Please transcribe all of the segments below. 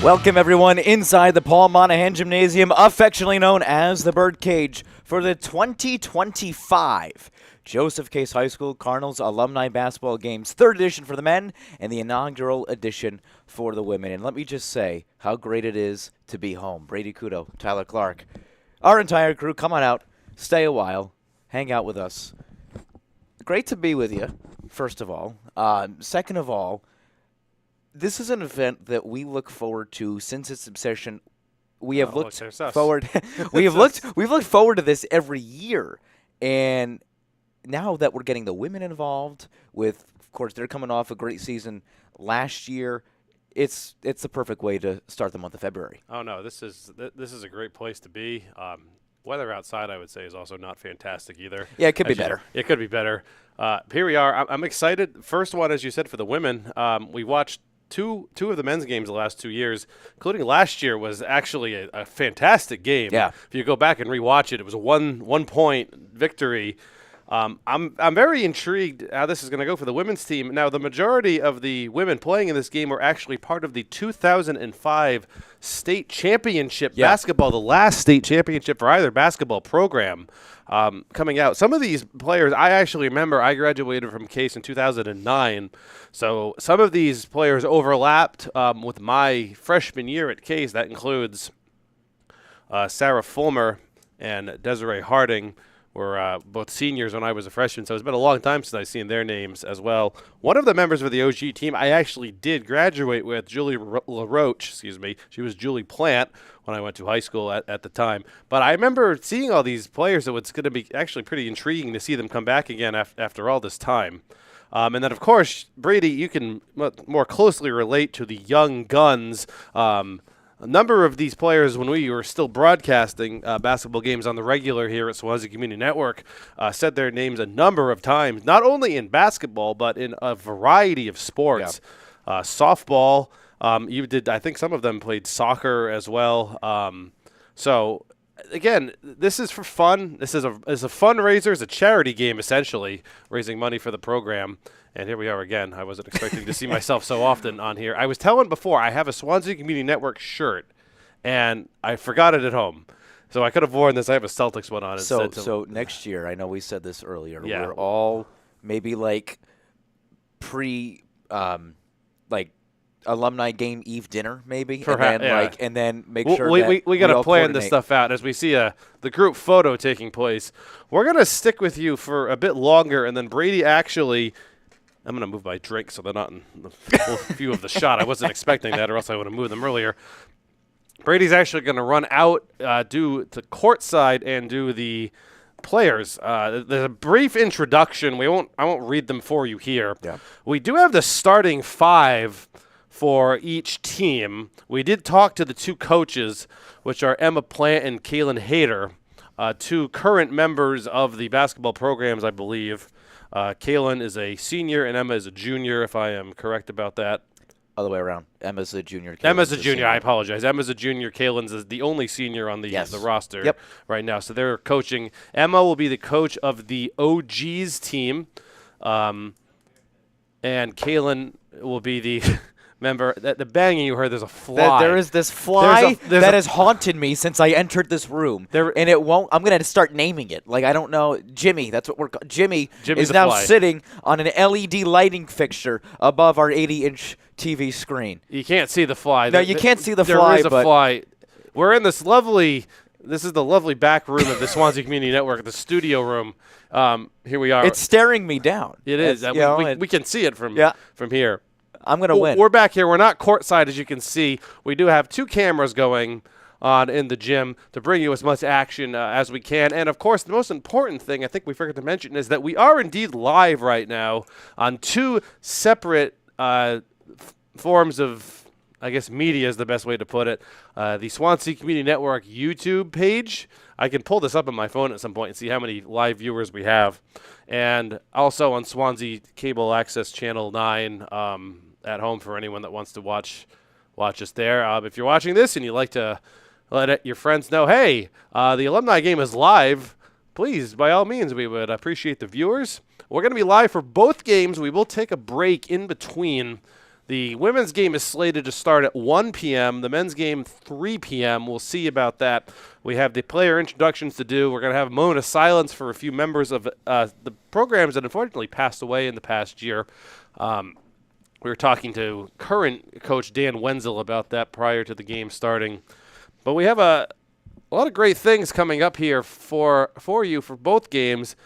Welcome, everyone, inside the Paul Monahan Gymnasium, affectionately known as the Birdcage, for the 2025 Joseph Case High School Cardinals Alumni Basketball Games, 3rd edition for the men and the inaugural edition for the women. And let me just say how great it is to be home. Brady, Couto, Tyler Clark, our entire crew, come on out, stay a while, hang out with us. Great to be with you, first of all. Second of all, this is an event that we look forward to since its inception. We have looked forward. We've looked forward to this every year, and now that we're getting the women involved, with of course they're coming off a great season last year, it's the perfect way to start the month of February. Oh no, this is a great place to be. Weather outside, I would say, is also not fantastic either. Yeah, it could be better. It could be better. Here we are. I'm excited. First one, as you said, for the women. We watched two of the men's games the last 2 years, including last year was actually a fantastic game. Yeah. If you go back and rewatch it, it was a one point victory. I'm very intrigued how this is going to go for the women's team. Now, the majority of the women playing in this game were actually part of the 2005 state championship basketball, the last state championship for either basketball program coming out. Some of these players, I actually remember I graduated from Case in 2009, so some of these players overlapped with my freshman year at Case. That includes Sarah Fulmer and Desiree Harding. Were both seniors when I was a freshman, so it's been a long time since I've seen their names as well. One of the members of the OG team I actually did graduate with, Julie LaRoche, she was Julie Plant when I went to high school at the time. But I remember seeing all these players, so it's going to be actually pretty intriguing to see them come back again after all this time. And then, of course, Brady, you can more closely relate to the young guns. A number of these players, when we were still broadcasting basketball games on the regular here at Swansea Community Network, said their names a number of times, not only in basketball, but in a variety of sports. Yeah. Softball, I think some of them played soccer as well. So, again, this is for fun. This is a fundraiser. It's a charity game, essentially, raising money for the program. And here we are again. I wasn't expecting to see myself so often on here. I was telling before, I have a Swansea Community Network shirt, and I forgot it at home. So I could have worn this. I have a Celtics one on. So next year, I know we said this earlier, we're all maybe like alumni game eve dinner, maybe, and then make sure we got to plan this stuff out as we see the group photo taking place. We're gonna stick with you for a bit longer, and then Brady actually. I'm going to move my drink so they're not in the full view of the shot. I wasn't expecting that, or else I would have moved them earlier. Brady's actually going to run out, do the courtside, and do the players. There's a brief introduction. I won't read them for you here. Yeah. We do have the starting 5 for each team. We did talk to the 2 coaches, which are Emma Plant and Kaylin Hayter, 2 current members of the basketball programs, I believe. Kaylin is a senior and Emma is a junior, if I am correct about that. Other way around. Emma's a junior. Emma's a junior. I apologize. Emma's a junior. Kaylin's is the only senior on the roster right now. So they're coaching. Emma will be the coach of the OGs team, and Kaylin will be the member. The banging you heard, there's a fly. There is this fly that has haunted me since I entered this room. And it won't. I'm going to start naming it. Like, I don't know. Jimmy, that's what we're calling. Jimmy's is now sitting on an LED lighting fixture above our 80-inch TV screen. You can't see the fly. No, you can't see the fly. There is a fly. We're in this is the lovely back room of the Swansea Community Network, the studio room. Here we are. It's staring me down. It is. We can see it from here. I'm going to win. We're back here. We're not courtside, as you can see. We do have 2 cameras going on in the gym to bring you as much action as we can. And, of course, the most important thing I think we forgot to mention is that we are indeed live right now on 2 separate forms of, I guess, media is the best way to put it. The Swansea Community Network YouTube page. I can pull this up on my phone at some point and see how many live viewers we have. And also on Swansea Cable Access Channel 9 at home for anyone that wants to watch us there. If you're watching this and you'd like to let your friends know, hey, the alumni game is live, please, by all means, we would appreciate the viewers. We're going to be live for both games. We will take a break in between The women's game is slated to start at 1 p.m., the men's game 3 p.m. We'll see about that. We have the player introductions to do. We're going to have a moment of silence for a few members of the programs that unfortunately passed away in the past year. We were talking to current coach Dan Wenzel about that prior to the game starting. But we have a lot of great things coming up here for you for both games.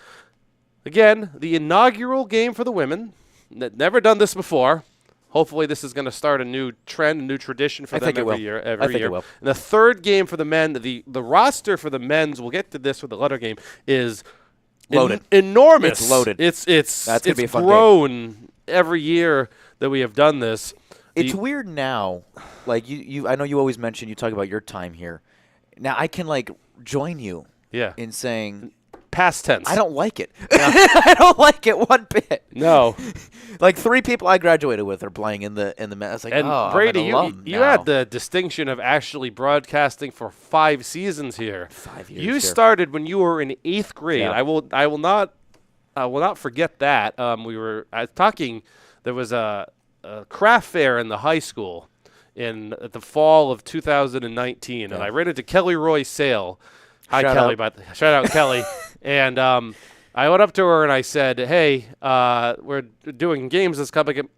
Again, the inaugural game for the women. Never done this before. Hopefully this is going to start a new trend, a new tradition for them every year. I think it will. And the third game for the men, the roster for the men's, we'll get to this with the letter game, is loaded. Enormous. It's loaded. It's gonna be a fun grown game. Every year that we have done this. It's weird now. Like I know you always mention, you talk about your time here. Now I can join you in saying past tense. I don't like it. I don't like it one bit. No. 3 people I graduated with are playing in the men. It's and Brady, you had the distinction of actually broadcasting for 5 seasons here. 5 years. You started when you were in 8th grade. Yeah. I will not forget that. We were talking. There was a craft fair in the high school in the fall of 2019, and I ran into Kelly Roy Sale. Hi, Kelly. Shout out, Kelly. And I went up to her and I said, hey, we're doing games this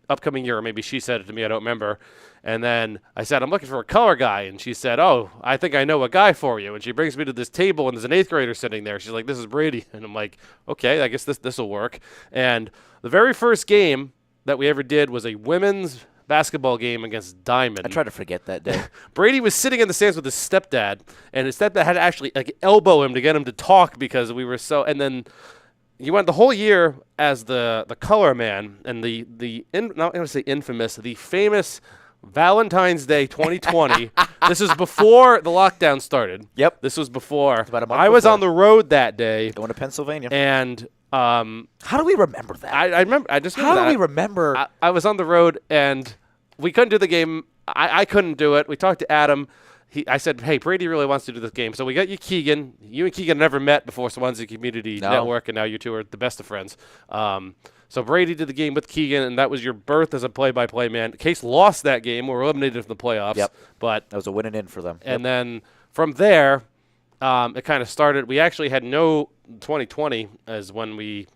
upcoming year. Or maybe she said it to me. I don't remember. And then I said, I'm looking for a color guy. And she said, oh, I think I know a guy for you. And she brings me to this table, and there's an 8th grader sitting there. She's like, this is Brady. And I'm like, okay, I guess this will work. And the very first game that we ever did was a women's basketball game against Diamond. I tried to forget that day. Brady was sitting in the stands with his stepdad, and his stepdad had to actually elbow him to get him to talk because we were so. And then he went the whole year as the color man and not going to say infamous, the famous Valentine's Day 2020. This is before the lockdown started. Yep. This was before. About a month I was before. on the road that day. Going to Pennsylvania. And how do we remember that? I remember. I just how remember do we remember? I was on the road and we couldn't do the game. I couldn't do it. We talked to Adam. I said, hey, Brady really wants to do this game. So we got you, Keegan. You and Keegan never met before Swansea Community Network, and now you two are the best of friends. So Brady did the game with Keegan, and that was your birth as a play-by-play man. Case lost that game. We were eliminated from the playoffs. Yep. But that was a win and in for them. And then from there, it kind of started. We actually had no 2020 as when we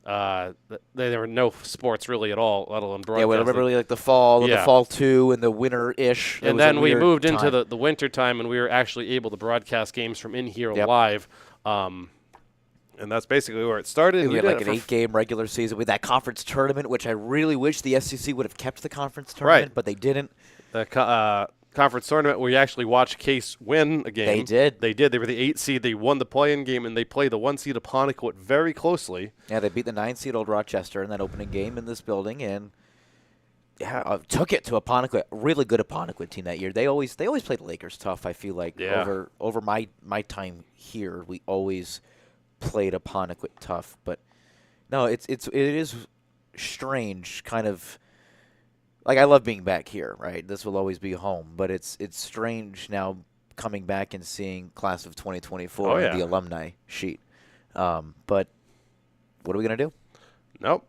there were no sports really at all, let alone broadcasting. Yeah, we remember really the fall and the fall 2 and the winter-ish. And then we moved into the winter time, and we were actually able to broadcast games from in here live. And that's basically where it started. We had an 8-game regular season with that conference tournament, which I really wish the SEC would have kept the conference tournament, but they didn't. The conference tournament where you actually watched Case win a game. They did. They did. They were the 8 seed. They won the play-in game, and they played the 1 seed Apponequet very closely. Yeah, they beat the 9 seed Old Rochester in that opening game in this building, and took it to Apponequet. Really good Apponequet team that year. They always played the Lakers tough. I feel like over my time here, we always played Apponequet tough. But no, it is strange, kind of. Like, I love being back here, right? This will always be home, but it's strange now coming back and seeing class of 2024 the alumni sheet. But what are we gonna do? Nope.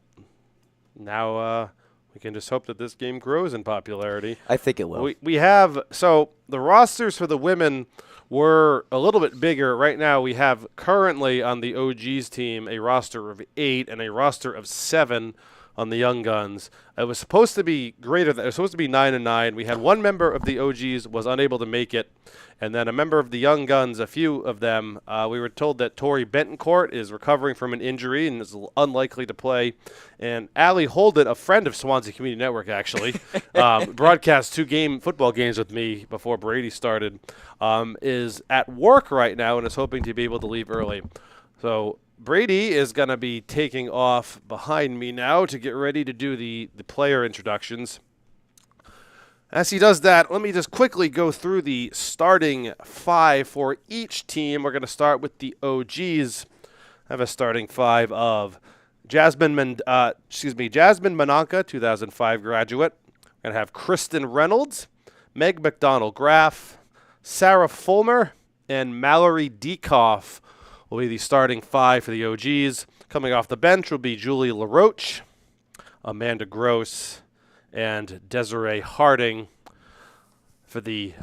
Now we can just hope that this game grows in popularity. I think it will. We have the rosters for the women were a little bit bigger. Right now we have currently on the OGs team a roster of 8 and a roster of 7 on the Young Guns. It was supposed to be greater. It was supposed to be 9 and 9. We had one member of the OGs was unable to make it, and then a member of the Young Guns, a few of them, we were told that Tori Bentoncourt is recovering from an injury and is unlikely to play. And Allie Holden, a friend of Swansea Community Network, actually, broadcast 2 football games with me before Brady started, is at work right now and is hoping to be able to leave early. So Brady is going to be taking off behind me now to get ready to do the player introductions. As he does that, let me just quickly go through the starting 5 for each team. We're going to start with the OGs. I have a starting 5 of Jasmine Mananka, 2005 graduate. We're going to have Kristen Reynolds, Meg McDonald-Graff, Sarah Fulmer, and Mallory Dekoff will be the starting 5 for the OGs. Coming off the bench will be Julie LaRoche, Amanda Gross, and Desiree Harding for the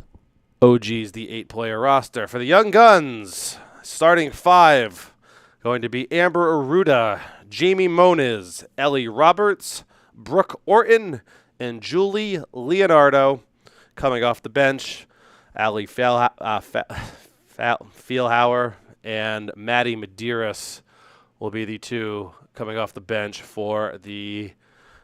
OGs, the 8-player roster. For the Young Guns, starting 5, going to be Amber Aruda, Jamie Moniz, Ellie Roberts, Brooke Orton, and Julie Leonardo. Coming off the bench, Allie Feelhauer and Maddie Medeiros will be the 2 coming off the bench for the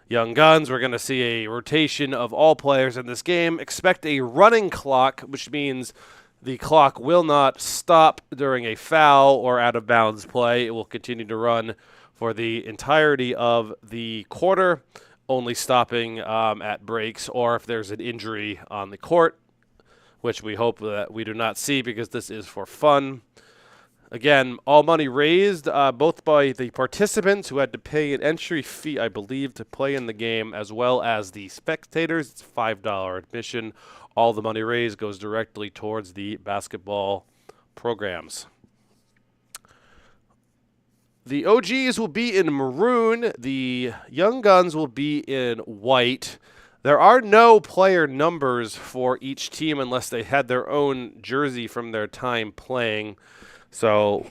Young Guns. We're going to see a rotation of all players in this game. Expect a running clock, which means the clock will not stop during a foul or out-of-bounds play. It will continue to run for the entirety of the quarter, only stopping at breaks or if there's an injury on the court, which we hope that we do not see because this is for fun. Again, all money raised both by the participants who had to pay an entry fee, I believe, to play in the game, as well as the spectators. It's $5 admission. All the money raised goes directly towards the basketball programs. The OGs will be in maroon. The Young Guns will be in white. There are no player numbers for each team unless they had their own jersey from their time playing. So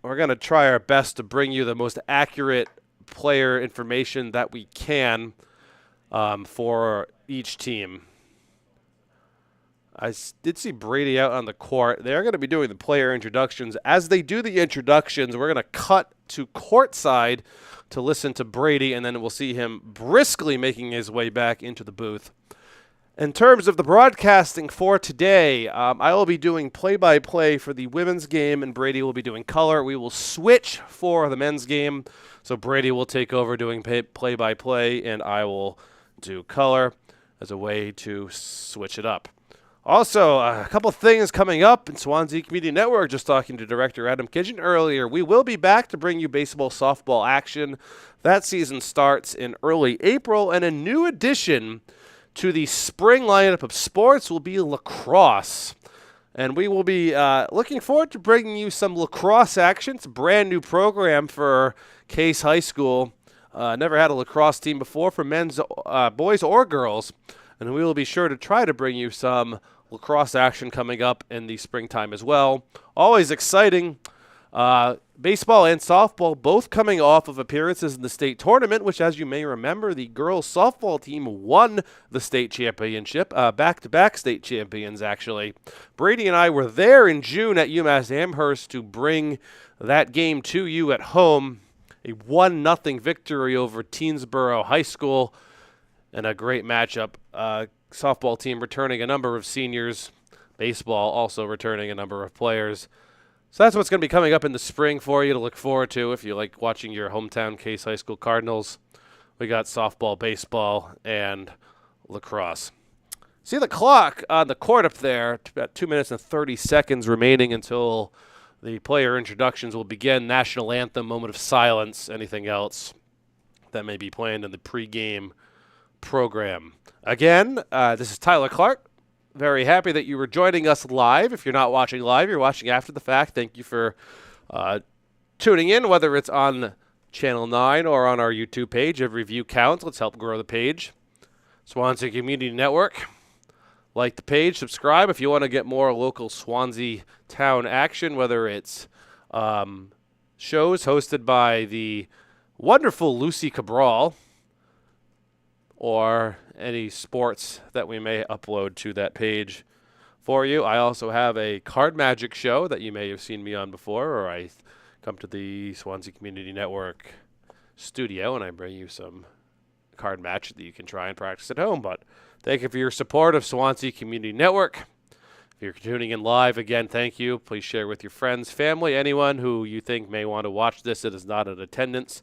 we're going to try our best to bring you the most accurate player information that we can for each team. I did see Brady out on the court. They're going to be doing the player introductions. As they do the introductions, we're going to cut to courtside to listen to Brady, and then we'll see him briskly making his way back into the booth. In terms of the broadcasting for today, I will be doing play-by-play for the women's game, and Brady will be doing color. We will switch for the men's game, so Brady will take over doing play-by-play, and I will do color as a way to switch it up. Also, a couple things coming up in Swansea Community Network. Just talking to Director Adam Kitchen earlier. We will be back to bring you baseball, softball action. That season starts in early April, and a new addition to the spring lineup of sports will be lacrosse. And we will be looking forward to bringing you some lacrosse action. It's a brand new program for Case High School. Never had a lacrosse team before for men's, boys or girls. And we will be sure to try to bring you some lacrosse action coming up in the springtime as well. Always exciting. Baseball and softball both coming off of appearances in the state tournament, which, as you may remember, the girls softball team won the state championship, back-to-back state champions, actually. Brady and I were there in June at UMass Amherst to bring that game to you at home. A 1-0 victory over Teensboro High School. And a great matchup. Softball team returning a number of seniors. Baseball also returning a number of players. So that's what's going to be coming up in the spring for you to look forward to if you like watching your hometown Case High School Cardinals. We got softball, baseball, and lacrosse. See the clock on the court up there. About 2 minutes and 30 seconds remaining until the player introductions will begin. National anthem, moment of silence, anything else that may be planned in the pregame program. Again, this is Tyler Clark. Very happy that you were joining us live. If you're not watching live, you're watching after the fact. Thank you for tuning in, whether it's on Channel 9 or on our YouTube page. Every view counts. Let's help grow the page. Swansea Community Network. Like the page, subscribe if you want to get more local Swansea town action, whether it's shows hosted by the wonderful Lucy Cabral, or any sports that we may upload to that page for you. I also have a Card Magic show that you may have seen me on before, or I come to the Swansea Community Network studio and I bring you some card match that you can try and practice at home. But thank you for your support of Swansea Community Network. If you're tuning in live, again, thank you. Please share with your friends, family, anyone who you think may want to watch this that is not in attendance.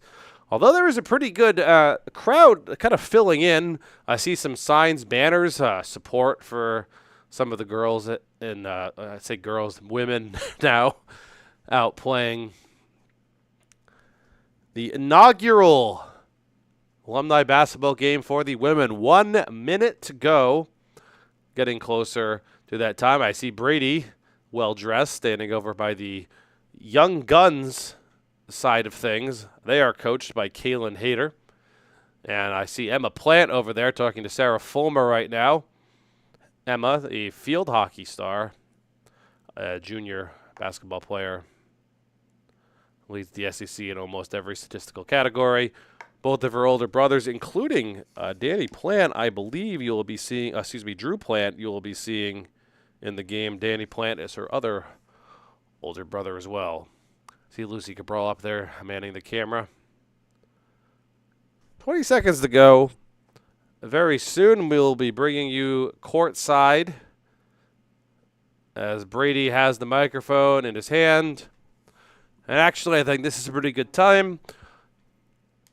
Although there is a pretty good crowd kind of filling in. I see some signs, banners, support for some of the girls, I say girls, women now, out playing. The inaugural alumni basketball game for the women. 1 minute to go. Getting closer to that time. I see Brady, well-dressed, standing over by the Young Guns side of things. They are coached by Kaylin Hayter. And I see Emma Plant over there talking to Sarah Fulmer right now. Emma, the field hockey star, a junior basketball player, leads the SEC in almost every statistical category. Both of her older brothers, including Danny Plant, I believe you will be seeing, Drew Plant, you will be seeing in the game. Danny Plant is her other older brother as well. See Lucy Cabral up there manning the camera. 20 seconds to go. Very soon we'll be bringing you courtside as Brady has the microphone in his hand. And actually, I think this is a pretty good time.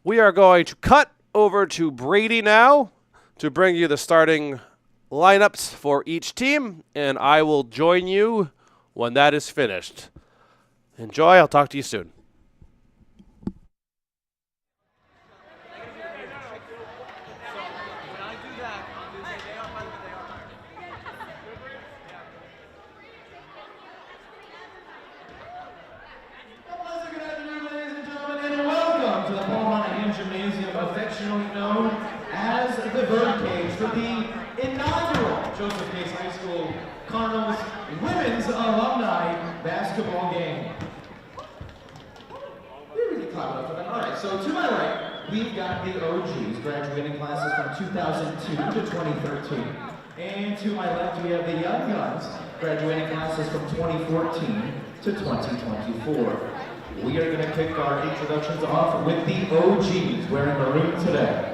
We are going to cut over to Brady now to bring you the starting lineups for each team, and I will join you when that is finished. Enjoy. I'll talk to you soon. Affectionately known as the Birdcage, for the inaugural Joseph Case High School Cardinals Women's Alumni Basketball Game. We really clap it up for that. All right, so to my right, we've got the OGs, graduating classes from 2002 to 2013. And to my left, we have the Young Guns, graduating classes from 2014 to 2024. We are going to kick our introductions off with the OGs wearing maroon today.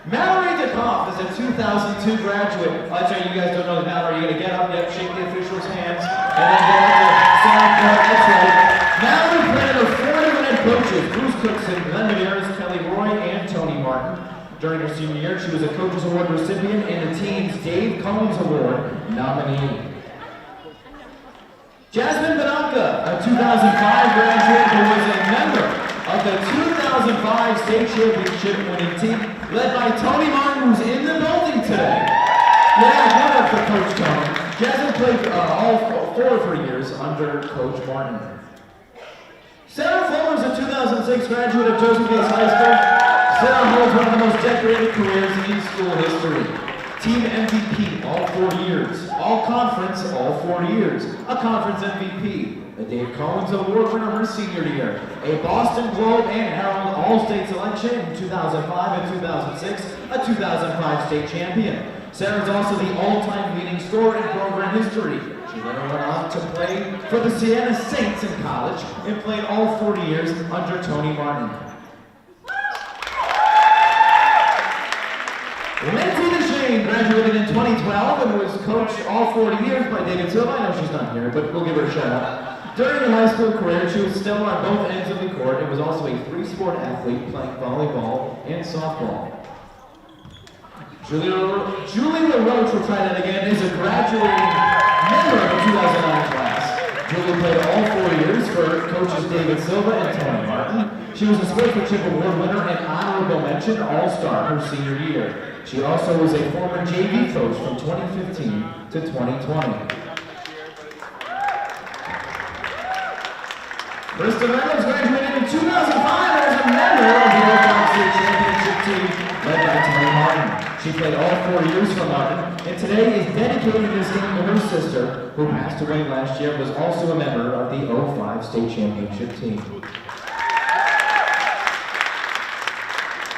Mallory DeKoff is a 2002 graduate. Oh, that's right, you guys don't know that Mallory. You're going to get up, yep, shake the officials' hands, and then go up to sound court. That's right. Mallory played under 40 head coaches, Bruce Cookson, Glenn Medeiros, Kelly Roy, and Tony Martin. During her senior year, she was a Coaches Award recipient and the team's Dave Combs Award nominee. Jasmine Benanca, a 2005 graduate who was a member of the 2005 state championship winning team, led by Tony Martin, who's in the building today. Yeah, shout out for Coach Tony. Jasmine played all four of her years under Coach Martin. Sarah Fulmer is a 2006 graduate of Joseph Case High School. Sarah holds one of the most decorated careers in school history. Team MVP all 4 years. All conference all 4 years. A conference MVP. A Dave Collins Award winner her senior year. A Boston Globe and Herald All-State selection in 2005 and 2006. A 2005 state champion. Sarah is also the all-time leading scorer in program history. She later went on to play for the Siena Saints in college and played all 40 years under Tony Martin. Lindsay DeShane graduated in 2012 and was coached all 40 years by David Silva. I know she's not here, but we'll give her a shout out. During her high school career, she was still on both ends of the court and was also a three-sport athlete playing volleyball and softball. Julie LaRoche, we'll try that again, is a graduating member of the 2009 class. Julie played all 4 years for coaches David Silva and Tony Martin. She was a Sportsmanship Award winner and honorable mention All-Star her senior year. She also was a former JV coach from 2015 to 2020. Krista Reynolds graduated in 2005 as a member of the Alumni State Championship team led by Tony Martin. She played all 4 years for Martin, and today is dedicating this game to her sister, who passed away last year, was also a member of the 05 State Championship team.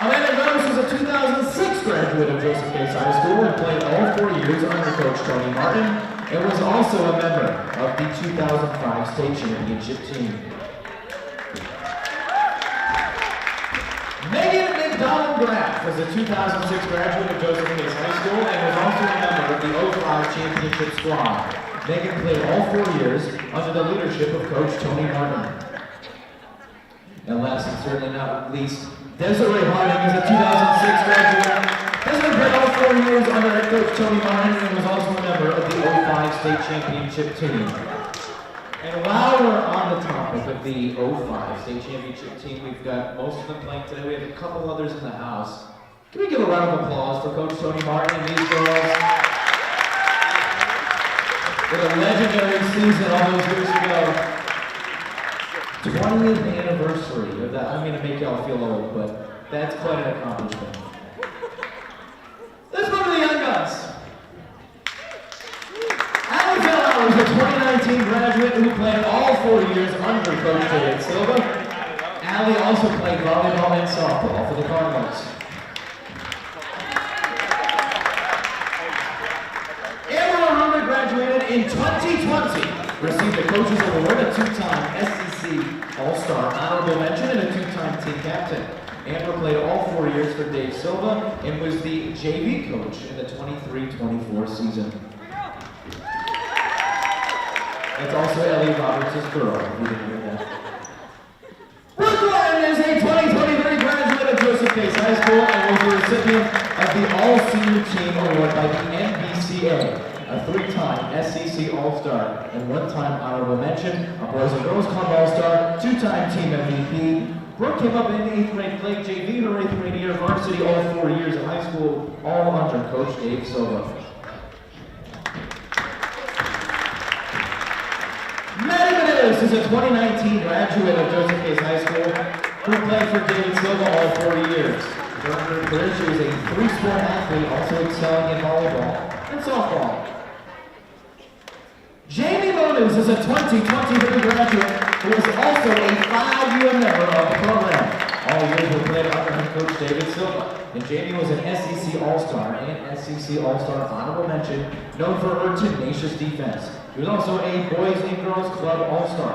Amanda Rose was a 2006 graduate of Joseph Case High School and played all 4 years under Coach Tony Martin, and was also a member of the 2005 State Championship team. Megan McDonald-Graff was a 2006 graduate of Joseph Case High School and was also a member of the 05 Championship squad. Megan played all 4 years under the leadership of Coach Tony Martin. And last and certainly not least, Desiree Harding is a 2006 graduate. Desiree played all 4 years under head coach Tony Martin and was also a member of the 05 State Championship team. And while we're on the topic of the 05 State Championship team, we've got most of them playing today. We have a couple others in the house. Can we give a round of applause for Coach Tony Martin and these girls? With a legendary season all those years ago. 20th anniversary of that. I'm going to make y'all feel old, but That's quite an accomplishment. Let's go to the Young Guns. Alumni is a 2019 graduate who played all 4 years under Coach David Silva. Allie also played volleyball and softball for the Cardinals. Amber graduated in 2020, received the Coaches Award, a 2-time SEC All-Star honorable mention, and a 2-time team captain. Amber played all 4 years for Dave Silva and was the JV coach in the 23-24 season. That's also Ellie Roberts' girl, if you didn't hear that. Brooklyn is a 2023 graduate of Joseph Case High School and was the recipient of the All-Senior Team Award by the NBCA, a 3-time SEC All-Star and 1-time honorable mention, a Boys and Girls Club All-Star, 2-time team MVP. Brooke came up in 8th grade, played JV her 8th grade year, varsity all 4 years of high school, all under Coach Dave Silva. Maddie Menace is a 2019 graduate of Joseph Case High School who played for David Silva all 4 years. During her career, she was a 3-sport athlete, also excelling in volleyball and softball. Jamie Moniz is a 2023 graduate who is also a 5-year member of the program. All years were played under head coach David Silva. And Jamie was an SEC All-Star and SEC All-Star honorable mention, known for her tenacious defense. She was also a Boys and Girls Club All-Star.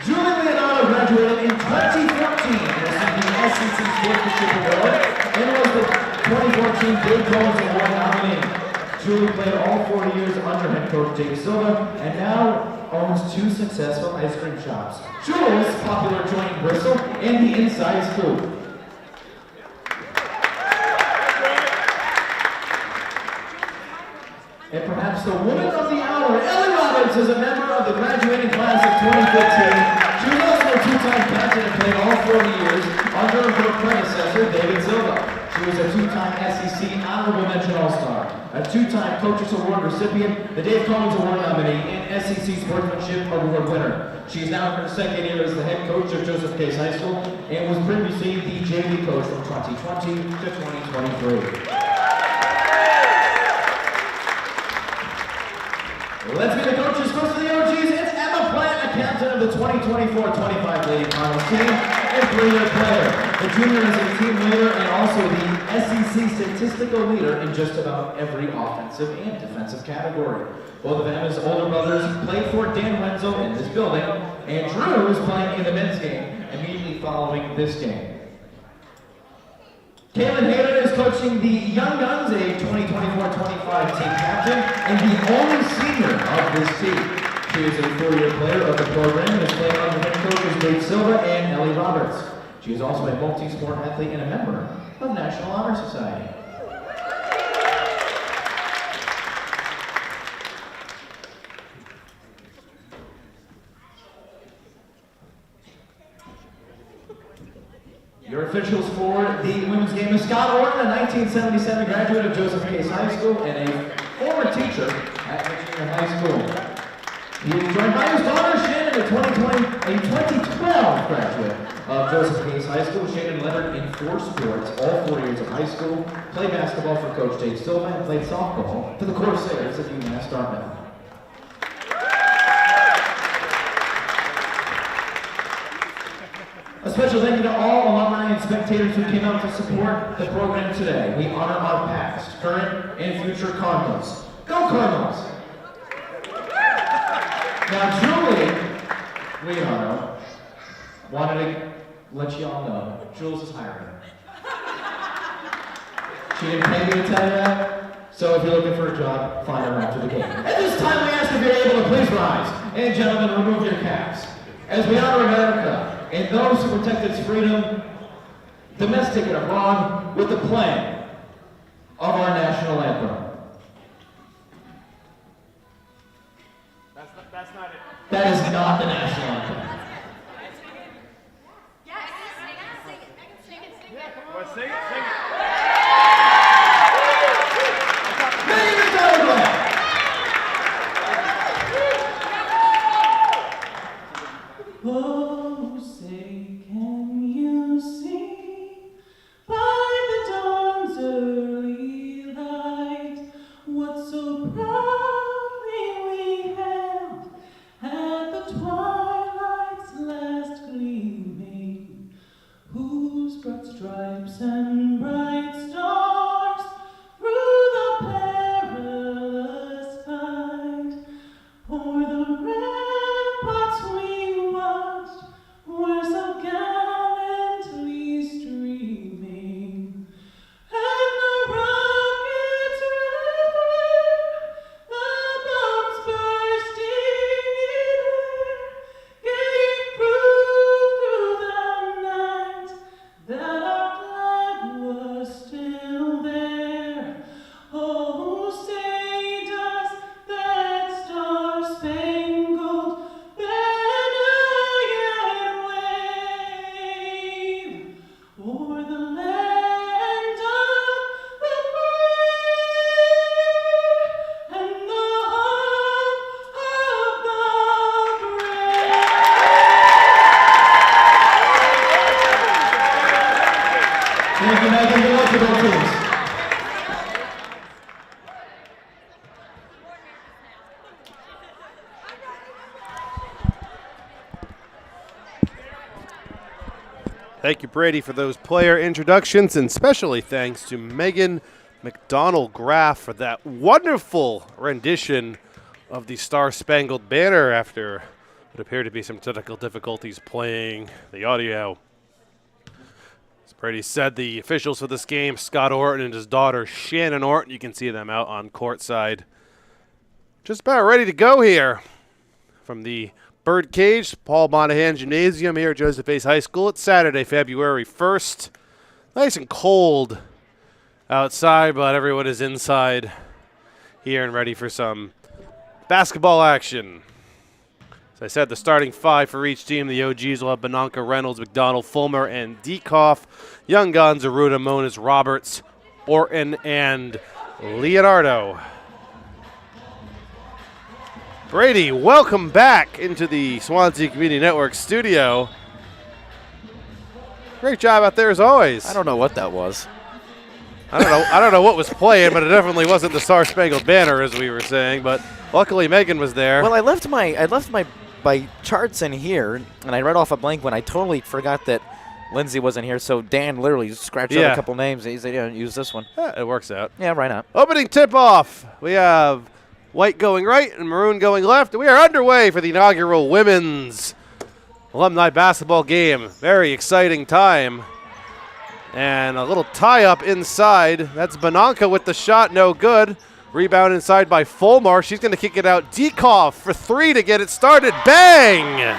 Julie Leonardo graduated in 2014 and received the SEC Sportsmanship Award and was the 2014 Dave Combs Award nominee. Julie played all 4 years under head coach Dave Silva and now owns 2 successful ice cream shops. Jules, popular joint in Bristol, and the Inside Scoop. And perhaps the woman of the hour, Ellie Roberts, is a member of the graduating class of 2015. She was also a 2-time captain and played all 4 years under her predecessor, David Silva. She was a 2-time SEC Honorable Mention All-Star, a 2-time Coaches Award recipient, the Dave Combs Award nominee, and SEC Sportsmanship Award winner. She is now in her 2nd year as the head coach of Joseph Case High School and was previously the JV coach from 2020 to 2023. Let's meet the coaches. First of the OGs, it's Emma Plant, a captain of the 2024-25 Lady Cardinals team and 3-year player. The junior is a team leader and also the SEC statistical leader in just about every offensive and defensive category. Both of Emma's older brothers played for Dan Wenzel in this building, and Drew is playing in the men's game immediately following this game. Kaylin Hayden is coaching the Young Guns, a 2024-25 team captain, and the only senior of this team. She is a 4-year player of the program and is playing under head coaches Dave Silva and Ellie Roberts. She is also a multi-sport athlete and a member of National Honor Society. Your officials for the women's game is Scott Orton, a 1977 graduate of Joseph Case High School and a former teacher at Virginia High School. He is joined by his daughter Shannon, a 2012 graduate of Joseph Case High School. Shannon lettered in 4 sports, all 4 years of high school, played basketball for Coach Dave Silva, and played softball for the Corsairs of UMass Dartmouth. A special thank you to all alumni and spectators who came out to support the program today. We honor our past, current, and future Cardinals. Go Cardinals! Now, Julie Leonardo wanted to let you all know Jules is hiring. She didn't pay me to tell you that, so if you're looking for a job, find her after the game. At this time, we ask if you're able to please rise. And gentlemen, remove your caps. As we honor America and those who protect its freedom, domestic and abroad, with the playing of our national anthem. That's not it. That is not the national anthem. Yes, sing it. Well, sing it. Ladies and gentlemen, oh, say, can you see? Thank you, Brady, for those player introductions, and especially thanks to Megan McDonald-Graff for that wonderful rendition of the Star-Spangled Banner after what appeared to be some technical difficulties playing the audio. As Brady said, the officials for this game, Scott Orton and his daughter Shannon Orton, you can see them out on courtside. Just about ready to go here from the Birdcage, Paul Monahan Gymnasium here at Joseph Ace High School. It's Saturday, February 1st. Nice and cold outside, but everyone is inside here and ready for some basketball action. As I said, the starting five for each team. The OGs will have Benanka, Reynolds, McDonald, Fulmer, and Dekoff. Young Guns, Aruda, Moniz, Roberts, Orton, and Leonardo. Brady, welcome back into the Swansea Community Network studio. Great job out there as always. I don't know what that was. I don't know what was playing, but it definitely wasn't the Star-Spangled Banner, as we were saying. But luckily, Megan was there. Well, I left my charts in here, and I read off a blank when I totally forgot that Lindsay wasn't here. So Dan literally scratched out a couple names. He said, "Yeah, use this one." It works out. Yeah, why not? Opening tip-off. We have white going right and maroon going left. We are underway for the inaugural women's alumni basketball game. Very exciting time. And a little tie-up inside. That's Benanka with the shot, no good. Rebound inside by Fulmer. She's going to kick it out. Dekoff for three to get it started. Bang!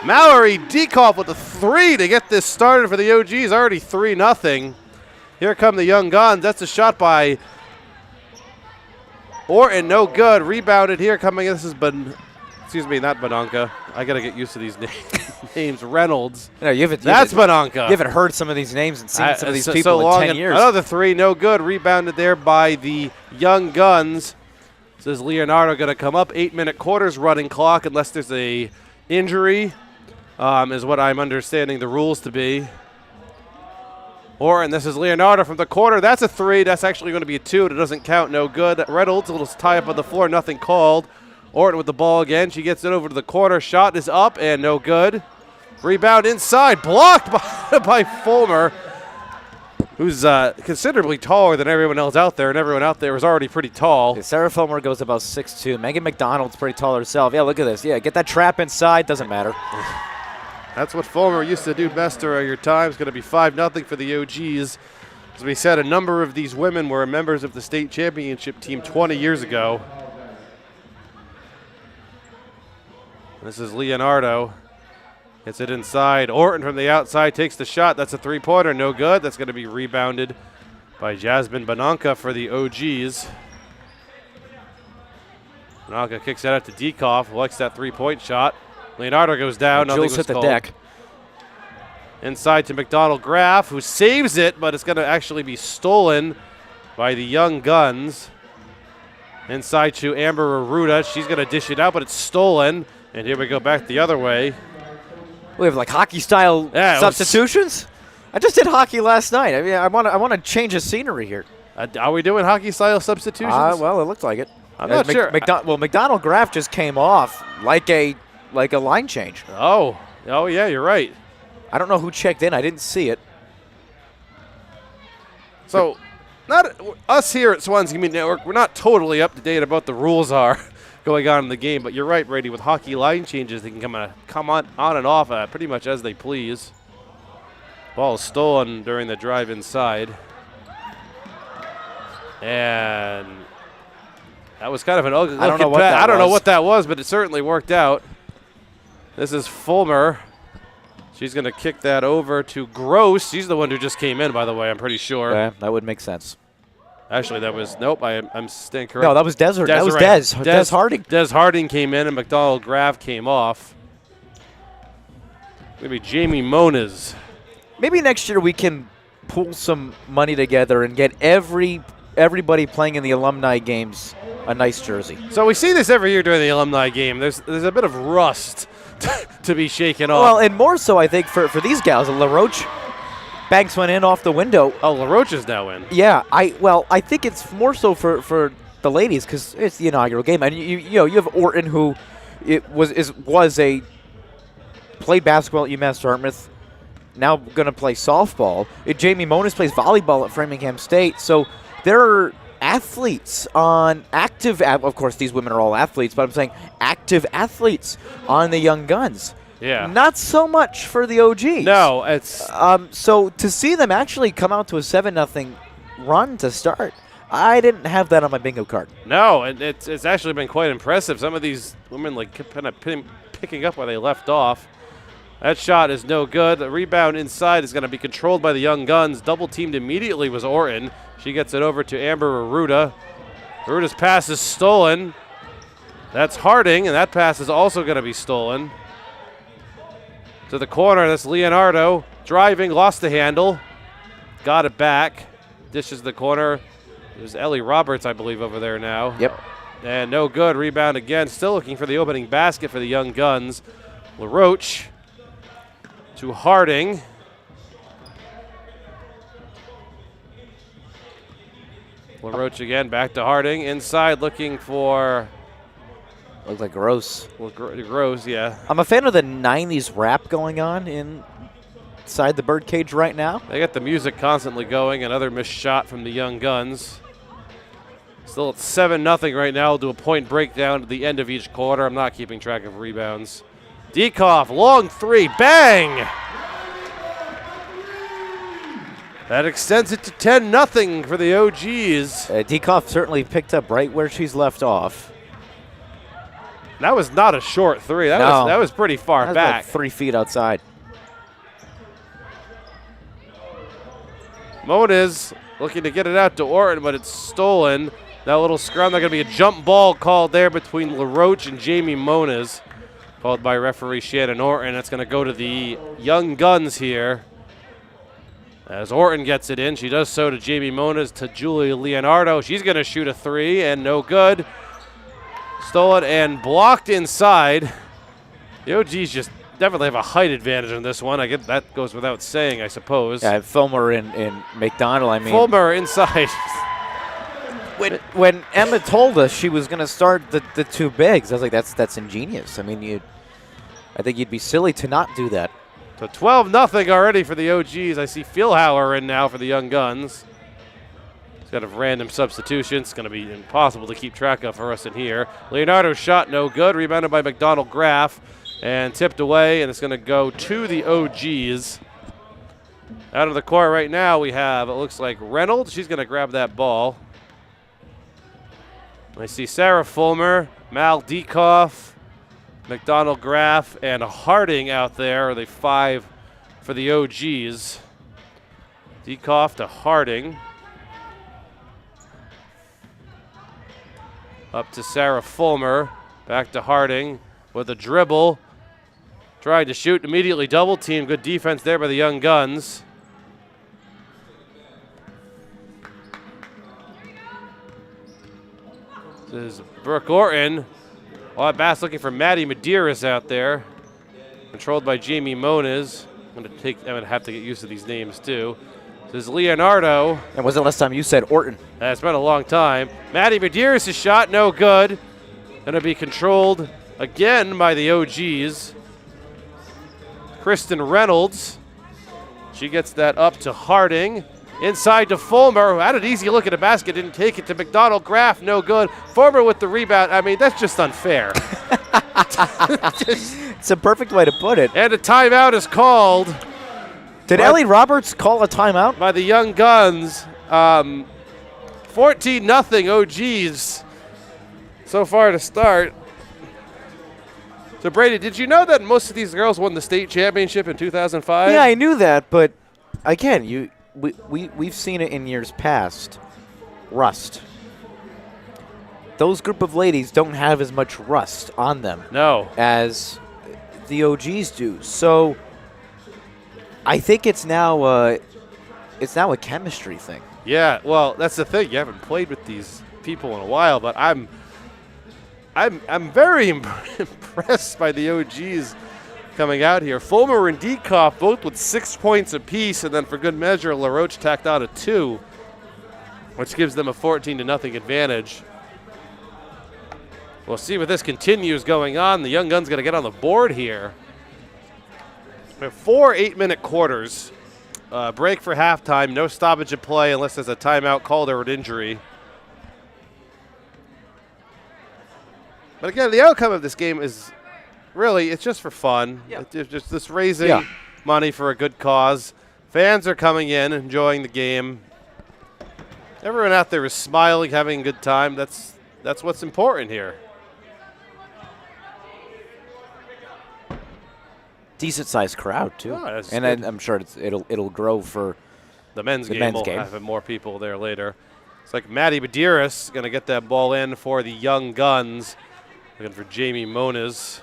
Mallory Dekoff with a three to get this started for the OGs. Already 3-0. Here come the Young Guns. That's a shot by Orton, no good. Rebounded here coming in. This is excuse me, not Benanka. I got to get used to these names. Reynolds. No, That's Benanka. You haven't heard some of these names and seen some of these people so in 10 years. Another three, no good. Rebounded there by the Young Guns. Says Leonardo going to come up. 8-minute quarters running clock unless there's a injury, is what I'm understanding the rules to be. And this is Leonardo from the corner. That's a three. That's actually going to be a two. It doesn't count. No good. Reynolds, a little tie up on the floor. Nothing called. Orton with the ball again. She gets it over to the corner. Shot is up and no good. Rebound inside. Blocked by Fulmer, who's considerably taller than everyone else out there, and everyone out there is already pretty tall. Yeah, Sarah Fulmer goes about 6'2". Megan McDonald's pretty tall herself. Yeah, look at this. Yeah, get that trap inside. Doesn't matter. That's what Fulmer used to do best during your time. It's going to be 5-0 for the OGs. As we said, a number of these women were members of the state championship team 20 years ago. This is Leonardo. Gets it inside. Orton from the outside takes the shot. That's a three-pointer. No good. That's going to be rebounded by Jasmine Benanka for the OGs. Benanka kicks that out to Dekoff. Likes that three-point shot. Leonardo goes down. Nothing was hit the called. deck. Inside to McDonald-Graff, who saves it, but it's going to actually be stolen by the Young Guns. Inside to Amber Aruda. She's going to dish it out, but it's stolen. And here we go back the other way. We have like hockey-style substitutions. I just did hockey last night. I mean, I want to change the scenery here. Are we doing hockey-style substitutions? Well, it looks like it. I'm not sure. McDonald-Graff just came off like a line change. Oh, yeah, you're right. I don't know who checked in. I didn't see it. So, not us here at Swansea Community Network, we're not totally up to date about the rules are going on in the game, but you're right, Brady. With hockey line changes, they can come on and off pretty much as they please. Ball is stolen during the drive inside. And that was kind of an ugly looking pass. I don't know what that was, but it certainly worked out. This is Fulmer. She's going to kick that over to Gross. She's the one who just came in, by the way, I'm pretty sure. Yeah, that would make sense. Actually, that was, nope, I'm staying correct. No, that was Desert. That was Des Harding. Des Harding came in and McDonald-Graff came off. Maybe Jamie Moniz. Maybe next year we can pull some money together and get everybody playing in the alumni games a nice jersey. So we see this every year during the alumni game. There's a bit of rust to be shaken off. Well, and more so, I think, for these gals. LaRoche Banks went in off the window. Oh, LaRoche is now in. Yeah, I think it's more so for the ladies because it's the inaugural game, and you have Orton, who was a played basketball at UMass Dartmouth, now going to play softball. Jamie Monas plays volleyball at Framingham State. So there are athletes on active, of course these women are all athletes, but I'm saying active athletes on the Young Guns. Yeah. Not so much for the OGs. No, it's so to see them actually come out to a 7-0 run to start, I didn't have that on my bingo card. no, and it's actually been quite impressive. Some of these women like kind of picking up where they left off. That shot is no good. The rebound inside is going to be controlled by the Young Guns. Double teamed immediately was Orton. She gets it over to Amber Aruda. Aruda's pass is stolen. That's Harding, and that pass is also going to be stolen. To the corner, that's Leonardo. Driving, lost the handle. Got it back. Dishes the corner. There's Ellie Roberts, I believe, over there now. Yep. And no good. Rebound again. Still looking for the opening basket for the Young Guns. LaRoche to Harding. LaRoche again, back to Harding. Inside looking for Looks like Gross. Gross, yeah. I'm a fan of the 90s rap going on inside the birdcage right now. They got the music constantly going. Another missed shot from the Young Guns. Still at 7-0 right now. We'll do a point breakdown at the end of each quarter. I'm not keeping track of rebounds. Dekoff, long three, bang! That extends it to 10-0 for the OGs. Dekoff certainly picked up right where she's left off. That was not a short three. That was pretty far That was back. like 3 feet outside. Moniz looking to get it out to Orton, but it's stolen. That little scrum, there's going to be a jump ball called there between LaRoche and Jamie Moniz, called by referee Shannon Orton. That's going to go to the Young Guns here. As Orton gets it in, she does so to Jamie Moniz, to Julia Leonardo. She's going to shoot a three, and no good. Stolen and blocked inside. The OGs just definitely have a height advantage on this one. I get that goes without saying, I suppose. Yeah, Fulmer and McDonald, I mean. Fulmer inside. When Emma told us she was going to start the two bigs, I was like, that's ingenious. I mean, I think you'd be silly to not do that. So 12-0 already for the OGs. I see Philhauer in now for the Young Guns. Instead of random substitutions, it's going to be impossible to keep track of for us in here. Leonardo's shot no good. Rebounded by McDonald Graff and tipped away, and it's going to go to the OGs. Out of the court right now we have, it looks like Reynolds. She's going to grab that ball. I see Sarah Fulmer, Mal Dekoff, McDonald Graff, and Harding out there are the 5 for the OGs. Dekoff to Harding. Up to Sarah Fulmer. Back to Harding with a dribble. Tried to shoot, immediately double team. Good defense there by the Young Guns. This is Brooke Orton. Well, Bass looking for Maddie Medeiros out there. Controlled by Jamie Moniz. I'm gonna have to get used to these names too. This is Leonardo. And was the last time you said Orton? It's been a long time. Maddie Medeiros' shot, no good. Gonna be controlled again by the OGs. Kristen Reynolds. She gets that up to Harding. Inside to Fulmer, who had an easy look at the basket, didn't take it to McDonald Graff, no good. Fulmer with the rebound. I mean, that's just unfair. It's a perfect way to put it. And a timeout is called. Did Ellie Roberts call a timeout? By the Young Guns. 14-0 OGs so far to start. So, Brady, did you know that most of these girls won the state championship in 2005? Yeah, I knew that, but again, we've seen it in years past. Rust. Those group of ladies don't have as much rust on them. No. As the OGs do. So I think it's now a chemistry thing. Yeah, well, that's the thing. You haven't played with these people in a while, but I'm very impressed by the OGs coming out here. Fulmer and Dekoff both with 6 points apiece, and then for good measure, LaRoche tacked out a 2, which gives them a 14-0 advantage. We'll see what this continues going on. The Young Guns going to get on the board here. We have 4 8-minute quarters. Break for halftime. No stoppage of play unless there's a timeout called or an injury. But again, the outcome of this game is really, it's just for fun. Yeah. It's just this raising money for a good cause. Fans are coming in, enjoying the game. Everyone out there is smiling, having a good time. That's what's important here. Decent sized crowd too, Oh, that's and good. I'm sure it'll grow for The men's The game men's will game. have more people there later. It's like Maddie Badiris going to get that ball in for the Young Guns. Looking for Jamie Moniz.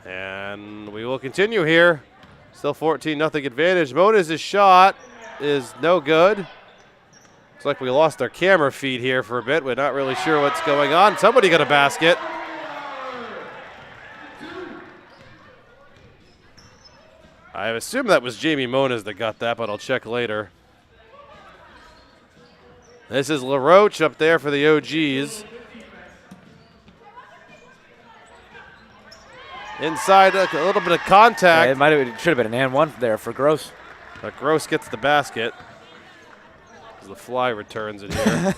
And we will continue here. Still 14-0 advantage. Moniz's shot is no good. Looks like we lost our camera feed here for a bit. We're not really sure what's going on. Somebody got a basket. I assume that was Jamie Moniz that got that, but I'll check later. This is LaRoche up there for the OGs. Inside, a little bit of contact. it should have been an and one there for Gross. But Gross gets the basket. As the fly returns in here.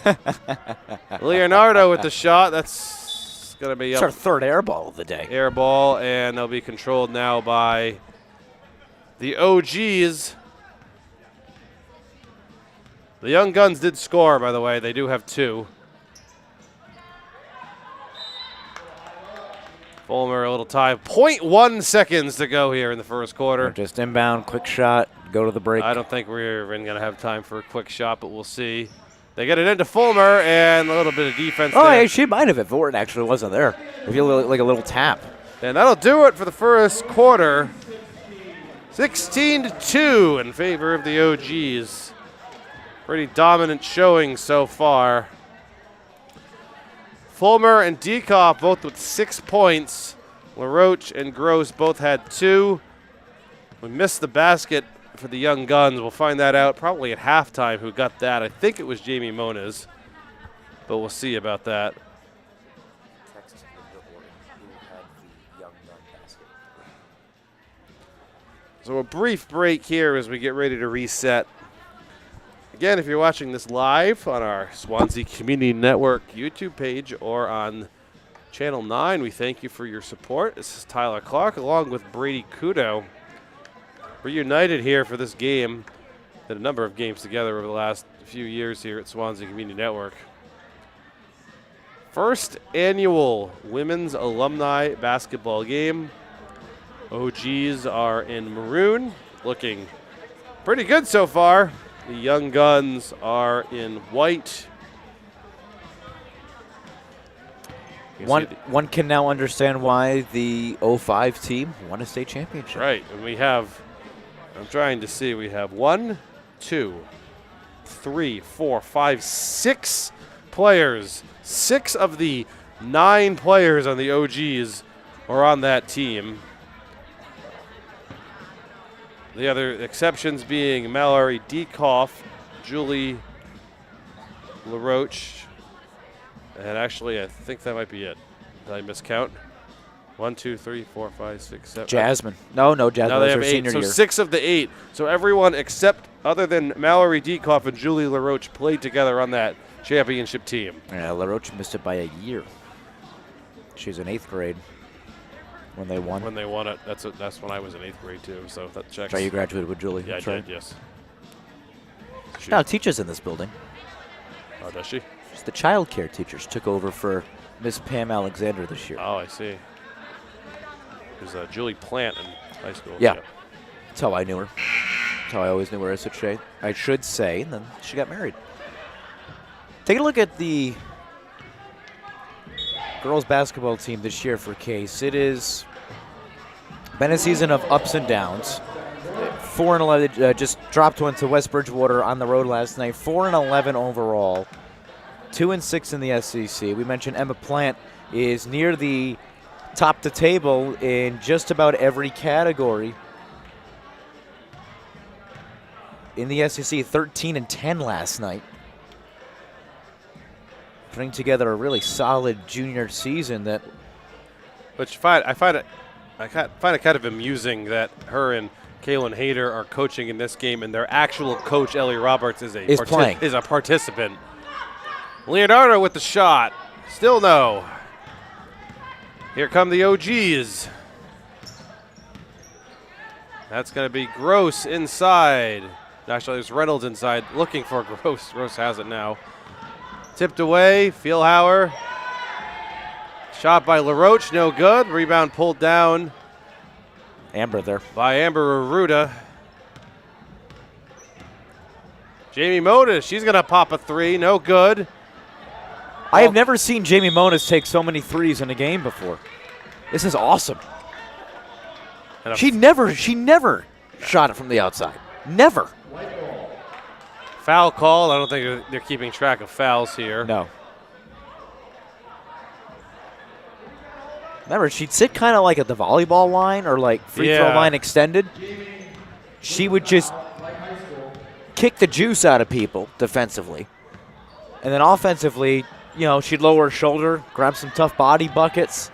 Leonardo with the shot. That's going to be It's up. our third air ball of the day. Air ball, and they'll be controlled now by the OGs. The Young Guns did score, by the way. They do have 2. Fulmer, a little time. 0.1 seconds to go here in the first quarter. Just inbound, quick shot, go to the break. I don't think we're even going to have time for a quick shot, but we'll see. They get it into Fulmer, and a little bit of defense Oh, there. yeah, she might have if Orton actually wasn't there. If you look like a little tap. And that'll do it for the first quarter. 16-2 in favor of the OGs. Pretty dominant showing so far. Fulmer and Dekoff both with 6 points. LaRoche and Gross both had 2. We missed the basket for the Young Guns. We'll find that out probably at halftime who got that. I think it was Jamie Moniz, but we'll see about that. So a brief break here as we get ready to reset. Again, if you're watching this live on our Swansea Community Network YouTube page or on Channel 9, we thank you for your support. This is Tyler Clark along with Brady Couto. We're united here for this game. Did a number of games together over the last few years here at Swansea Community Network. First annual women's alumni basketball game. OGs are in maroon, looking pretty good so far. The Young Guns are in white. One can now understand why the 05 team won a state championship. Right, and we have, I'm trying to see, we have 1, 2, 3, 4, 5, 6 players. 6 of the 9 players on the OGs are on that team. The other exceptions being Mallory Dekoff, Julie LaRoche, and actually I think that might be it. Did I miscount? 1, 2, 3, 4, 5, 6, 7. Jasmine. No, Jasmine Now was they her have 8, senior so year. 6 of the 8. So everyone except other than Mallory Dekoff and Julie LaRoche played together on that championship team. Yeah, LaRoche missed it by a year. She was in 8th grade when they won. When they won it, that's when I was in 8th grade too, so that checks. So you graduated with Julie. Yeah, I that's right. did, yes. She, Now teaches in this building. oh, does she? Just the child care teachers took over for Miss Pam Alexander this year. Oh, I see. It was Julie Plant in high school. Yeah. That's how I knew her. That's how I always knew her, I should say, and then she got married. Take a look at the girls basketball team this year for Case. It has been a season of ups and downs. 4-11, just dropped one to West Bridgewater on the road last night. 4-11 overall, 2-6 in the SEC. We mentioned Emma Plant is near the top of the table in just about every category. In the SEC, 13-10 last night. Putting together a really solid junior season that Which I find it I find it kind of amusing that her and Kaylin Hayter are coaching in this game, and their actual coach, Ellie Roberts, is a participant. Leonardo with the shot. Still no. Here come the OGs. That's going to be Gross inside. Actually, there's Reynolds inside looking for Gross. Gross has it now. Tipped away. Feelhauer. Shot by LaRoche. No good. Rebound pulled down. Amber there. By Amber Arruda. Jamie Modis. She's going to pop a three. No good. I have never seen Jamie Monas take so many threes in a game before. This is awesome. She never shot it from the outside. Never. Foul call. I don't think they're keeping track of fouls here. No. Remember, she'd sit kind of like at the volleyball line or like free throw line extended. She would just kick the juice out of people defensively. And then offensively, you know, she'd lower her shoulder, grab some tough body buckets.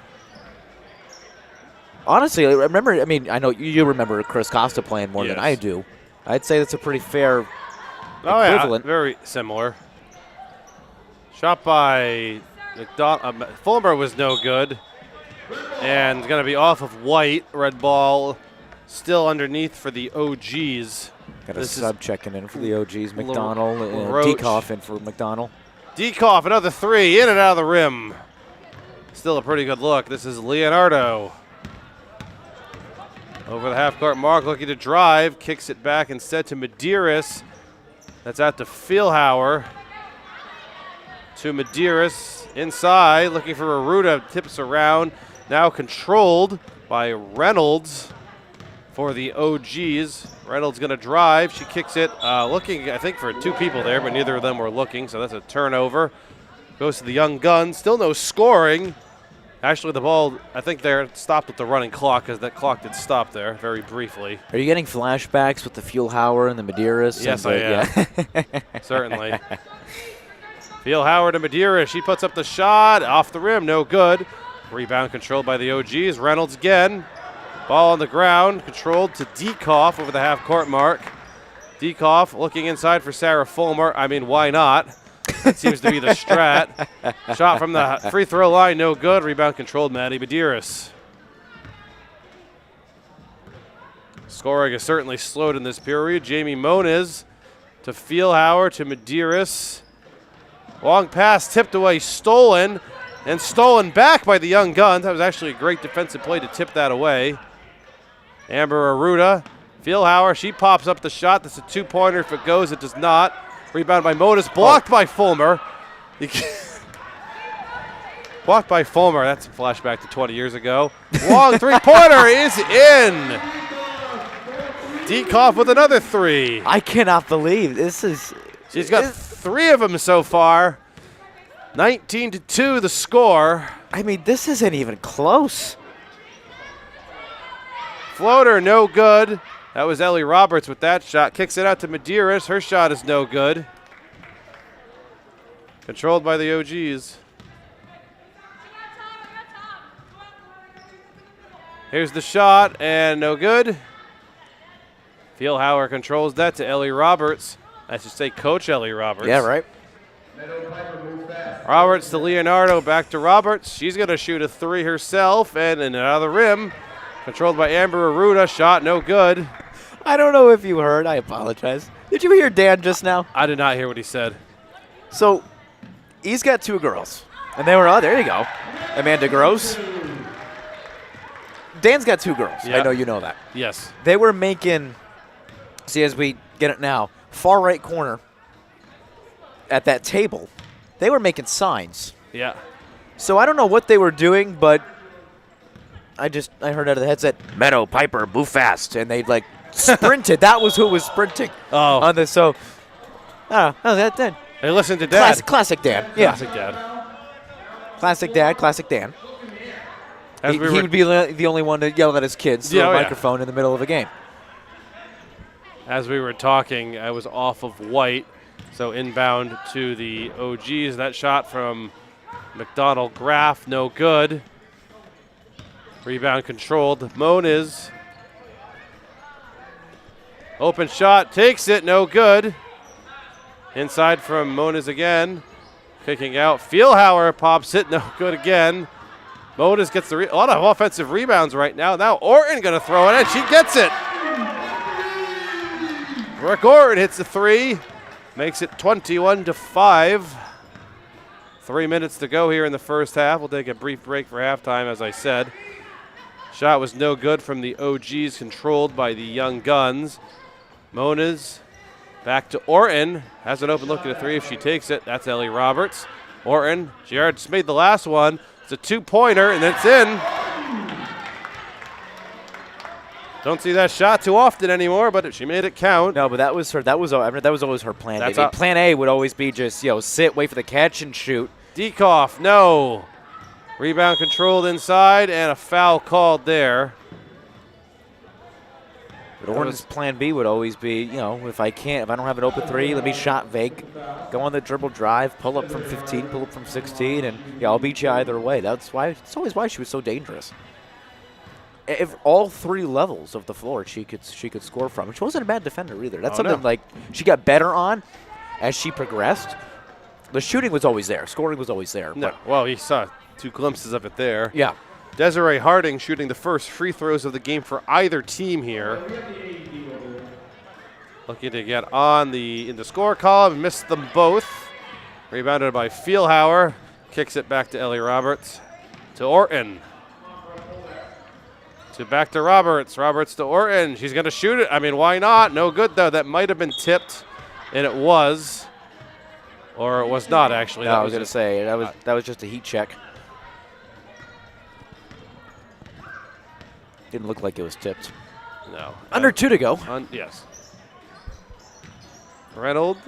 Honestly, I know you remember Chris Costa playing more than I do. I'd say that's a pretty fair equivalent. Yeah, very similar. Shot by McDonald. Fulmer was no good. And going to be off of White. Red ball still underneath for the OGs. Got a sub checking in for the OGs. McDonald and Dekoff in for McDonald. Dekoff, another three, in and out of the rim. Still a pretty good look. This is Leonardo. Over the half-court mark, looking to drive. Kicks it back instead to Medeiros. That's out to Feelhauer. To Medeiros. Inside, looking for Arruda. Tips around. Now controlled by Reynolds for the OGs. Reynolds going to drive. She kicks it. Looking, I think, for two people there, but neither of them were looking, so that's a turnover. Goes to the young gun. Still no scoring. Actually, the ball, I think they're stopped with the running clock because that clock did stop there very briefly. Are you getting flashbacks with the Feelhauer and the Medeiros? Yes, I am. Yeah. Certainly. Feelhauer to Medeiros. She puts up the shot. Off the rim. No good. Rebound controlled by the OGs. Reynolds again. Ball on the ground. Controlled to Dekoff over the half-court mark. Dekoff looking inside for Sarah Fulmer. I mean, why not? That seems to be the strat. Shot from the free throw line, no good. Rebound controlled, Maddie Medeiros. Scoring is certainly slowed in this period. Jamie Moniz to Feelhauer to Medeiros. Long pass tipped away, stolen, and stolen back by the young guns. That was actually a great defensive play to tip that away. Amber Arruda. Feelhauer, she pops up the shot. That's a two-pointer. If it goes, it does not. Rebound by Modis, blocked by Fulmer. Blocked by Fulmer. That's a flashback to 20 years ago. Long three-pointer is in. Dekoff with another three. I cannot believe this is. She's got three of them so far. 19-2 the score. I mean, this isn't even close. Floater, no good. That was Ellie Roberts with that shot. Kicks it out to Medeiros. Her shot is no good. Controlled by the OGs. Here's the shot, and no good. Feelhauer controls that to Ellie Roberts. I should say Coach Ellie Roberts. Yeah, right. Roberts to Leonardo, back to Roberts. She's going to shoot a three herself, and in and out of the rim. Controlled by Amber Arruda. Shot no good. I don't know if you heard. I apologize. Did you hear Dan just now? I did not hear what he said. So, he's got two girls. And they were, there you go. Amanda Gross. Dan's got two girls. Yeah. I know you know that. Yes. They were making, see as we get it now, far right corner at that table, they were making signs. Yeah. So I don't know what they were doing, but I heard out of the headset, Meadow, Piper, move fast. And they like sprinted. That was who was sprinting on this. So, that Hey, listen to Dad. Classic Dan. Yeah. Classic Dad. Classic Dan. He would be the only one to yell at his kids through a microphone in the middle of a game. As we were talking, I was off of White, so inbound to the OGs. That shot from McDonald Graff, no good. Rebound controlled. Moniz. Open shot, takes it, no good. Inside from Moniz again. Kicking out. Feelhauer pops it, no good again. Moniz gets a lot of offensive rebounds right now. Now Orton going to throw it in. She gets it. Brooke Orton hits the three. Makes it 21-5. 3 minutes to go here in the first half. We'll take a brief break for halftime, as I said. Shot was no good from the OGs, controlled by the Young Guns. Moniz back to Orton. Has an open look at a three. If she takes it, that's Ellie Roberts. Orton, she already just made the last one. It's a two-pointer, and it's in. Don't see that shot too often anymore, but she made it count. No, but that was her. That was always her plan. That's Plan A would always be just sit, wait for the catch, and shoot. Diekoff, no. Rebound controlled inside, and a foul called there. But Orton's plan B would always be, if I don't have an open three, let me shot fake, go on the dribble drive, pull up from 15, pull up from 16, and I'll beat you either way. That's always why she was so dangerous. If all three levels of the floor she could score from. She wasn't a bad defender either. That's something like she got better on as she progressed. The shooting was always there. Scoring was always there. No, well, you saw 2 glimpses of it there. Yeah. Desiree Harding shooting the first free throws of the game for either team here. Looking to get in the score column, missed them both. Rebounded by Feelhauer. Kicks it back to Ellie Roberts. To Orton. Back to Roberts. Roberts to Orton. She's going to shoot it. I mean, why not? No good, though. That might have been tipped, and it was. Or it was not, actually. No, I was going to say, that was just a heat check. Didn't look like it was tipped. No. Under 2 to go. Yes. Reynolds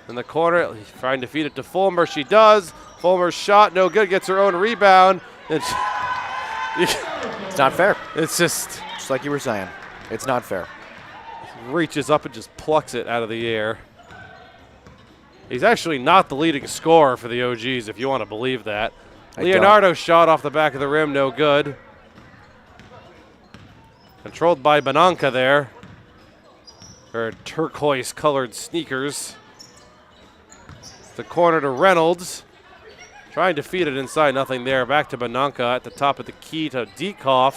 in the corner, trying to feed it to Fulmer. She does. Fulmer's shot, no good. Gets her own rebound. And it's not fair. It's just like you were saying. It's not fair. Reaches up and just plucks it out of the air. He's actually not the leading scorer for the OGs, if you want to believe that. Leonardo shot off the back of the rim, no good. Controlled by Bananka there. Her turquoise-colored sneakers. The corner to Reynolds. Trying to feed it inside, nothing there. Back to Bananka at the top of the key to Diekoff.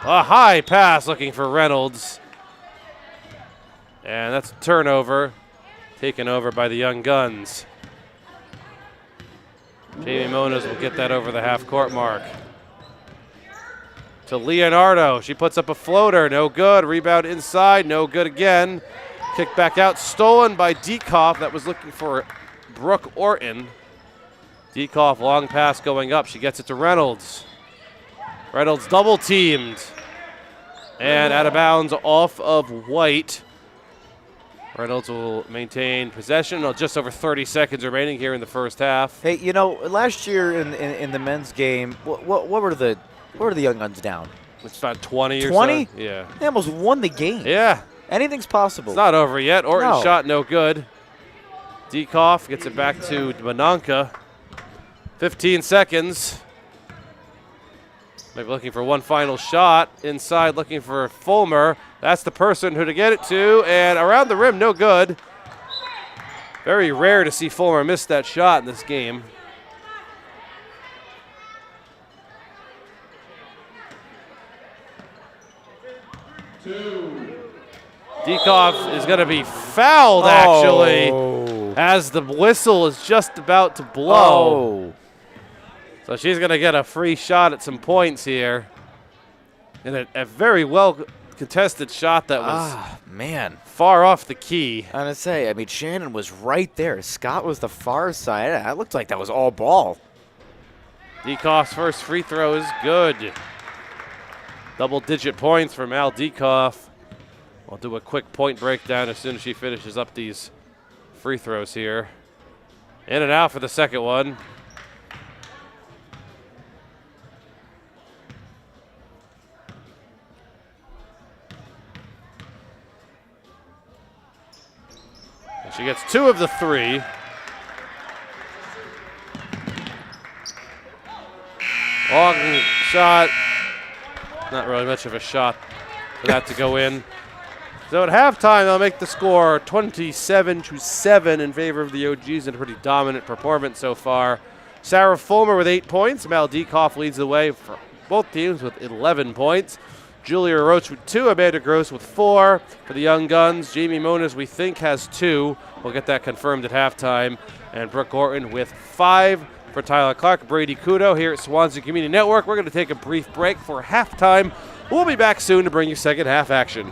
A high pass looking for Reynolds. And that's a turnover. Taken over by the Young Guns. Jamie Moniz will get that over the half-court mark. To Leonardo. She puts up a floater. No good. Rebound inside. No good again. Kick back out. Stolen by Diekoff. That was looking for Brooke Orton. Diekoff, long pass going up. She gets it to Reynolds. Reynolds double teamed. And out of bounds off of White. Reynolds will maintain possession. Just over 30 seconds remaining here in the first half. Hey, last year in the men's game, what were the Young Guns down? It's about 20 or 20? so. Yeah. They almost won the game. Yeah. Anything's possible. It's not over yet. Orton No. shot no good. Diekoff gets it back to Bananka. 15 seconds. Maybe looking for one final shot. Inside looking for Fulmer. That's the person who to get it to. And around the rim, no good. Very rare to see Fulmer miss that shot in this game. Diekoff is going to be fouled, actually, as the whistle is just about to blow. So she's going to get a free shot at some points here. And a very well contested shot that was far off the key. I'm going to say, Shannon was right there. Scott was the far side. That looked like that was all ball. Diekoff's first free throw is good. Double-digit points from Al Diekoff. We'll do a quick point breakdown as soon as she finishes up these free throws here. In and out for the second one. And she gets 2 of the 3. Long shot. Not really much of a shot for that to go in. So at halftime, they'll make the score 27-7 in favor of the OGs in a pretty dominant performance so far. Sarah Fulmer with 8 points. Mel Dekoff leads the way for both teams with 11 points. Julia Roach with 2. Amanda Gross with 4. For the Young Guns, Jamie Moniz, we think, has 2. We'll get that confirmed at halftime. And Brooke Orton with 5. For Tyler Clark, Brady Couto here at Swansea Community Network. We're going to take a brief break for halftime. We'll be back soon to bring you second half action.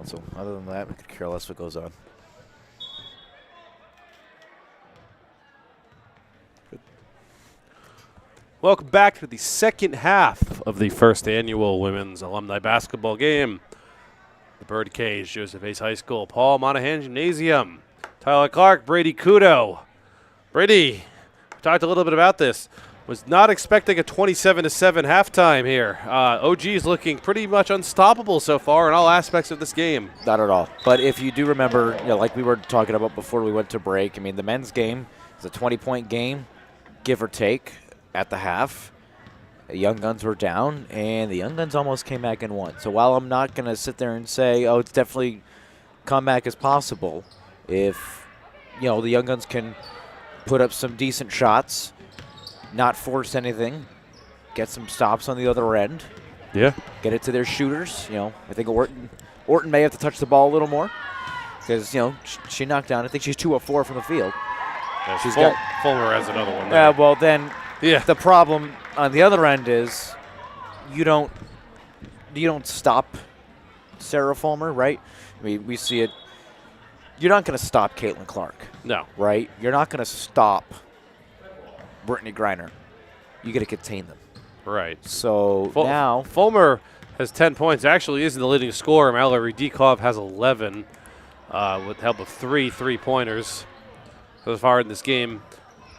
So other than that, we could care less what goes on. Welcome back to the second half of the first annual women's alumni basketball game. The Birdcage, Joseph Hayes High School, Paul Monahan Gymnasium, Tyler Clark, Brady Couto. Brady, we talked a little bit about this. Was not expecting a 27-7 halftime here. OG's looking pretty much unstoppable so far in all aspects of this game. Not at all. But if you do remember, like we were talking about before we went to break, I mean, the men's game is a 20-point game, give or take, at the half. The Young Guns were down, and the Young Guns almost came back and won. So while I'm not going to sit there and say, oh, it's definitely comeback is possible, if, the Young Guns can put up some decent shots, not force anything, get some stops on the other end. Yeah. Get it to their shooters. I think Orton may have to touch the ball a little more because, she knocked down. I think she's 2 of 4 from the field. Yeah, She's Fulmer has another one. Yeah, well, then yeah. The problem on the other end is you don't stop Sarah Fulmer, right? I mean, we see it. You're not going to stop Caitlin Clark. No. Right? You're not going to stop Brittany Griner. You got to contain them. Right. So now Fulmer has 10 points. Actually, isn't the leading scorer. Mallory Dekov has 11 with the help of 3 3-pointers so far in this game.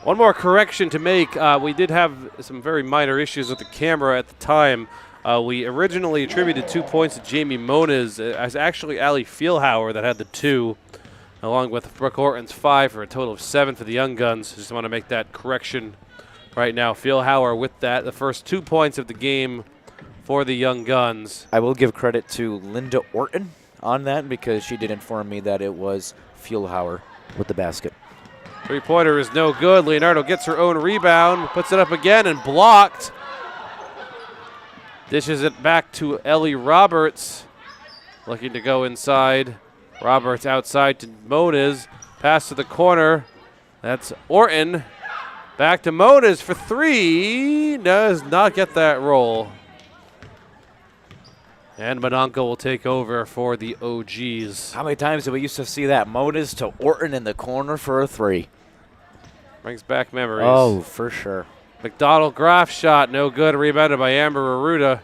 One more correction to make. We did have some very minor issues with the camera at the time. We originally attributed 2 points to Jamie Moniz. As actually Allie Feelhauer that had the 2, along with Brooke Orton's 5 for a total of 7 for the Young Guns. Just want to make that correction right now. Feelhauer with that, the first 2 points of the game for the Young Guns. I will give credit to Linda Orton on that because she did inform me that it was Feelhauer with the basket. 3-pointer is no good. Leonardo gets her own rebound, puts it up again and blocked. Dishes it back to Ellie Roberts. Looking to go inside. Roberts outside to Moniz. Pass to the corner. That's Orton. Back to Moniz for 3. Does not get that roll. And Mononka will take over for the OGs. How many times did we used to see that? Moniz to Orton in the corner for a 3. Brings back memories. Oh, for sure. McDonald Graf shot, no good. Rebounded by Amber Aruda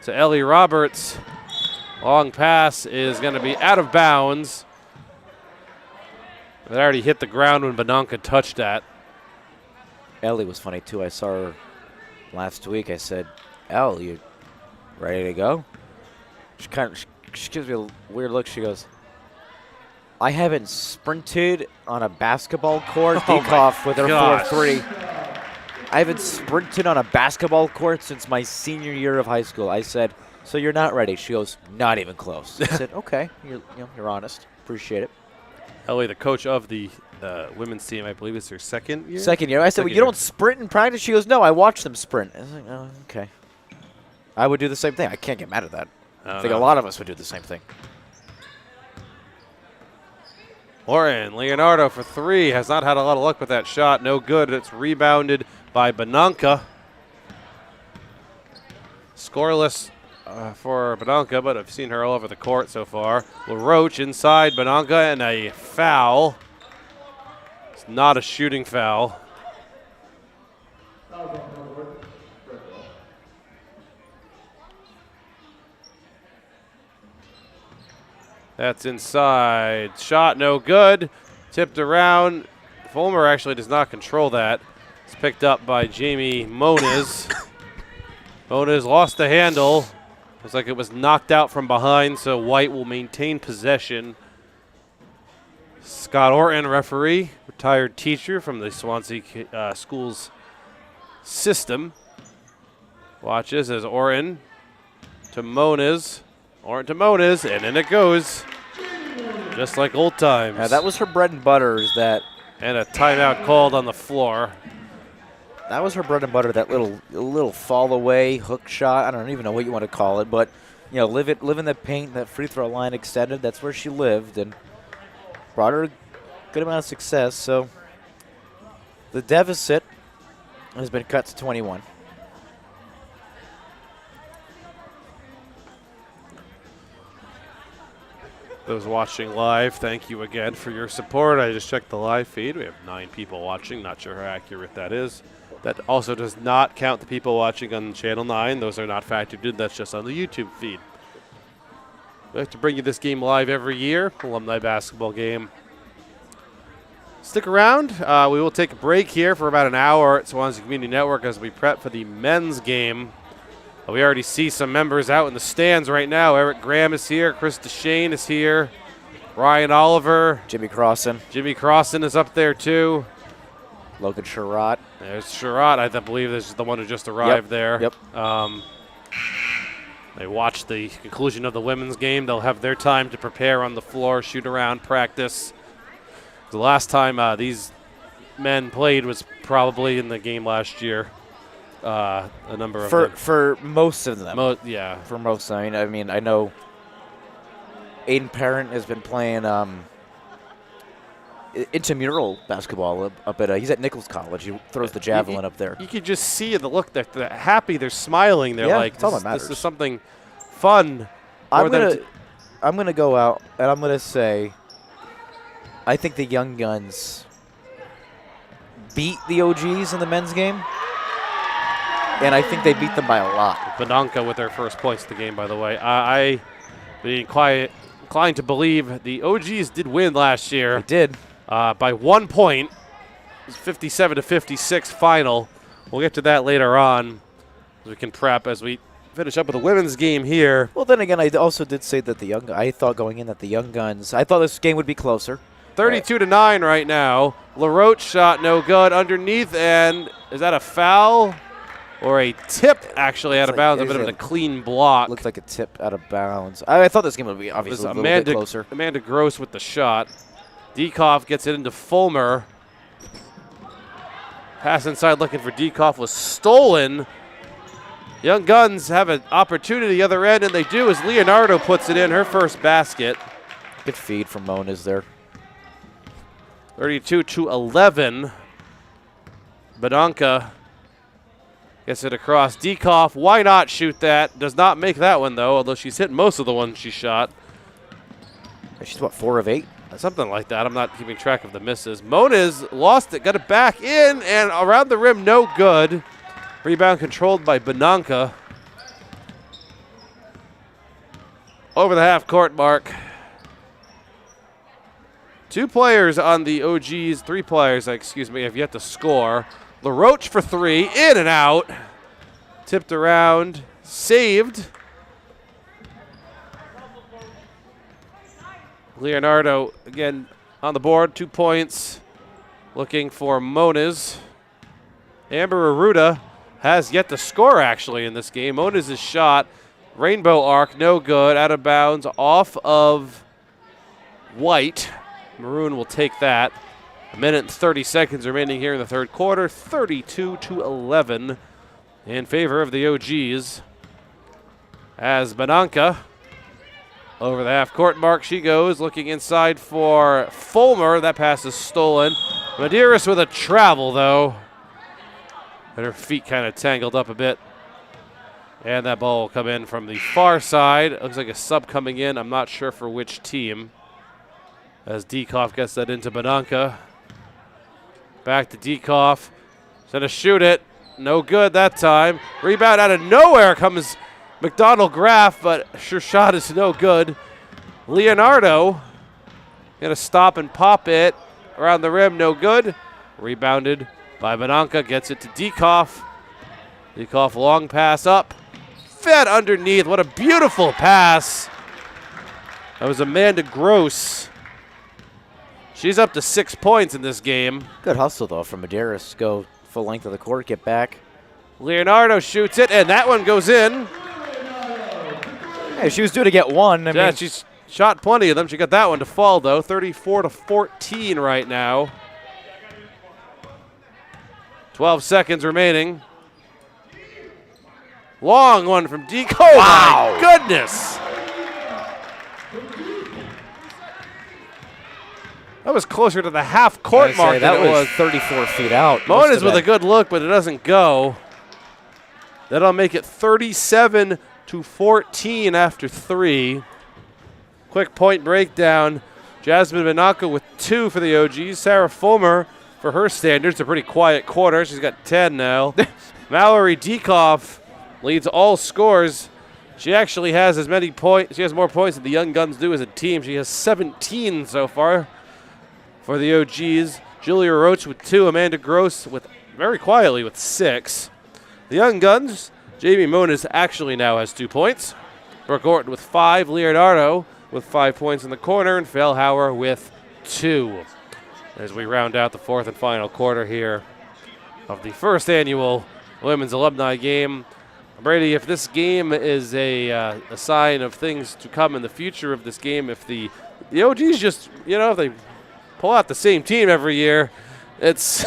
to Ellie Roberts. Long pass is going to be out of bounds. It already hit the ground when Mononka touched that. Ellie was funny, too. I saw her last week. I said, Elle, you ready to go? She gives me a weird look. She goes, I haven't sprinted on a basketball court. Dekoff with her 4-3. I haven't sprinted on a basketball court since my senior year of high school. I said, so you're not ready? She goes, not even close. I said, okay, you're honest. Appreciate it. Ellie, the coach of the women's team, I believe it's her second year? Second year. I said, well, you don't sprint in practice? She goes, no, I watch them sprint. I was like, oh, okay. I would do the same thing. I can't get mad at that. I think a lot of us would do the same thing. Orton, Leonardo for 3. Has not had a lot of luck with that shot. No good. It's rebounded by Mononka. Scoreless for Mononka, but I've seen her all over the court so far. LaRoche inside Mononka and a foul. It's not a shooting foul. That's inside. Shot no good. Tipped around. Fulmer actually does not control that. It's picked up by Jamie Moniz. Moniz lost the handle. Looks like it was knocked out from behind, so White will maintain possession. Scott Orton, referee, retired teacher from the Swansea schools system. Watches as Orton to Moniz. Orton to Moniz, and in it goes. Just like old times. Yeah, that was her bread and butter. Is that? And a timeout called on the floor. That was her bread and butter. That little fall away hook shot. I don't even know what you want to call it, but live in the paint. That free throw line extended. That's where she lived, and brought her a good amount of success. So the deficit has been cut to 21. Those watching live, thank you again for your support. I just checked the live feed. We have 9 people watching. Not sure how accurate that is. That also does not count the people watching on Channel 9. Those are not factored in. That's just on the YouTube feed. We have to bring you this game live every year, alumni basketball game. Stick around. We will take a break here for about an hour at Swansea Community Network as we prep for the men's game. We already see some members out in the stands right now. Eric Graham is here. Chris DeShane is here. Ryan Oliver. Jimmy Crossan. Jimmy Crossan is up there too. Logan Sherratt. There's Sherratt. I believe this is the one who just arrived there. Yep. They watch the conclusion of the women's game. They'll have their time to prepare on the floor, shoot around, practice. The last time these men played was probably in the game last year. A number of them. For most of them. Yeah. For most, I mean, I know Aiden Parent has been playing intramural basketball up at he's at Nichols College. He throws the javelin up there. You could just see the look. They're happy. They're smiling. They're like, that's all that matters. This is something fun. I'm gonna go out and I'm gonna say I think the Young Guns beat the OGs in the men's game. And I think they beat them by a lot. Benanka with their first points of the game, by the way. I being inclined to believe the OGs did win last year. They did. By 1 point. It was 57-56 final. We'll get to that later on as we can prep as we finish up with the women's game here. Well, then again, I also did say that I thought going in that the Young Guns, I thought this game would be closer. 32-9 right now. LaRoche shot no good underneath, and is that a foul? Or a tip, actually, out of bounds. A bit of a clean block. Looked like a tip out of bounds. I thought this game would be obviously a little bit closer. Amanda Gross with the shot. Diekoff gets it into Fulmer. Pass inside looking for Diekoff was stolen. Young Guns have an opportunity the other end, and they do as Leonardo puts it in, her first basket. Good feed from Mona's there. 32-11. Benanka gets it across. Diekoff, why not shoot that? Does not make that one, though, although she's hit most of the ones she shot. She's, what, 4 of 8? Something like that. I'm not keeping track of the misses. Moniz lost it, got it back in, and around the rim, no good. Rebound controlled by Benanka. Over the half-court mark. 2 players on the OGs, 3 players, excuse me, have yet to score. LaRoche for 3, in and out. Tipped around, saved. Leonardo, again, on the board, 2 points. Looking for Moniz. Amber Arruda has yet to score, actually, in this game. Moniz's shot, rainbow arc, no good, out of bounds, off of White. Maroon will take that. 1 minute and 30 seconds remaining here in the third quarter. 32-11 in favor of the OGs. As Benanka over the half-court mark she goes, looking inside for Fulmer. That pass is stolen. Medeiros with a travel, though. And her feet kind of tangled up a bit. And that ball will come in from the far side. It looks like a sub coming in. I'm not sure for which team. As Diekoff gets that into Benanka. Back to Diekoff. He's going to shoot it. No good that time. Rebound out of nowhere comes McDonald Graff, but sure shot is no good. Leonardo going to stop and pop it. Around the rim, no good. Rebounded by Benanka. Gets it to Diekoff. Diekoff long pass up. Fed underneath. What a beautiful pass. That was Amanda Gross. She's up to 6 points in this game. Good hustle, though, from Medeiros. Go full length of the court, get back. Leonardo shoots it, and that one goes in. Hey, she was due to get one. I mean, she's shot plenty of them. She got that one to fall, though. 34-14 right now. 12 seconds remaining. Long one from Deke. Oh, wow. My goodness. That was closer to the half-court mark than it was. 34 feet out. Moniz with a good look, but it doesn't go. That'll make it 37-14 after 3. quick point breakdown. Jasmine Benaka with 2 for the OGs. Sarah Fulmer, for her standards, a pretty quiet quarter. She's got 10 now. Mallory Dekoff leads all scores. She actually has as many points. She has more points than the Young Guns do as a team. She has 17 so far for the OGs. Julia Roach with 2. Amanda Gross with very quietly with 6. The Young Guns, Jamie Moniz actually now has 2 points. Brooke Orton with 5. Leonardo with 5 points in the corner. And Fellhauer with 2. As we round out the 4th and final quarter here of the first annual Women's Alumni Game. Brady, if this game is a sign of things to come in the future of this game, if the OGs just, if they pull out the same team every year, it's...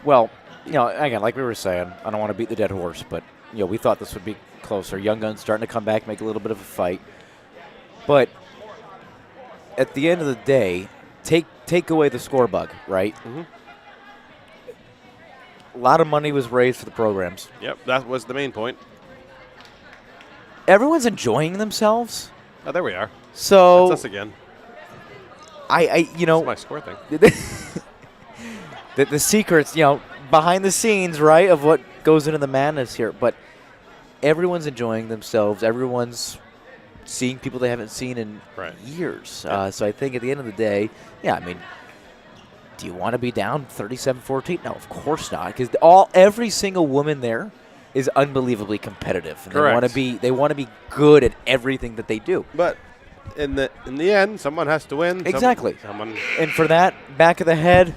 Well, again, like we were saying, I don't want to beat the dead horse, but, we thought this would be closer. Young Guns starting to come back, make a little bit of a fight. But at the end of the day, take away the score bug, right? Mm-hmm. A lot of money was raised for the programs. Yep, that was the main point. Everyone's enjoying themselves. Oh, there we are. So That's us again. That's my score thing. the secrets, behind the scenes, right, of what goes into the madness here. But everyone's enjoying themselves. Everyone's seeing people they haven't seen in years. Yeah. So I think at the end of the day, do you want to be down 37-14? No, of course not, because every single woman there is unbelievably competitive. And Correct. They want to be good at everything that they do. But in the end, someone has to win. Exactly. Someone. And for that, back of the head,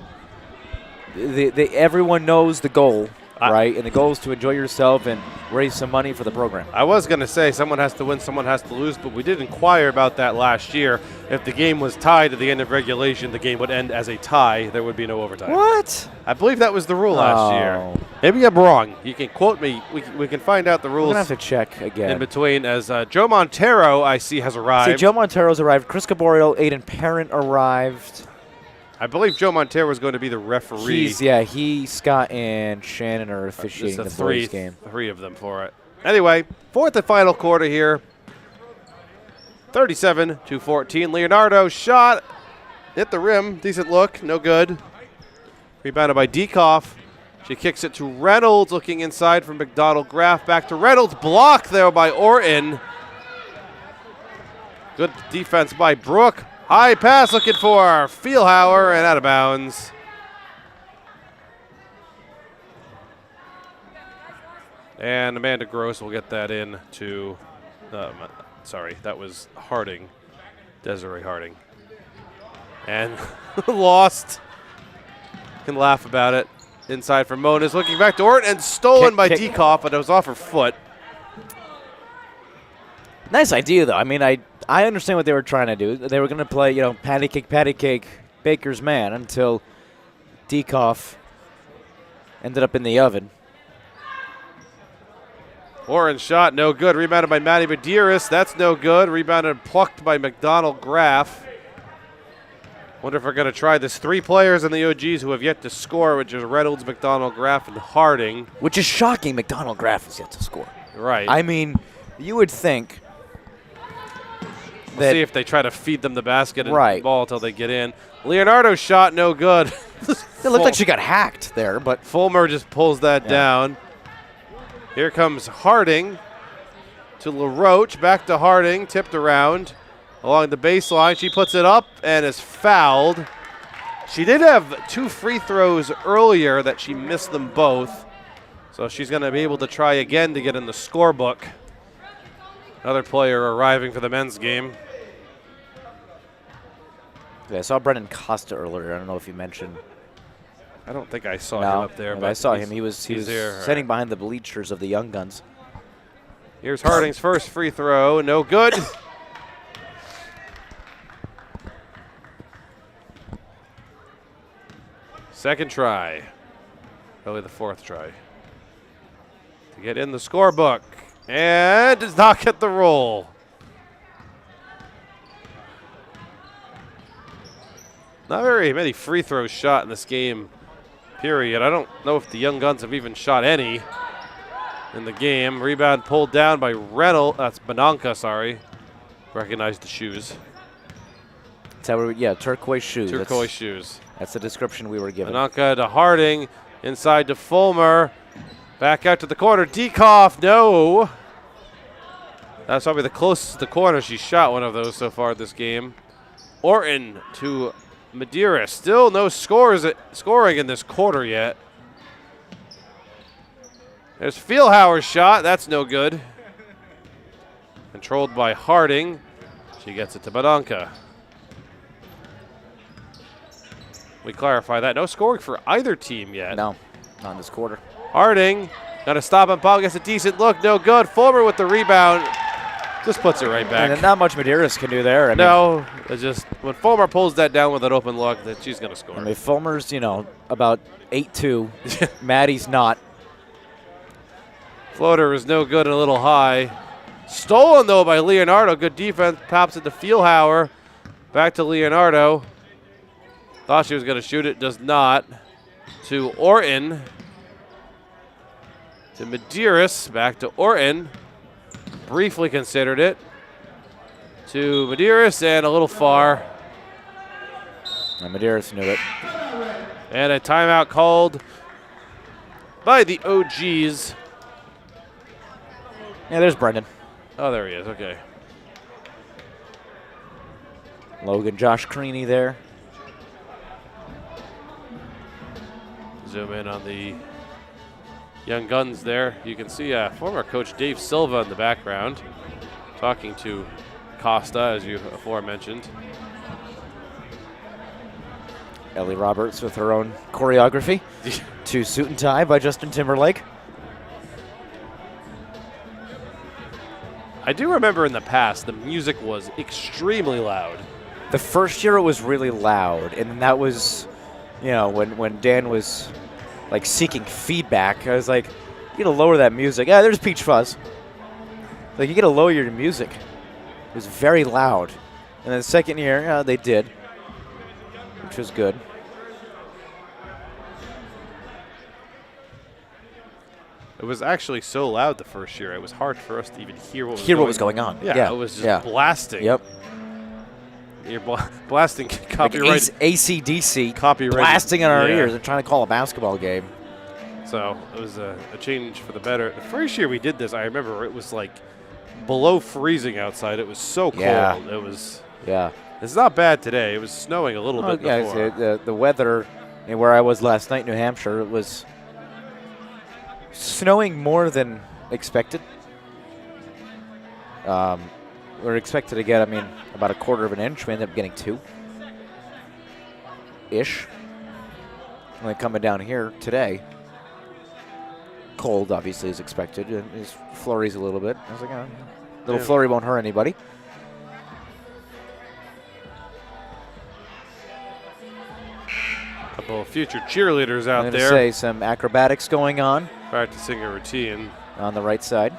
everyone knows the goal, right? And the goal is to enjoy yourself and raise some money for the program. I was going to say someone has to win, someone has to lose, but we did inquire about that last year. If the game was tied at the end of regulation, the game would end as a tie. There would be no overtime. What? I believe that was the rule last year. Maybe I'm wrong. You can quote me. We can find out the We're rules going to have to check again. in between. As Joe Montero, I see, has arrived. See, Joe Montero's arrived. Chris Caboriel, Aiden Parent arrived. I believe Joe Montero is going to be the referee. He, Scott, and Shannon are officiating the boys' game. 3 of them for it. Anyway, 4th and final quarter here. 37-14. Leonardo shot, hit the rim. Decent look, no good. Rebounded by Dekoff. She kicks it to Reynolds, looking inside from McDonald Graff. Back to Reynolds, blocked there by Orton. Good defense by Brooke. High pass looking for Fellhauer and out of bounds. And Amanda Gross will get that in to, sorry, that was Harding, Desiree Harding. And lost. Can laugh about it. Inside from Moniz, looking back to Orton and stolen by Dekoff, but it was off her foot. Nice idea, though. I mean, I understand what they were trying to do. They were going to play, patty cake, Baker's man until Dekoff ended up in the oven. Orton shot, no good. Rebounded by Maddie Medeiros. That's no good. Rebounded and plucked by McDonald Graff. Wonder if we're going to try this. 3 players in the OGs who have yet to score, which is Reynolds, McDonald Graff, and Harding. Which is shocking. McDonald Graff has yet to score. Right. I mean, you would think We'll see if they try to feed them the basket and Right. ball until they get in. Leonardo shot, no good. It looked like she got hacked there, but Fulmer just pulls that down. Here comes Harding to LaRoche. Back to Harding, tipped around along the baseline. She puts it up and is fouled. She did have 2 free throws earlier that she missed them both. So she's going to be able to try again to get in the scorebook. Another player arriving for the men's game. I saw Brendan Costa earlier. I don't know if you mentioned. I don't think I saw No, him up there. but I saw him. He was here. sitting behind the bleachers of the Young Guns. Here's Harding's first free throw. No good. Second try. Really the 4th try. To get in the scorebook. And does not get the roll. Not very many free throws shot in this game, period. I don't know if the Young Guns have even shot any in the game. Rebound pulled down by Reynolds. That's Benanka, sorry. Recognized the shoes. That's how yeah, turquoise shoes. Turquoise shoes. That's the description we were given. Ananka to Harding, inside to Fulmer. Back out to the corner. Dekoff, no. That's probably the closest to the corner. She shot one of those so far this game. Orton to Madeira. Still no scoring in this quarter yet. There's Fieldhauer's shot. That's no good. Controlled by Harding. She gets it to Badanka. We clarify that. No scoring for either team yet. No, not in this quarter. Harding got to stop and Paul gets a decent look. No good. Fulmer with the rebound. Just puts it right back. And not much Medeiros can do there. I no, it's just when Fulmer pulls that down with an open look, that she's going to score. I mean, Fulmer's, about 8'2". Maddie's not. Floater is no good and a little high. Stolen, though, by Leonardo. Good defense. Pops it to Fieldhauer. Back to Leonardo. Thought she was going to shoot it. Does not. To Orton. To Medeiros. Back to Orton. Briefly considered it. To Medeiros and a little far. And Medeiros knew it. And a timeout called by the OGs. Yeah, there's Brendan. Oh, there he is. Okay. Logan, Josh Creaney there. Zoom in on the young guns there. You can see former coach Dave Silva in the background talking to Costa, as you aforementioned. Ellie Roberts with her own choreography to Suit and Tie by Justin Timberlake. I do remember in the past the music was extremely loud. The first year it was really loud, and that was, when Dan was like seeking feedback, I was like, you gotta lower that music. Yeah, there's Peach Fuzz. Like, you gotta lower your music. It was very loud. And then the second year, they did, which was good. It was actually so loud the first year, it was hard for us to even hear what was going on. Yeah, it was just blasting. Yep. You're blasting copyright. Like AC/DC copyright. Blasting in our ears. They're trying to call a basketball game. So it was a change for the better. The first year we did this, I remember it was like below freezing outside. It was so cold. Yeah. It was. Yeah. It's not bad today. It was snowing a little bit before. The weather, where I was last night, New Hampshire, it was snowing more than expected. We were expected to get, about a quarter of an inch. We ended up getting 2-ish. And then coming down here today, cold, obviously, as expected. And his flurries a little bit. I was like, little flurry won't hurt anybody. Couple of future cheerleaders out I'm there. say some acrobatics going on. Practicing a routine. On the right side.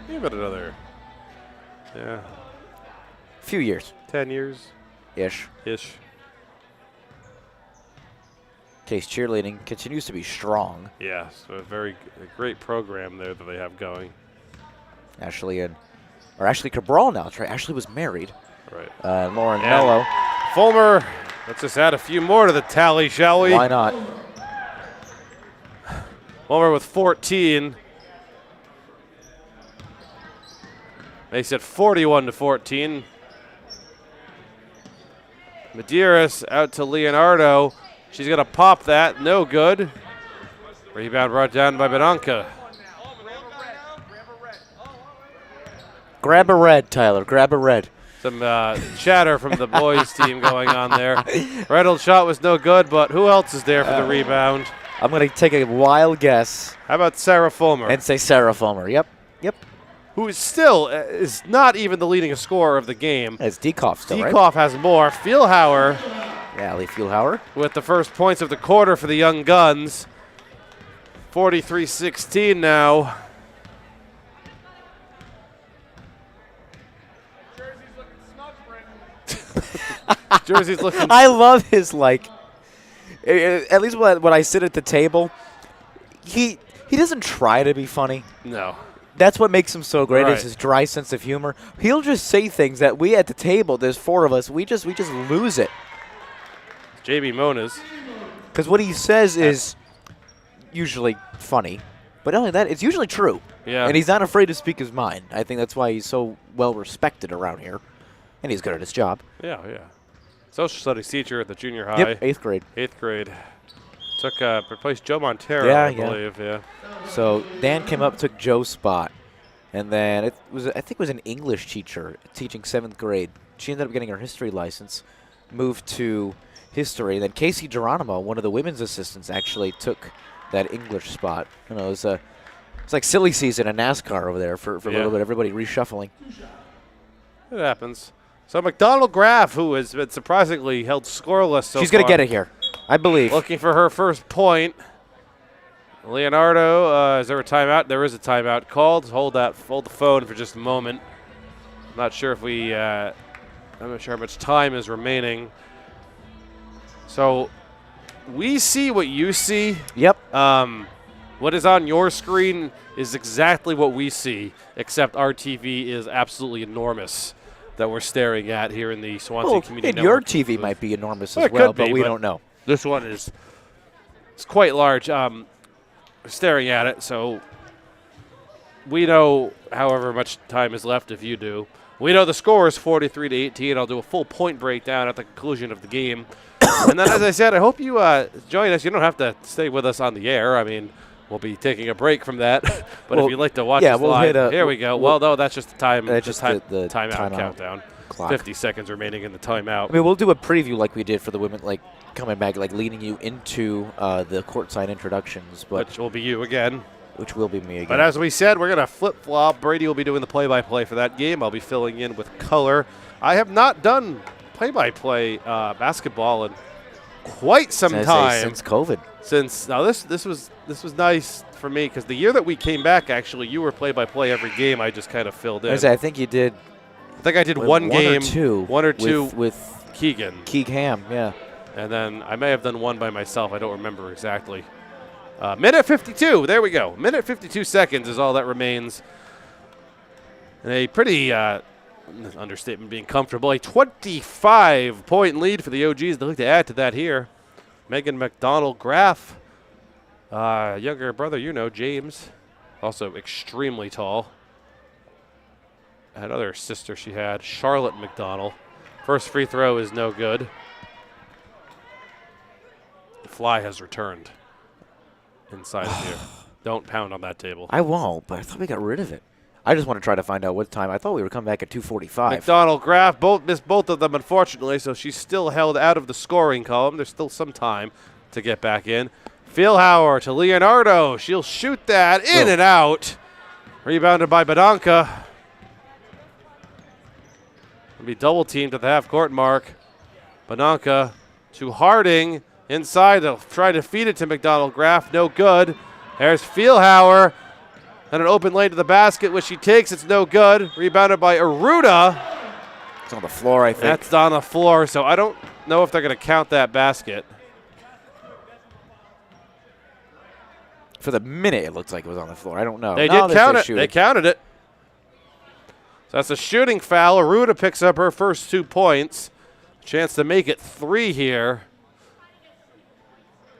Give it another, Few years. 10 years. Ish. Case cheerleading continues to be strong. Yeah, so a great program there that they have going. Ashley Cabral now. That's right. Ashley was married. Right. Lauren Mello. Fulmer, let's just add a few more to the tally, shall we? Why not? Fulmer with 14. Makes it 41-14. Medeiros out to Leonardo. She's going to pop that. No good. Rebound brought down by Badanka. Grab a red, Tyler. Grab a red. Some chatter from the boys' team going on there. Reynolds' shot was no good, but who else is there for the rebound? I'm going to take a wild guess. How about Sarah Fulmer? And say Sarah Fulmer. Yep. Who is still is not even the leading scorer of the game. It's Dekoff still, right? Dekoff has more. Fieldhauer. Yeah, Lee Fieldhauer. With the first points of the quarter for the Young Guns. 43-16 now. Jersey's looking. I love his, at least when I sit at the table, he doesn't try to be funny. No. That's what makes him so great, Right. is his dry sense of humor. He'll just say things that we at the table, there's 4 of us, we just lose it. JB Moniz. Because what he says is usually funny, but not only that, it's usually true. Yeah. And he's not afraid to speak his mind. I think that's why he's so well respected around here. And he's good at his job. Yeah. Social studies teacher at the junior high. Yep, 8th grade. 8th grade. Replaced Joe Montero, Yeah, I yeah. believe. Yeah. So Dan came up, took Joe's spot. And then I think it was an English teacher teaching 7th grade. She ended up getting her history license, moved to history. Then Casey Geronimo, one of the women's assistants, actually took that English spot. You know, it's like silly season in NASCAR over there for a little bit. Everybody reshuffling. It happens. So McDonald Graff, who has been surprisingly held scoreless so She's far. going to get it here, I believe. Looking for her first point. Leonardo, is there a timeout? There is a timeout called. Hold the phone for just a moment. I'm not sure if I'm not sure how much time is remaining. So we see what you see. Yep. What is on your screen is exactly what we see, except our TV is absolutely enormous that we're staring at here in the Swansea Community And your Network. TV might be enormous Well, as it well, could be, but we but don't know. This one is quite large. We're staring at it, so we know however much time is left if you do. We know the score is 43-18. I'll do a full point breakdown at the conclusion of the game. And then, as I said, I hope you join us. You don't have to stay with us on the air. I mean, we'll be taking a break from that. But Well, if you'd like to watch yeah, us we'll live, hit here we go. Well, no, that's just the time. That's just the timeout timeout countdown. clock. 50 seconds remaining in the timeout. I mean, we'll do a preview like we did for the women, like coming back, like leading you into the courtside introductions, but Which will be you again. which will be me again. But as we said, we're going to flip-flop. Brady will be doing the play-by-play for that game. I'll be filling in with color. I have not done play-by-play basketball in quite some time. Since COVID. Now this was nice for me because the year that we came back, actually, you were play-by-play every game. I just kind of filled in. I think you did. I think I did one game, one or two with Keegan, Keeg Ham, yeah. and then I may have done one by myself. I don't remember exactly. Minute 52. There we go. Minute 52 seconds is all that remains. And a pretty understatement being comfortable. A 25-point lead for the OGs. They look to add to that here. Megan McDonald Graff, younger brother, James, also extremely tall. Another sister she had, Charlotte McDonald. First free throw is no good. The fly has returned inside of here. Don't pound on that table. I won't, but I thought we got rid of it. I just want to try to find out what time. I thought we were coming back at 2:45. McDonald Graff missed both of them, unfortunately, so she's still held out of the scoring column. There's still some time to get back in. Feelhauer to Leonardo. She'll shoot that in and out. Rebounded by Badanka. Will be double teamed at the half court mark. Badanka to Harding. Inside, they'll try to feed it to McDonald Graff. No good. There's Feelhauer. And an open lane to the basket, which she takes. It's no good. Rebounded by Aruda. It's on the floor, I think. That's on the floor, so I don't know if they're going to count that basket. For the minute, it looks like it was on the floor. I don't know. They No, did count said it. shooting. They counted it. So that's a shooting foul. Aruda picks up her first 2 points. Chance to make it 3 here,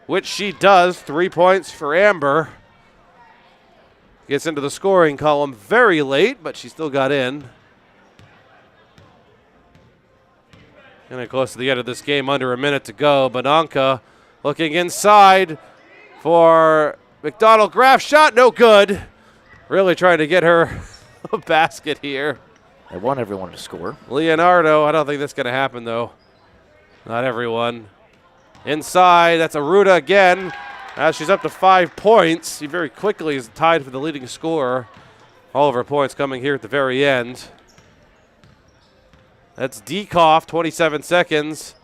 which she does. 3 points for Amber. Gets into the scoring column very late, but she still got in. Getting close to the end of this game, under a minute to go. Badanka looking inside for McDonald Graff. Shot no good. Really trying to get her a basket here. I want everyone to score. Leonardo, I don't think that's going to happen, though. Not everyone. Inside, that's Aruda again. Now she's up to 5 points. She very quickly is tied for the leading scorer. All of her points coming here at the very end. That's Dekoff, 27 seconds.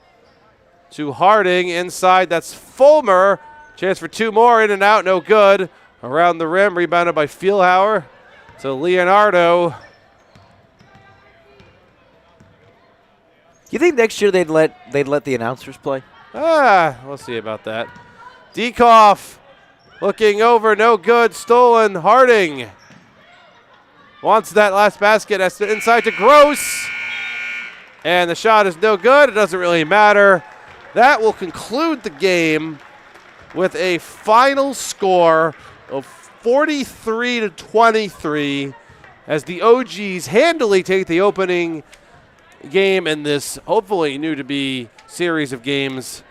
To Harding, inside, that's Fulmer. Chance for 2 more, in and out, no good. Around the rim, rebounded by Feelhauer. To Leonardo. You think next year they'd let the announcers play? We'll see about that. Dekoff looking over, no good, stolen. Harding wants that last basket. That's inside to Gross. And the shot is no good. It doesn't really matter. That will conclude the game with a final score of 43-23 as the OGs handily take the opening game in this hopefully new to be series of games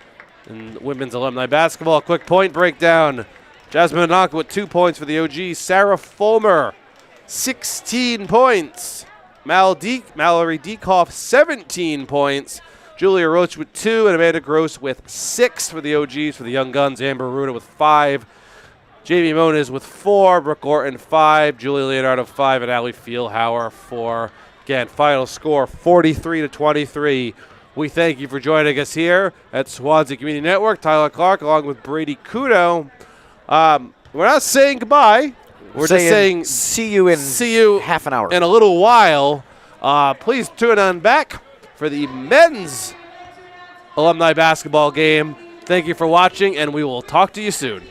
in women's alumni basketball. A quick point breakdown. Jasmine Anaka with 2 points for the OGs. Sarah Fulmer, 16 points. Mallory Dekoff, 17 points. Julia Roach with 2 and Amanda Gross with 6 for the OGs. For the Young Guns, Amber Ruda with 5. Jamie Moniz with 4. Brooke Orton 5. Julie Leonardo 5. And Allie Fieldhauer 4. Again, final score 43-23. We thank you for joining us here at Swansea Community Network. Tyler Clark along with Brady Couto. We're not saying goodbye. We're just saying see you in half an hour. In a little while. Please tune on back for the men's alumni basketball game. Thank you for watching, and we will talk to you soon.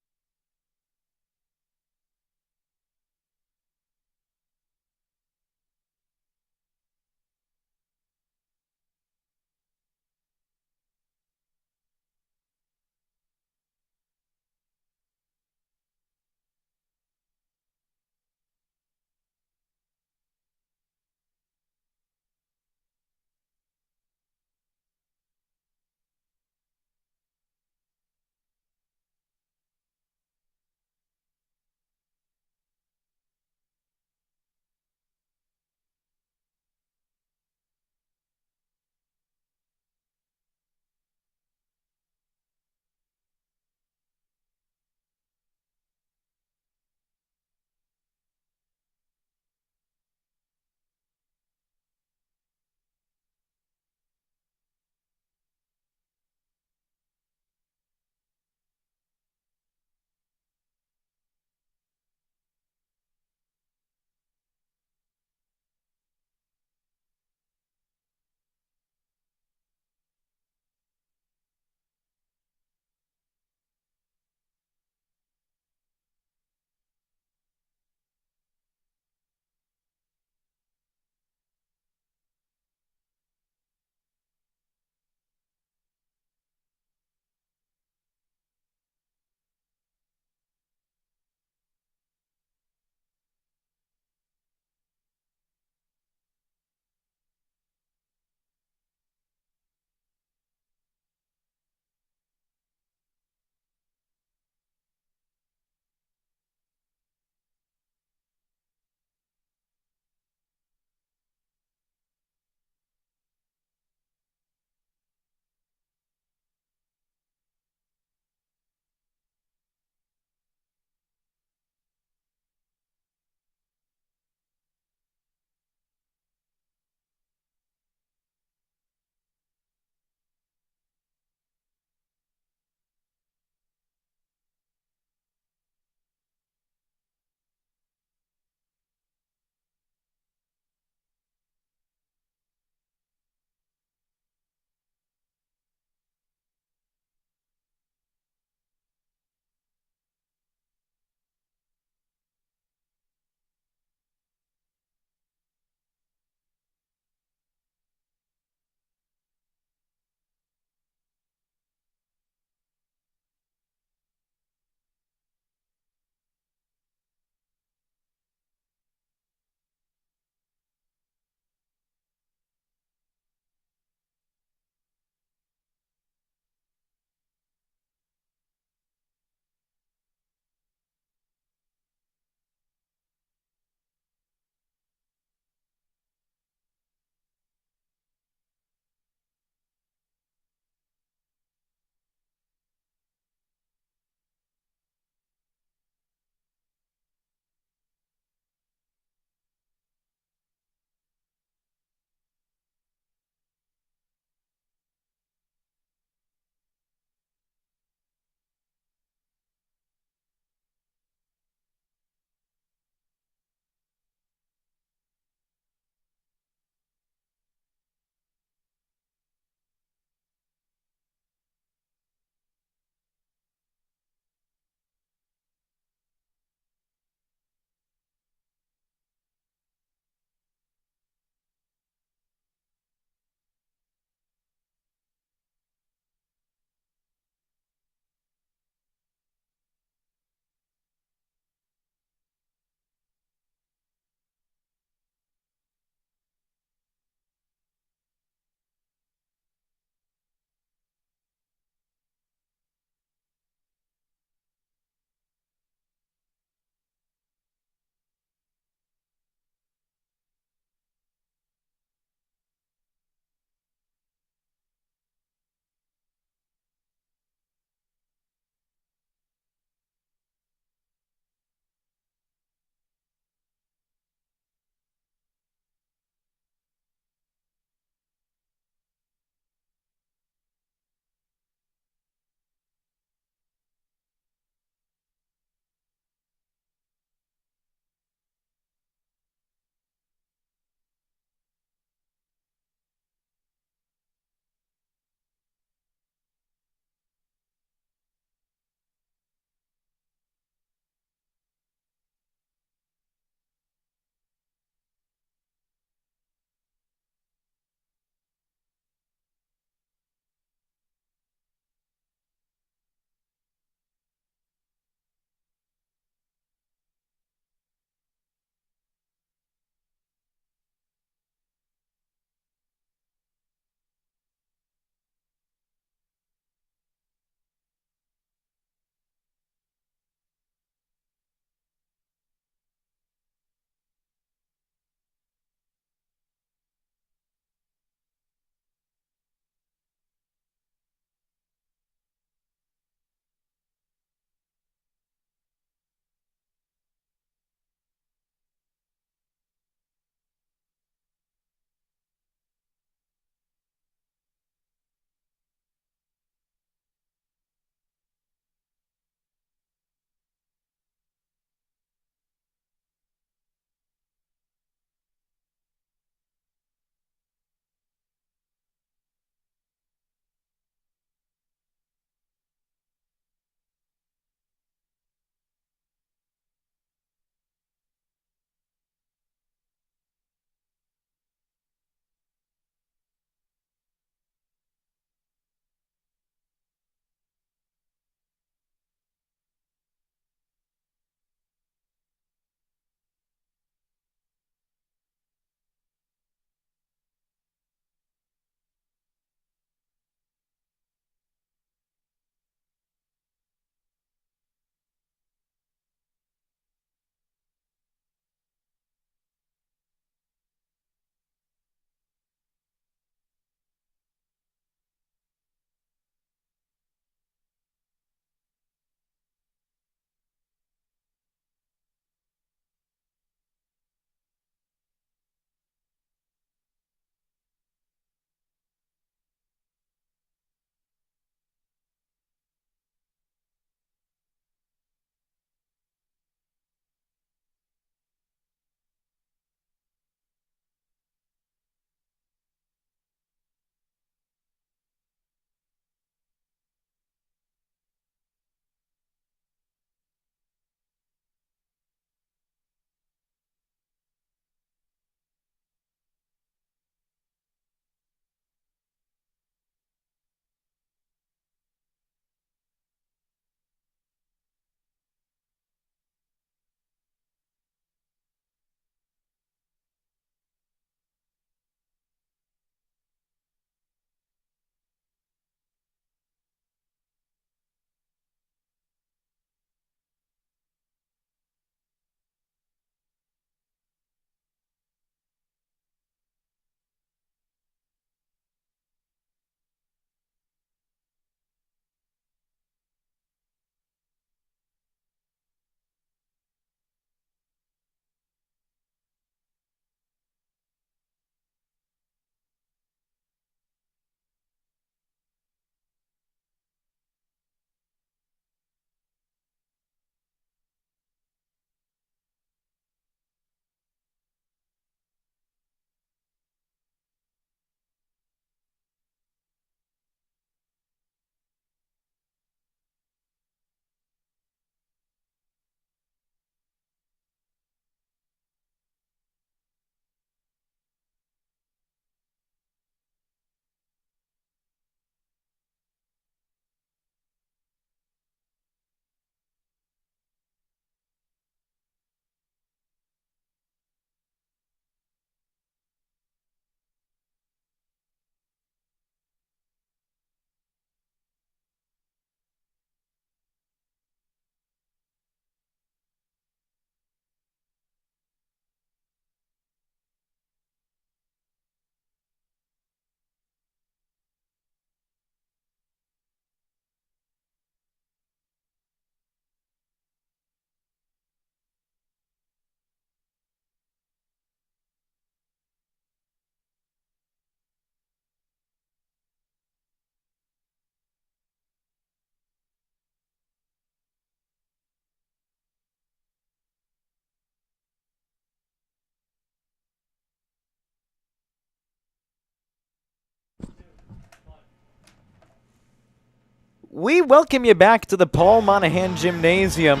We welcome you back to the Paul Monahan Gymnasium,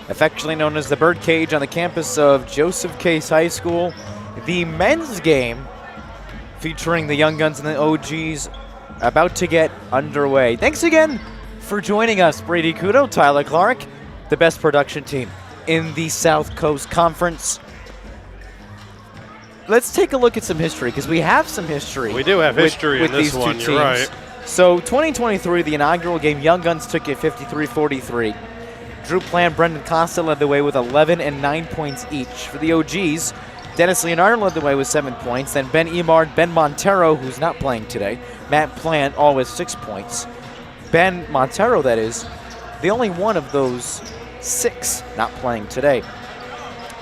affectionately known as the Birdcage on the campus of Joseph Case High School. The men's game featuring the Young Guns and the OGs about to get underway. Thanks again for joining us, Brady, Couto, Tyler Clark, the best production team in the South Coast Conference. Let's take a look at some history, because we have some history. We do have history with in this these one, two you're teams. right. So 2023, the inaugural game, Young Guns took it 53-43. Drew Plant, Brendan Costa led the way with 11 and 9 points each. For the OGs, Dennis Leonardo led the way with 7 points. Then Ben Emard, Ben Montero, who's not playing today, Matt Plant, all with 6 points. Ben Montero, that is, the only one of those 6 not playing today.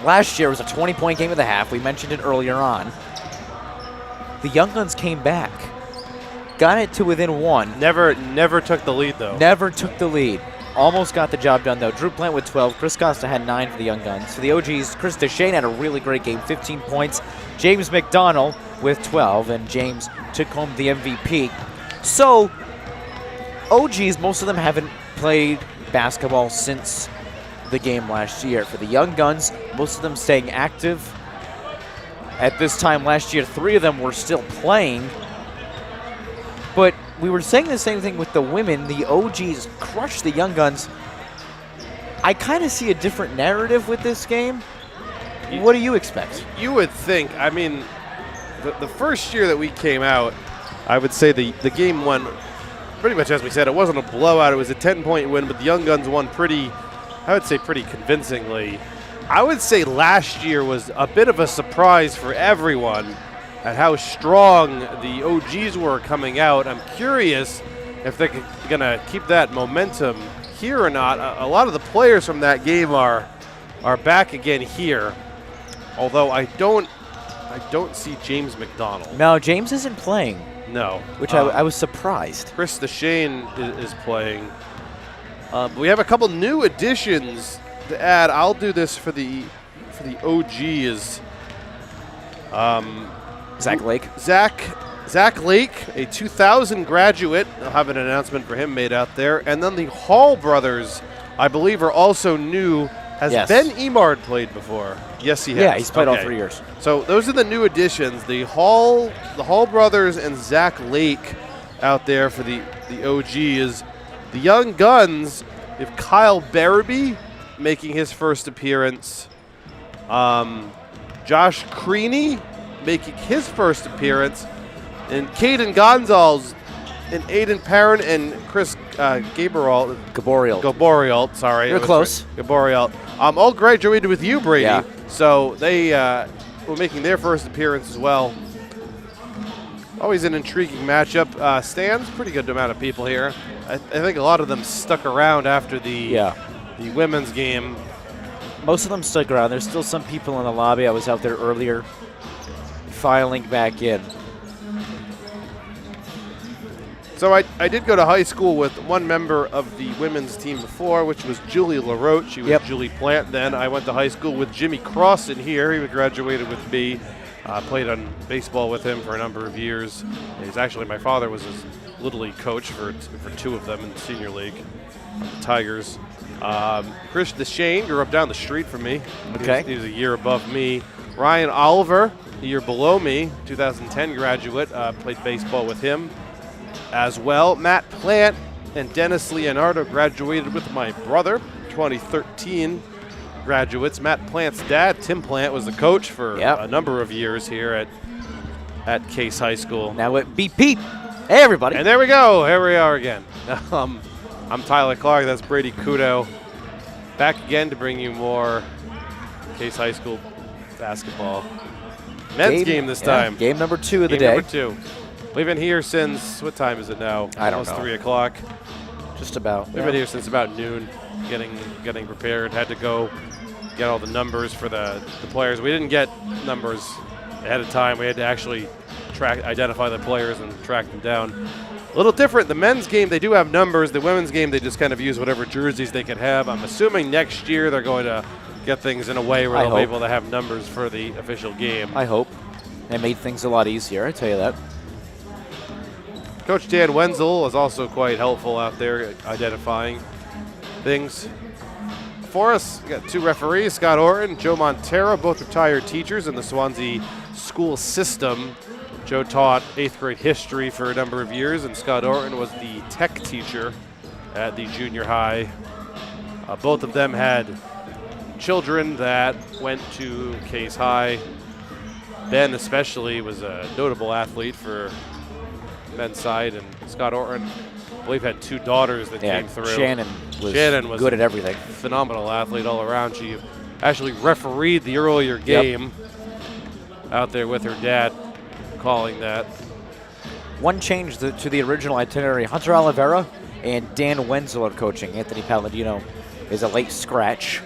Last year was a 20-point game at the half. We mentioned it earlier on. The Young Guns came back. Got it to within 1. Never took the lead, though. Never took the lead. Almost got the job done, though. Drew Plant with 12. Chris Costa had 9 for the Young Guns. For the OGs, Chris Deshane had a really great game, 15 points. James McDonald with 12, and James took home the MVP. So, OGs, most of them haven't played basketball since the game last year. For the Young Guns, most of them staying active. At this time last year, 3 of them were still playing. But we were saying the same thing with the women. The OGs crushed the Young Guns. I kind of see a different narrative with this game. What do you expect? You would think, I mean, the first year that we came out, I would say the game won pretty much as we said. It wasn't a blowout. It was a 10-point win, but the Young Guns won pretty convincingly. I would say last year was a bit of a surprise for everyone at how strong the OGs were coming out. I'm curious if they're going to keep that momentum here or not. A lot of the players from that game are back again here, although I don't see James McDonald. No, James isn't playing. No. Which I was surprised. Chris Deshane is playing. We have a couple new additions to add. I'll do this for the OGs. Zach Lake. Zach Lake, a 2000 graduate. I'll have an announcement for him made out there. And then the Hall brothers, I believe, are also new. Has Ben Emard played before? Yes, he has. Yeah, he's played all 3 years. So those are the new additions. The Hall brothers and Zach Lake out there for the OGs. The Young Guns, if Kyle Barabee making his first appearance. Josh Creaney making his first appearance, and Caden Gonzalez, and Aiden Perrin, and Chris Gaboriel. Sorry, you're close. Right. Gaboriel. All graduated with you, Brady. Yeah. So they were making their first appearance as well. Always an intriguing matchup. Stands pretty good amount of people here. I think a lot of them stuck around after the women's game. Most of them stuck around. There's still some people in the lobby. I was out there earlier, filing back in. So I did go to high school with one member of the women's team before, which was Julie LaRoche. She was Julie Plant then. I went to high school with Jimmy Crossan here. He graduated with me. Played on baseball with him for a number of years. He's actually, my father was his Little League coach for 2 of them in the senior league, the Tigers. Chris Deshane grew up down the street from me. Okay. He was a year above me. Ryan Oliver, a year below me, 2010 graduate, played baseball with him as well. Matt Plant and Dennis Leonardo graduated with my brother, 2013 graduates. Matt Plant's dad, Tim Plant, was the coach for a number of years here at Case High School. Now at Beep Beep. Hey, everybody. And there we go. Here we are again. I'm Tyler Clark. That's Brady Couto. Back again to bring you more Case High School basketball. Men's game this time. Game number 2 of the Game day. number 2. We've been here since, what time is it now? I don't know. Almost 3 o'clock. Just about. We've been here since about noon, getting prepared. Had to go get all the numbers for the players. We didn't get numbers ahead of time. We had to actually identify the players and track them down. A little different. The men's game, they do have numbers. The women's game, they just kind of use whatever jerseys they could have. I'm assuming next year they're going to get things in a way where they'll be able to have numbers for the official game. I hope. It made things a lot easier, I tell you that. Coach Dan Wenzel was also quite helpful out there identifying things. For us, we got two referees, Scott Orton, Joe Montero, both retired teachers in the Swansea school system. Joe taught 8th grade history for a number of years, and Scott Orton was the tech teacher at the junior high. Both of them had children that went to Case High. Ben especially was a notable athlete for men's side, and Scott Orton, I believe, had 2 daughters that came through. Shannon was good at everything. Phenomenal athlete all around. She actually refereed the earlier game out there with her dad, calling that. One change to the original itinerary. Hunter Oliveira and Dan Wenzel are coaching. Anthony Palladino is a late scratch.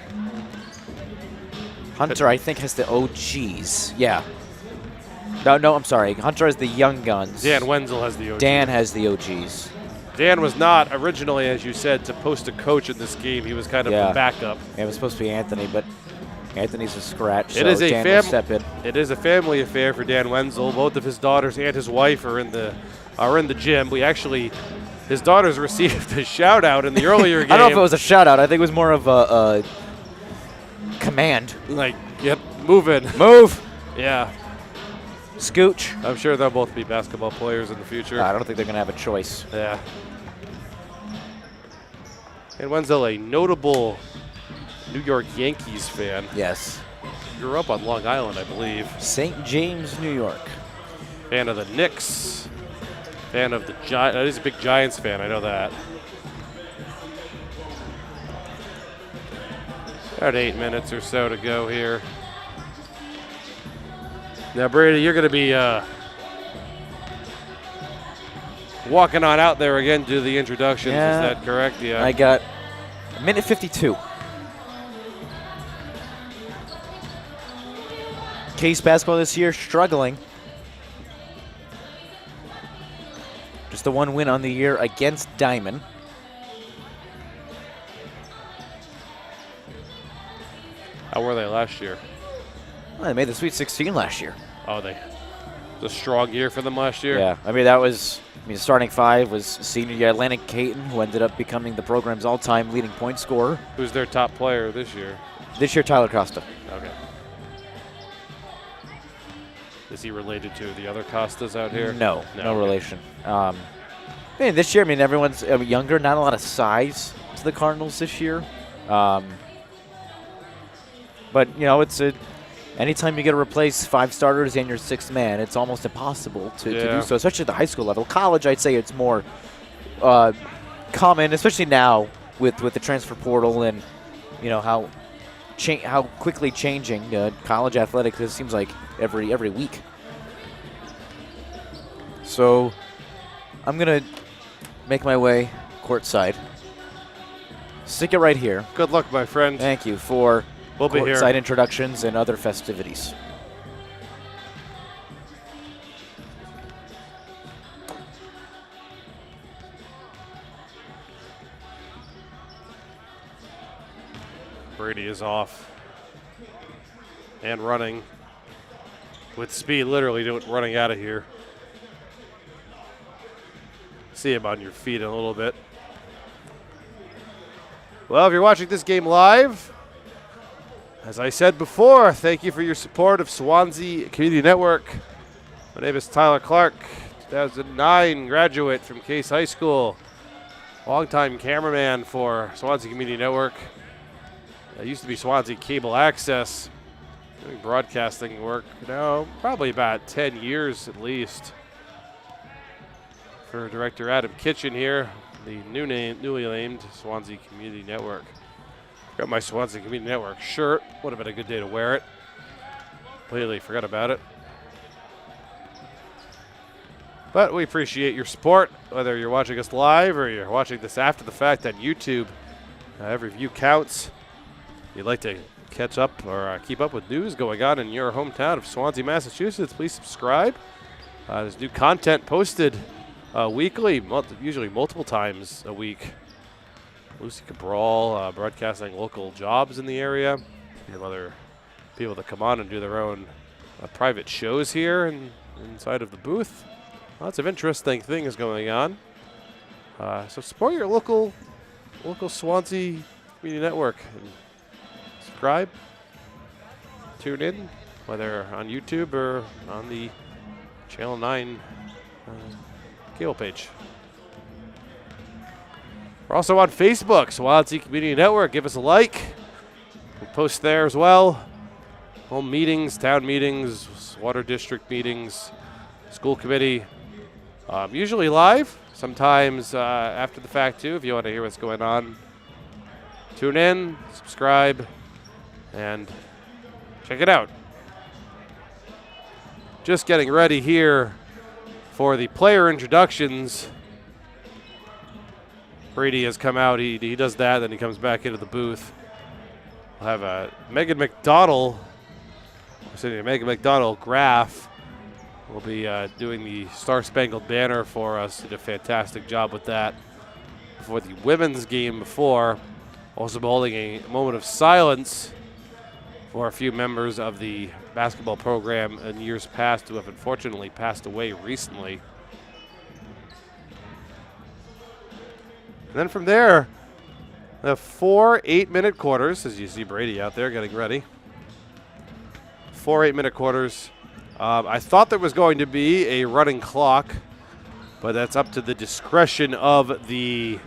Hunter, I think, has the OGs. Yeah. No, I'm sorry. Hunter has the young guns. Dan Wenzel has the OGs. Dan has the OGs. Dan was not originally, as you said, supposed to coach in this game. He was kind of the backup. Yeah, it was supposed to be Anthony, but Anthony's a scratch, It is so a Dan will step in. It is a family affair for Dan Wenzel. Both of his daughters and his wife are in the gym. His daughters received a shout out in the earlier game. I don't know if it was a shout out. I think it was more of a command. Like, yep, move in. Move. Yeah. Scooch. I'm sure they'll both be basketball players in the future. I don't think they're going to have a choice. Yeah. And Wenzel, a notable New York Yankees fan. Yes. Grew up on Long Island, I believe. St. James, New York. Fan of the Knicks. Fan of the Giants. He's a big Giants fan, I know that. About 8 minutes or so to go here. Now, Brady, you're going to be walking on out there again to do the introductions. Yeah. Is that correct? Yeah. I got minute 52. Case basketball this year struggling. Just the one win on the year against Diamond. How were they last year? Well, they made the Sweet 16 last year. Oh, it was a strong year for them last year? Yeah, the starting 5 was senior year Atlantic Caton, who ended up becoming the program's all-time leading point scorer. Who's their top player this year? This year, Tyler Costa. Okay. Is he related to the other Costas out here? No okay. relation. This year, everyone's younger, not a lot of size to the Cardinals this year. But, it's anytime you get to replace 5 starters and your 6th man, it's almost impossible to do so, especially at the high school level. College, I'd say it's more common, especially now with the transfer portal and, how quickly changing college athletics. It seems like every week. So I'm going to make my way courtside. Stick it right here. Good luck, my friend. Thank you for We'll be here. Courtside introductions and other festivities. Brady is off and running with speed, literally running out of here. See him on your feet in a little bit. Well, if you're watching this game live, as I said before, thank you for your support of Swansea Community Network. My name is Tyler Clark, 2009 graduate from Case High School, longtime cameraman for Swansea Community Network. I used to be Swansea Cable Access, doing broadcasting work now, probably about 10 years at least. For director Adam Kitchen here, the newly named Swansea Community Network. Got my Swansea Community Network shirt. Would have been a good day to wear it. Completely forgot about it. But we appreciate your support, whether you're watching us live or you're watching this after the fact on YouTube. Every view counts. If you'd like to catch up or keep up with news going on in your hometown of Swansea, Massachusetts, please subscribe. There's new content posted weekly, usually multiple times a week. Lucy Cabral broadcasting local jobs in the area. We have other people that come on and do their own private shows here inside of the booth. Lots of interesting things going on. So support your local Swansea media network. And subscribe, tune in, whether on YouTube or on the Channel 9 cable page. We're also on Facebook, Swansea Community Network. Give us a like. We'll post there as well. Home meetings, town meetings, water district meetings, school committee. Usually live, sometimes after the fact too, if you want to hear what's going on. Tune in, subscribe, and check it out. Just getting ready here for the player introductions. Brady has come out, he does that, then he comes back into the booth. We'll have Megan McDonald, Graf, will be doing the Star Spangled Banner for us. Did a fantastic job with that. For the women's game before, also holding a moment of silence for a few members of the basketball program in years past who have unfortunately passed away recently. And then from there, the 4 8-minute quarters, as you see Brady out there getting ready. 4 8-minute quarters. I thought there was going to be a running clock, but that's up to the discretion of the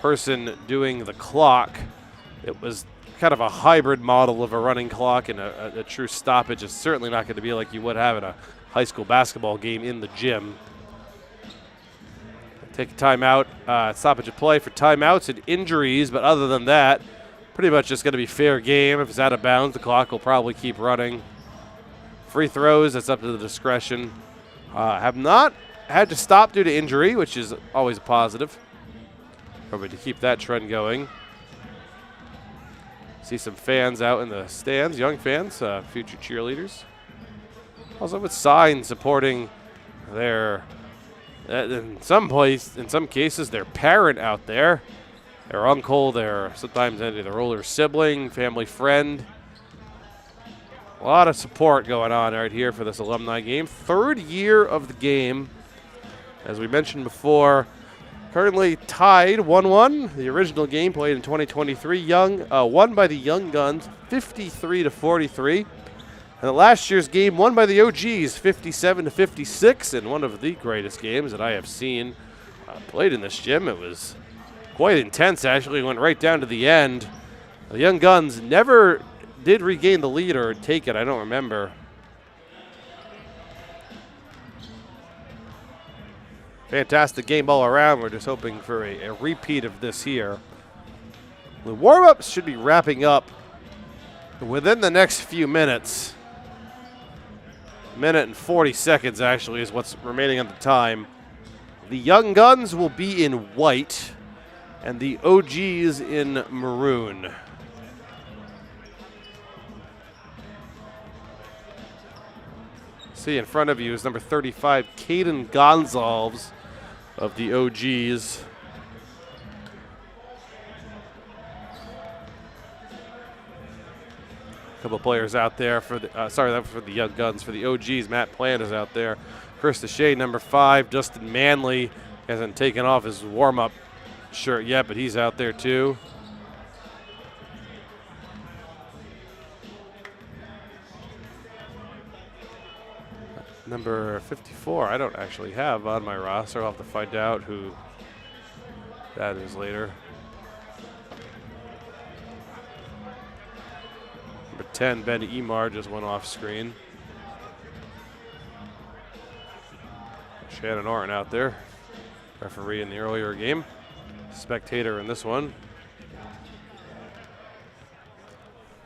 person doing the clock. It was kind of a hybrid model of a running clock and a true stoppage. It's certainly not going to be like you would have in a high school basketball game in the gym. Take a timeout, stoppage of play for timeouts and injuries, but other than that, pretty much just going to be fair game. If it's out of bounds, the clock will probably keep running. Free throws, that's up to the discretion. Have not had to stop due to injury, which is always a positive. Probably to keep that trend going. See some fans out in the stands, young fans, future cheerleaders. Also with signs supporting their, in some cases, their parent out there, their uncle, their sometimes their older sibling, family friend. A lot of support going on right here for this alumni game. 3rd year of the game. As we mentioned before, currently tied 1-1. The original game played in 2023. Won by the Young Guns, 53-43. And the last year's game won by the OGs, 57-56. And one of the greatest games that I have seen played in this gym. It was quite intense, actually. Went right down to the end. The Young Guns never did regain the lead or take it. I don't remember. Fantastic game all around. We're just hoping for a repeat of this here. The warm-ups should be wrapping up within the next few minutes. Minute and 40 seconds, actually, is what's remaining on the time. The Young Guns will be in white, and the OGs in maroon. See in front of you is number 35, Caden Gonzalves of the OGs. A couple players out there for the that for the Young Guns. For the OGs, Matt Plant is out there. Chris Deshay, number 5. Justin Manley hasn't taken off his warm-up shirt yet, but he's out there too. Number 54, I don't actually have on my roster. I'll have to find out who that is later. Number 10, Ben Emar, just went off screen. Shannon Orton out there, referee in the earlier game, spectator in this one.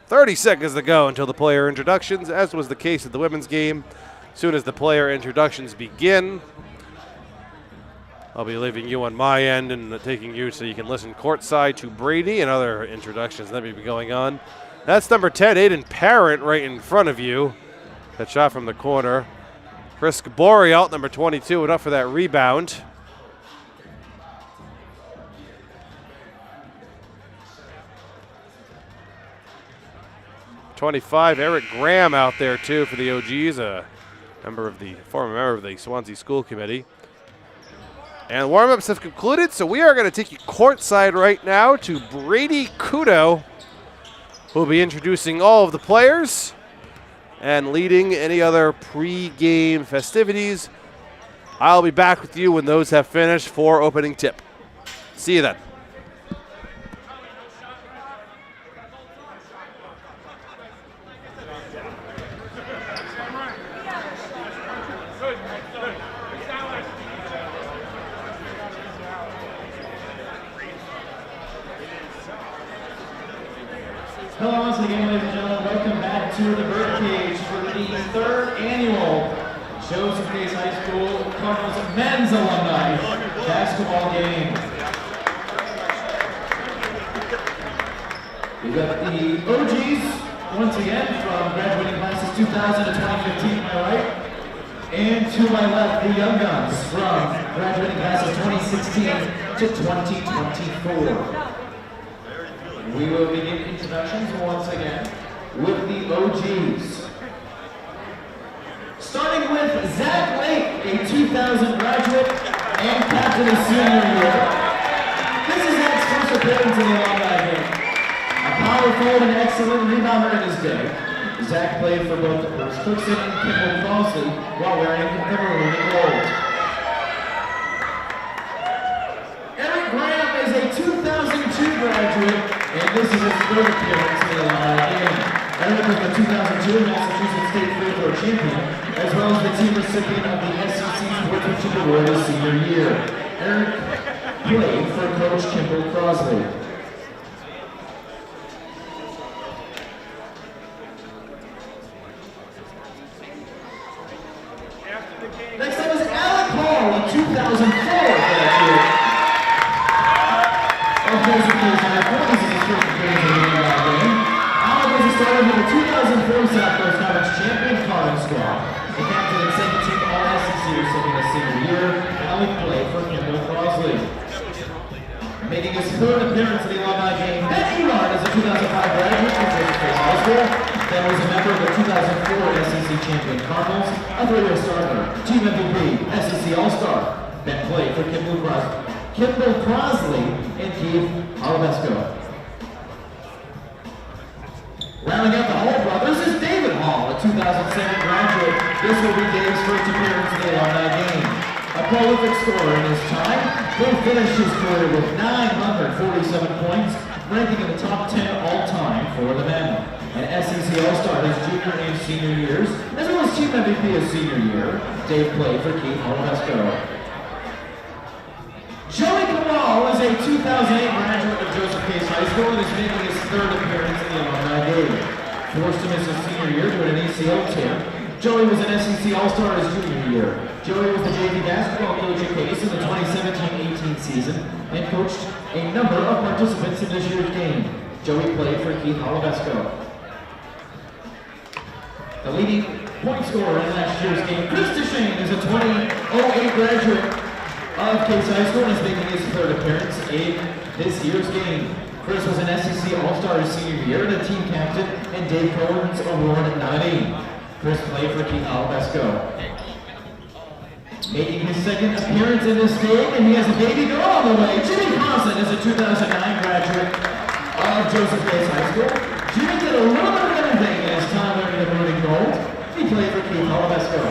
30 seconds to go until the player introductions, as was the case at the women's game. As soon as the player introductions begin, I'll be leaving you on my end and taking you so you can listen courtside to Brady and other introductions that may be going on. That's number 10, Aiden Parent, right in front of you. That shot from the corner. Chris Gabori out, number 22, enough for that rebound. #25, Eric Graham out there too for the OGs. former member of the Swansea School Committee. And warm-ups have concluded, so we are going to take you courtside right now to Brady Couto, who will be introducing all of the players and leading any other pre-game festivities. I'll be back with you when those have finished for opening tip. See you then. Hello once again, ladies and gentlemen. Welcome back to the Birdcage for the third annual Joseph Case High School Cardinals Men's Alumni Basketball Game. We've got the OGs, once again, from graduating classes 2000 to 2015, my right. And to my left, the Young Guns from graduating classes 2016 to 2024. We will begin introductions once again with the OGs. Starting with Zach Lake, a 2000 graduate and captain of senior year. This is Zach's first appearance in the Alumni game. A power forward and excellent rebounder in his day, Zach played for both Bruce Cookson and Kimball Crossley while wearing the maroon and gold. Eric Graham is a 2002 graduate, and this is his third appearance in the Alumni game. Eric was the 2002 Massachusetts State Free Throw champion, as well as the team recipient of the SEC Sportsmanship Award his senior year. Eric played for Coach Kimball Crossley. Next up is Alec Hall, a 2004 graduate of Joseph Case High School. This is his first appearance in the Alumni game. Alec was a starter for the 2004 Southwest Conference champion Carlin squad. The captain and second team All-SEC recipient his senior year. Alec played for Kimball Crossley. Making his third appearance in the Alumni game, Ben Erard is a 2005 graduate from Joseph Case High School. Ben was a member of the 2004 SEC champion Cardinals, a three-year starter, team MVP, SEC All-Star. Ben played for Kimball Crossley and Keith Alabesco. Rounding out the Hall brothers is David Hall, a 2007 graduate. This will be Dave's first appearance in the Alumni game. A prolific scorer in his time, he finished his career with 947 points, ranking in the top 10 all-time for the men. An SEC All-Star his junior and senior years, as well as team MVP his senior year. Dave played for Keith Alabesco. Joey Kamal is a 2008 graduate of Joseph Case High School and is making his third appearance in the Alumni game. Forced to miss his senior year due to an ACL tear, Joey was an SEC All-Star his junior year. Joey was the JV basketball coach at Case in the 2017-18 season and coached a number of participants in this year's game. Joey played for Keith Alabesco. The leading point scorer in last year's game, Chris DeShane, is a 2008 graduate of Case High School and is making his third appearance in this year's game. Chris was an SEC All-Star his senior year and a team captain and Dave Cohen's award nominee. Chris played for Keith Alabesco. Making his second appearance in this game, and he has a baby girl on the way. Jimmy Carson is a 2009 graduate of Joseph Case High School. Jimmy did a little bit of everything in his time wearing the maroon and gold. He played for Keith Alabesco.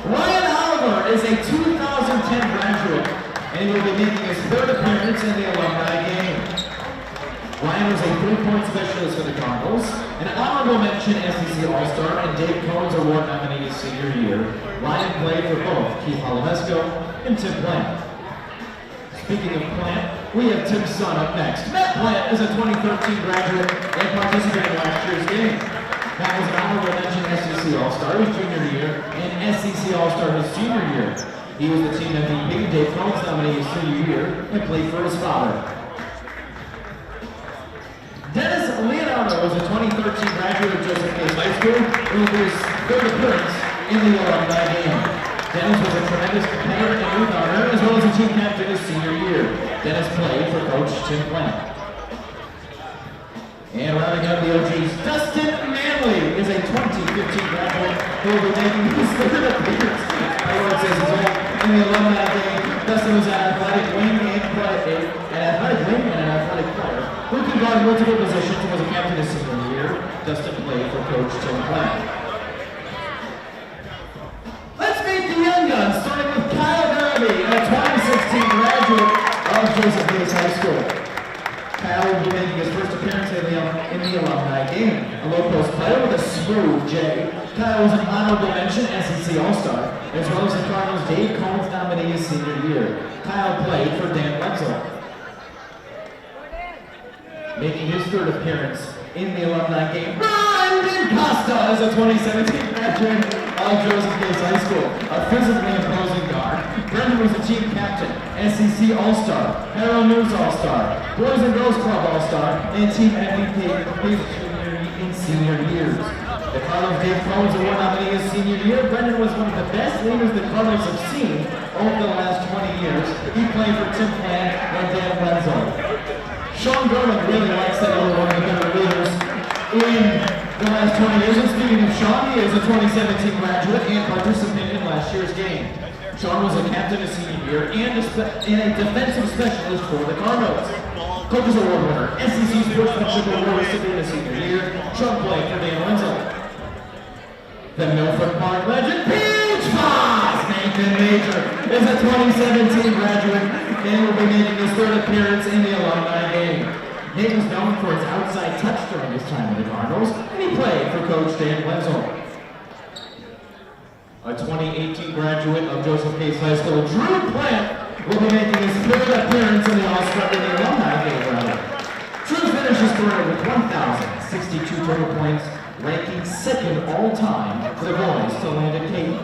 Ryan Oliver is a 2010 graduate, and he will be making his third appearance in the Alumni game. Ryan was a three-point specialist for the Cardinals, an honorable mention SEC All-Star, and Dave Cohen's award nominee his senior year. Ryan played for both Keith Alabesco and Tim Plant. Speaking of Plant, we have Tim's son up next. Matt Plant is a 2013 graduate and participated in last year's game. Matt was an honorable mention SEC All-Star his junior year and SEC All-Star his senior year. He was the team MVP, Dave Cohen's nominee his senior year, and played for his father. Dennis Leonardo was a 2013 graduate of Joseph Case High School and will be his third appearance in the Alumni game. Dennis was a tremendous competitor and rebounder, as well as a team captain his senior year. Dennis played for Coach Tim Plant. And rounding out the OGs, Dustin Manley is a 2015 graduate who will be making his third appearance in the alumni game. Dustin was an athletic wing and an athletic player who can guard multiple positions and was a captain his senior year. Dustin played for Coach Tim Platt. Let's meet the young guns, starting with Kyle Brady, a 2016 graduate of Joseph Case High School. Kyle will be making his first appearance in the alumni game. A low-post player with a smooth J. Kyle was an honorable mention SEC All-Star, as well as the Cardinals' Dave Combs nominee his senior year. Kyle played for Dan Wenzel. Making his third appearance in the alumni game, Brandon Costa is a 2017 graduate of Joseph Case High School, a physically imposing guard. Brendan was the team captain, SEC All-Star, Herald News All-Star, Boys and Girls Club All-Star, and team MVP in senior years. The Cardinals Dave Combs Award nominee his senior year. Brendan was one of the best leaders the Cardinals have seen over the last 20 years. He played for Tim Platt and Dan Wenzel. Sean Gorman really likes that he was one of the better leaders in the last 20 years. And speaking of Sean, he is a 2017 graduate and participant in last year's game. Sean was a captain his senior year and a defensive specialist for the Cardinals. Coaches Award winner, SEC Sportsmanship Award recipient his senior year. Sean played for Dan Wenzel. The Milford Park legend, Peach Foss! Nathan Major is a 2017 graduate and will be making his third appearance in the alumni game. Nate was known for his outside touch during his time with the Cardinals, and he played for Coach Dan Wenzel. A 2018 graduate of Joseph Case High School, Drew Plant, will be making his third appearance in the alumni game. Drew finished his career with 1,062 total points, ranking second all-time for the boys to land at Cape.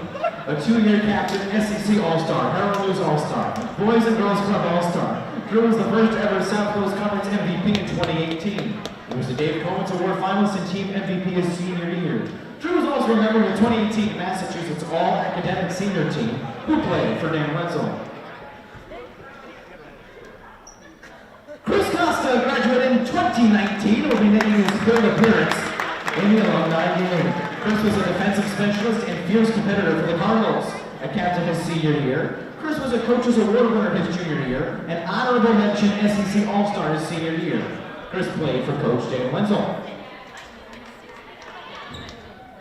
A 2-year captain, SEC All-Star, Herald News All-Star, Boys and Girls Club All-Star. Drew was the first ever South Coast Conference MVP in 2018. He was the Dave Combs Award finalist and team MVP his senior year. Drew was also a member of the 2018 Massachusetts All-Academic Senior Team, who played for Dan Wenzel. Chris Costa, graduate in 2019, will be making his third appearance in the alumni game. Chris was a defensive specialist and fierce competitor for the Cardinals. A captain his senior year. Chris was a Coaches Award winner his junior year, and honorable mention SEC All-Star his senior year. Chris played for Coach Dan Wenzel.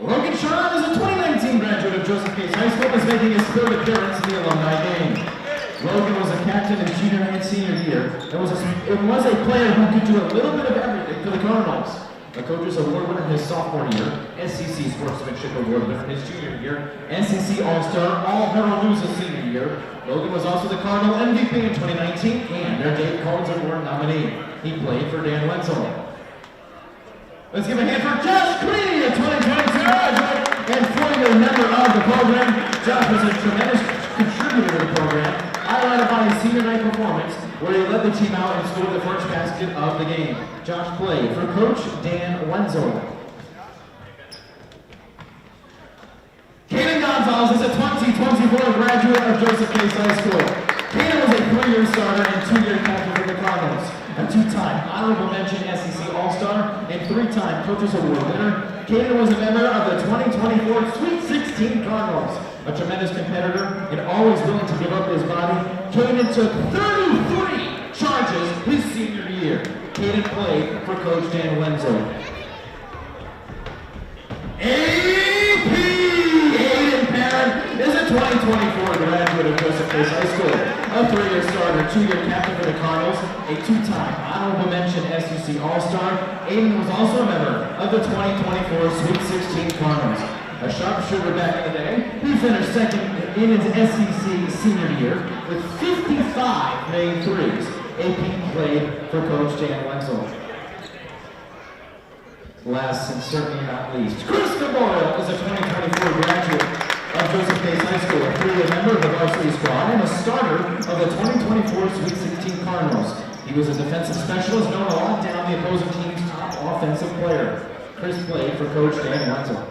Logan Sharon is a 2019 graduate of Joseph Case High School and is making his third appearance in the alumni game. Logan was a captain his junior and senior year, and was a player who could do a little bit of everything for the Cardinals. A Coaches Award winner his sophomore year, SEC Sportsmanship Award winner his junior year, SEC All-Star, All-Herald News his senior year. Logan was also the Cardinal MVP in 2019 and their Dave Combs Award nominee. He played for Dan Wenzel. Let's give a hand for Josh Creedy, a 2022 graduate and 4-year member of the program. Josh was a tremendous contributor to the program, highlighted by his senior night performance, where he led the team out and scored the first basket of the game. Josh played for Coach Dan Wenzel. Kaden Gonzalez is a 2024 graduate of Joseph Case High School. Kaden was a 3-year starter and 2-year captain for the Cardinals. A 2-time honorable mention SEC All-Star and 3-time Coaches Award winner. Kaden was a member of the 2024 Sweet 16 Cardinals. A tremendous competitor and always willing to give up his body, Kaden took 33 charges his senior year. Kaden played for Coach Dan Wenzel. AP Aiden Parent is a 2024 graduate of Joseph Case High School. A 3-year starter, 2-year captain for the Cardinals, a 2-time honorable mention SEC All-Star. Aiden was also a member of the 2024 Sweet 16 Cardinals. A sharpshooter back in the day, he finished second in his SEC senior year with 55 made threes. AP played for Coach Dan Wenzel. Last and certainly not least, Chris Memorial is a 2024 graduate of Joseph Case High School, a 3-year member of the varsity squad and a starter of the 2024 Sweet 16 Cardinals. He was a defensive specialist known to lock down the opposing team's top offensive player. Chris played for Coach Dan Wenzel.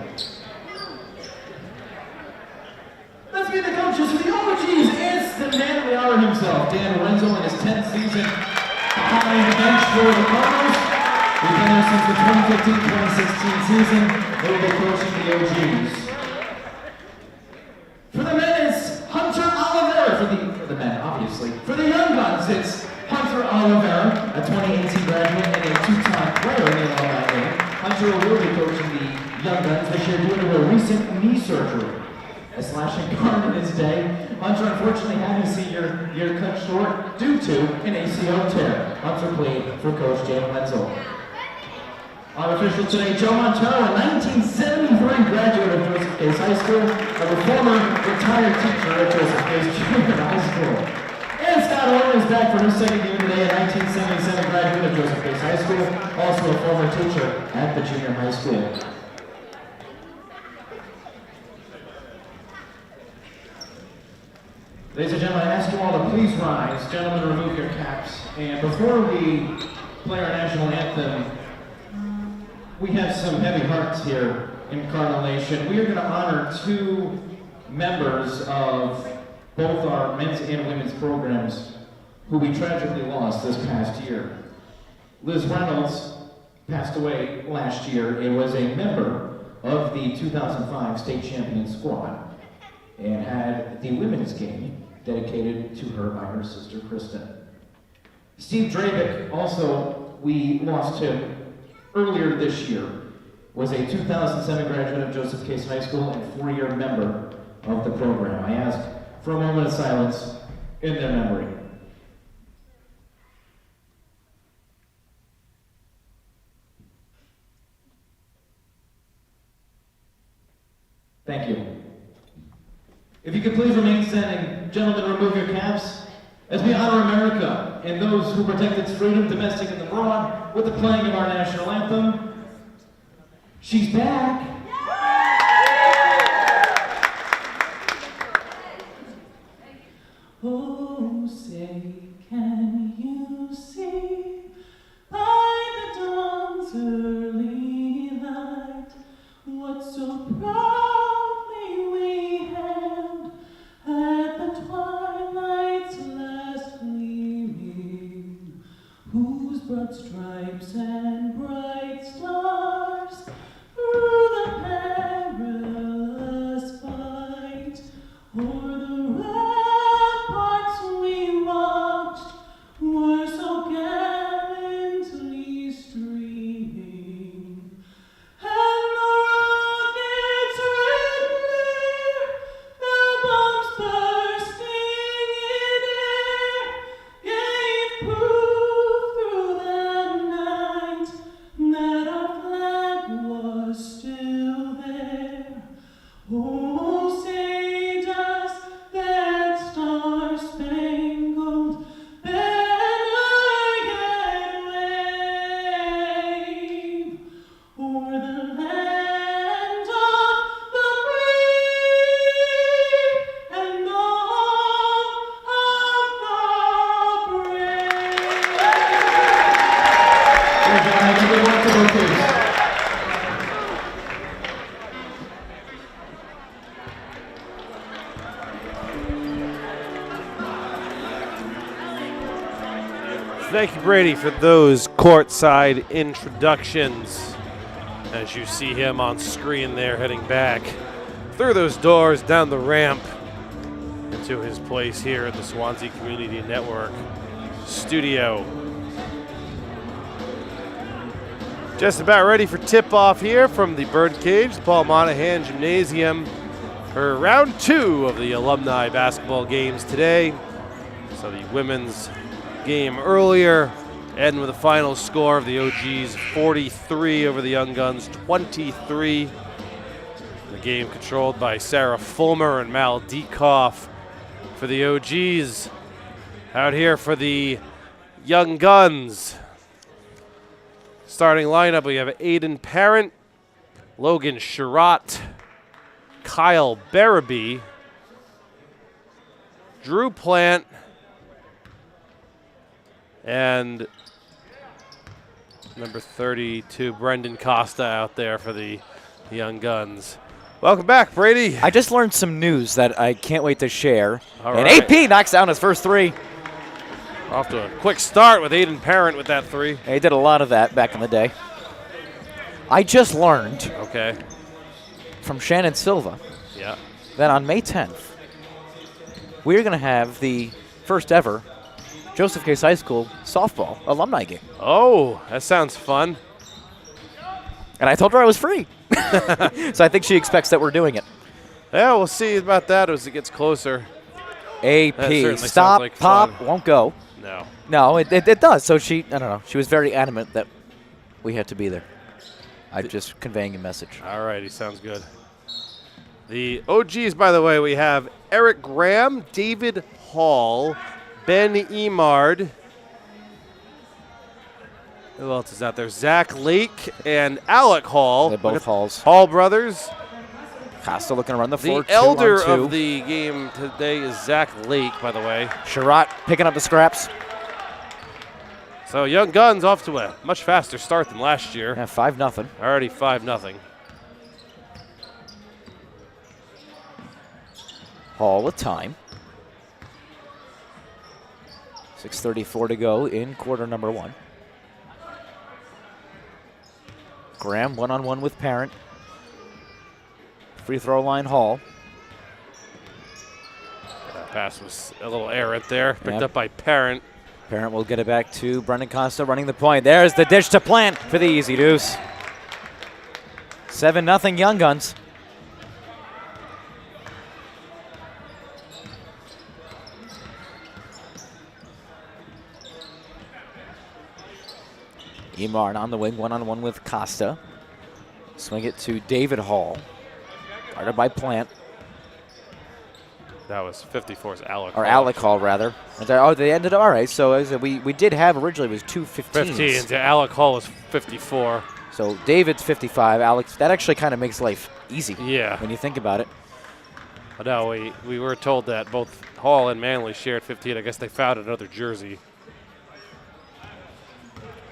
Let's meet the coaches for the OGs. It's the man of the hour himself, Dan Wenzel, in his 10th season behind the bench for the Cardinals. We've been there since the 2015-2016 season. They will be coaching the OGs. For the men, it's Hunter Oliveira. For the men, obviously. For the young guns, it's Hunter Oliveira, a 2018 graduate and a two-time player in the Alumni game. Hunter will be coaching the young guns this year due to a recent knee surgery. A slashing arm in his day, Hunter unfortunately had his senior year cut short due to an ACL tear. Hunter played for Coach Jay Wenzel. Our official today, Joe Montero, a 1973 graduate of Joseph Case High School, and a former retired teacher at Joseph Case Junior High School. And Scott Owen is back for his second game today, a 1977 graduate of Joseph Case High School, also a former teacher at the junior high school. Ladies and gentlemen, I ask you all to please rise. Gentlemen, remove your caps. And before we play our national anthem, we have some heavy hearts here in Cardinal Nation. We are going to honor two members of both our men's and women's programs who we tragically lost this past year. Liz Reynolds passed away last year and was a member of the 2005 state champion squad and had the women's game dedicated to her by her sister Kristen. Steve Drabick, also, we lost him earlier this year, was a 2007 graduate of Joseph Case High School and 4-year member of the program. I ask for a moment of silence in their memory. Thank you. If you could please remain standing, gentlemen, remove your caps as we honor America and those who protect its freedom, domestic and abroad, with the playing of our national anthem. She's back. Oh, say, can you see by the dawn's early light what so proudly we hailed at the twilight's last gleaming, whose broad stripes and bright stars through the perilous fight o'er the ramparts we watched were so gallantly streaming, and the rockets red glare, the bombs bursting in air, gave proof through the night that our flag was still there. Oh, say does that star-spangled banner yet wave o'er the land of the free and all of the brave? Thank you very much, please. Thank you, Brady, for those courtside introductions. As you see him on screen there, heading back through those doors, down the ramp, into his place here at the Swansea Community Network studio. Just about ready for tip-off here from the Birdcage, the Paul Monahan Gymnasium, for round 2 of the Alumni basketball games today. So the women's game earlier, ending with a final score of the OGs 43 over the Young Guns 23. The game controlled by Sarah Fulmer and Mal Dekoff for the OGs. Out here for the Young Guns. Starting lineup, we have Aiden Parent, Logan Sherratt, Kyle Barabee, Drew Plant, and number 32, Brendan Costa, out there for the Young Guns. Welcome back, Brady. I just learned some news that I can't wait to share. All and right. AP knocks down his first three. Off to a quick start with Aiden Parent with that three. He did a lot of that back in the day. I just learned Okay. from Shannon Silva Yeah. that on May 10th, we're going to have the first ever Joseph Case High School softball alumni game. Oh, that sounds fun. And I told her I was free. So I think she expects that we're doing it. Yeah, we'll see about that as it gets closer. AP, certainly stop, sounds like pop, fun. won't go. No. No, it does. So I don't know. She was very adamant that we had to be there. I'm just conveying a message. All righty, sounds good. The OGs, by the way, we have Eric Graham, David Hall, Ben Emard. Who else is out there? Zach Lake and Alec Hall. They're both Halls. Hall brothers. Costa looking to run the floor. The elder 2-on-2. of the game today is Zach Lake, by the way. Sherratt picking up the scraps. So Young Guns off to a much faster start than last year. Yeah, 5-0. Already 5-0. Hall with time. 6:34 to go in quarter number 1. Graham one-on-one with Parent. Free throw line Hall. That pass was a little errant there. Picked Yep. up by Parent. Parent will get it back to Brendan Costa running the point. There's the dish to Plant for the easy deuce. 7-0 Young Guns. Emard on the wing, one-on-one with Costa. Swing it to David Hall. Guarded by Plant, That was 54's Alec. or Hall. Alec Hall, rather. Oh, they ended up, all right, so as we did have originally, it was 2 15s. 15. Yeah, Alec Hall was 54. So David's 55, Alex, that actually kind of makes life easy Yeah. when you think about it. But no, we were told that both Hall and Manley shared 15. I guess they found another jersey.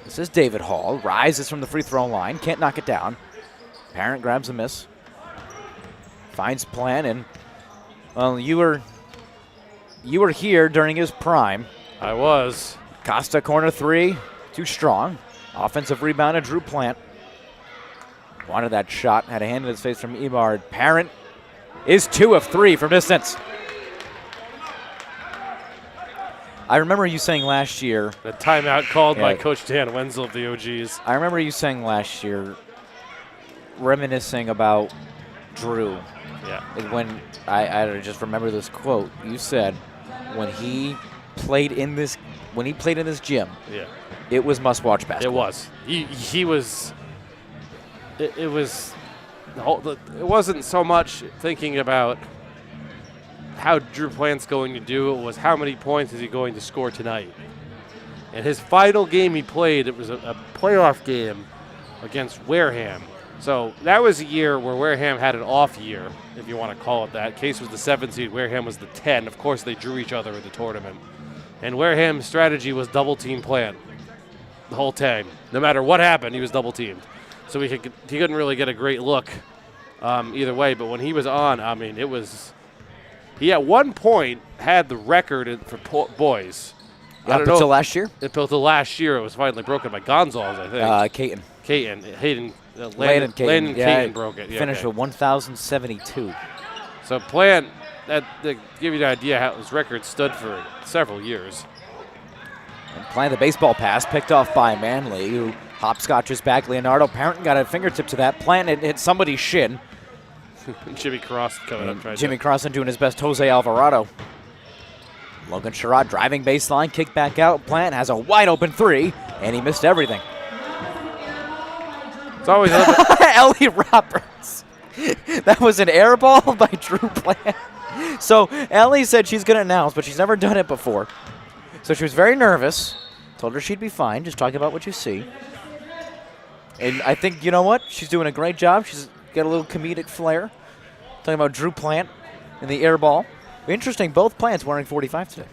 This is David Hall, rises from the free throw line, can't knock it down. Parent grabs a miss. Finds Plant, and well, you were here during his prime. I was. Costa corner three, too strong. Offensive rebound of Drew Plant. Wanted that shot, had a hand in his face from Emard. Parent is 2 of 3 from distance. I remember you saying last year, The timeout called by Yeah. Coach Dan Wenzel of the OGs. I remember you saying last year, reminiscing about Drew. Yeah. When I just remember this quote, you said when he played in this gym, Yeah. it was must-watch It basketball. was. He was. It was. It wasn't so much thinking about how Drew Plant's going to do. It was how many points is he going to score tonight. And his final game he played, it was a playoff game against Wareham. So that was a year where Wareham had an off year, if you want to call it that. Case was the 7 seed, Wareham was the 10. Of course, they drew each other in the tournament. And Wareham's strategy was double team Plant the whole time. No matter what happened, he was double teamed. So he couldn't really get a great look either way. But when he was on, I mean, it was. He at one point had the record for boys. I Up don't know. until last year, Until the last year, it was finally broken by Gonzalez, I think. Caton. Hayden, Landon Caton. Landon Yeah, Caton broke it. Yeah, finished okay. with 1,072. So Plant, that to give you an idea how his record stood for several years. And playing the baseball pass, picked off by Manley, who hopscotches back. Leonardo Parent got a fingertip to that. Plant hit somebody's shin. Jimmy Cross coming up. Trying Jimmy to, Crossan doing his best Jose Alvarado. Logan Sherratt driving baseline, kick back out. Plant has a wide open three, and he missed everything. It's always a little bit, Ellie Roberts. That was an air ball by Drew Plant. So Ellie said she's going to announce, but she's never done it before. So she was very nervous. Told her she'd be fine, just talking about what you see. And I think, you know what? She's doing a great job. She's got a little comedic flair. Talking about Drew Plant and the air ball. Interesting, both Plants wearing 45 today.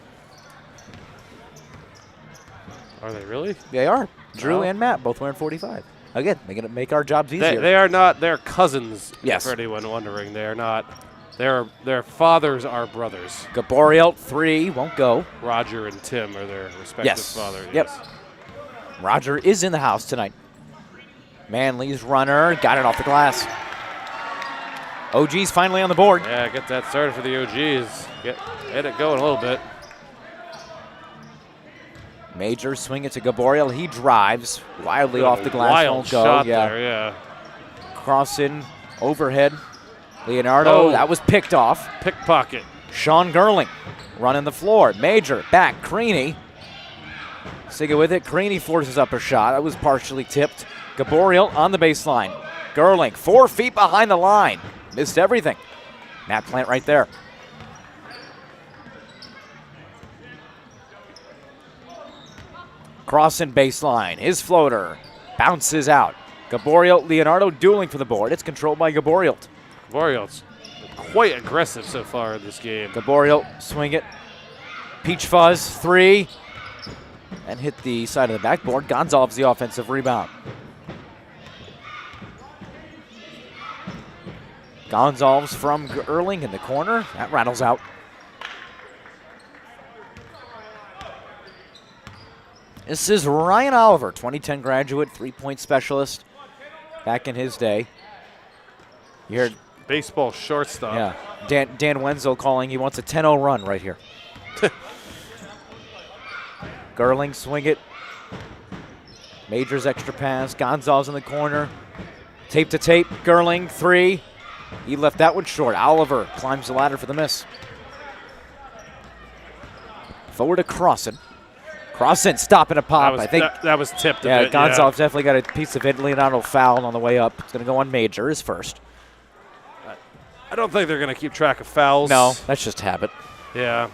are they really? They are. Drew Oh. and Matt both wearing 45. Again, making it make our jobs easier. They are not. They're cousins. Yes. For anyone wondering, they are not Their fathers are brothers. Gaboriel, 3, won't go. Roger and Tim are their respective Yes. fathers. Yep. Yes. Roger is in the house tonight. Manly's runner got it off the glass. OG's finally on the board. Yeah, get that started for the OGs. Get it going a little bit. Major swing it to Gaboriel. He drives wildly off the glass. Wild Won't go. shot Yeah. there, yeah. Cross in, overhead. Leonardo, Oh. that was picked off. Pickpocket. Sean Gerling running the floor. Major back, Creaney. Siga with it. Creaney forces up a shot. That was partially tipped. Gaboriel on the baseline. Gerling 4 feet behind the line. Missed everything. Matt Plant right there. Crossing baseline. His floater bounces out. Gaboriel, Leonardo dueling for the board. It's controlled by Gaboriel. Gaboriel's quite aggressive so far in this game. Gaboriel, swing it. Peach Fuzz, 3. And hit the side of the backboard. Gonzalez the offensive rebound. Gonzalez from Gerling in the corner. That rattles out. This is Ryan Oliver, 2010 graduate, 3-point specialist back in his day. You heard, Baseball shortstop. yeah, Dan Wenzel calling he wants a 10-0 run right here. Gerling, swing it. Major's extra pass. Gonzalez in the corner. Tape to tape. Gerling, 3. He left that one short. Oliver climbs the ladder for the miss. Forward to Crossan. Crossan stopping a pop. I think that was tipped a yeah, bit. Gonzalez definitely got a piece of it. Leonardo fouled on the way up. It's going to go on Major, his first. I don't think they're going to keep track of fouls. No, that's just habit. Yeah.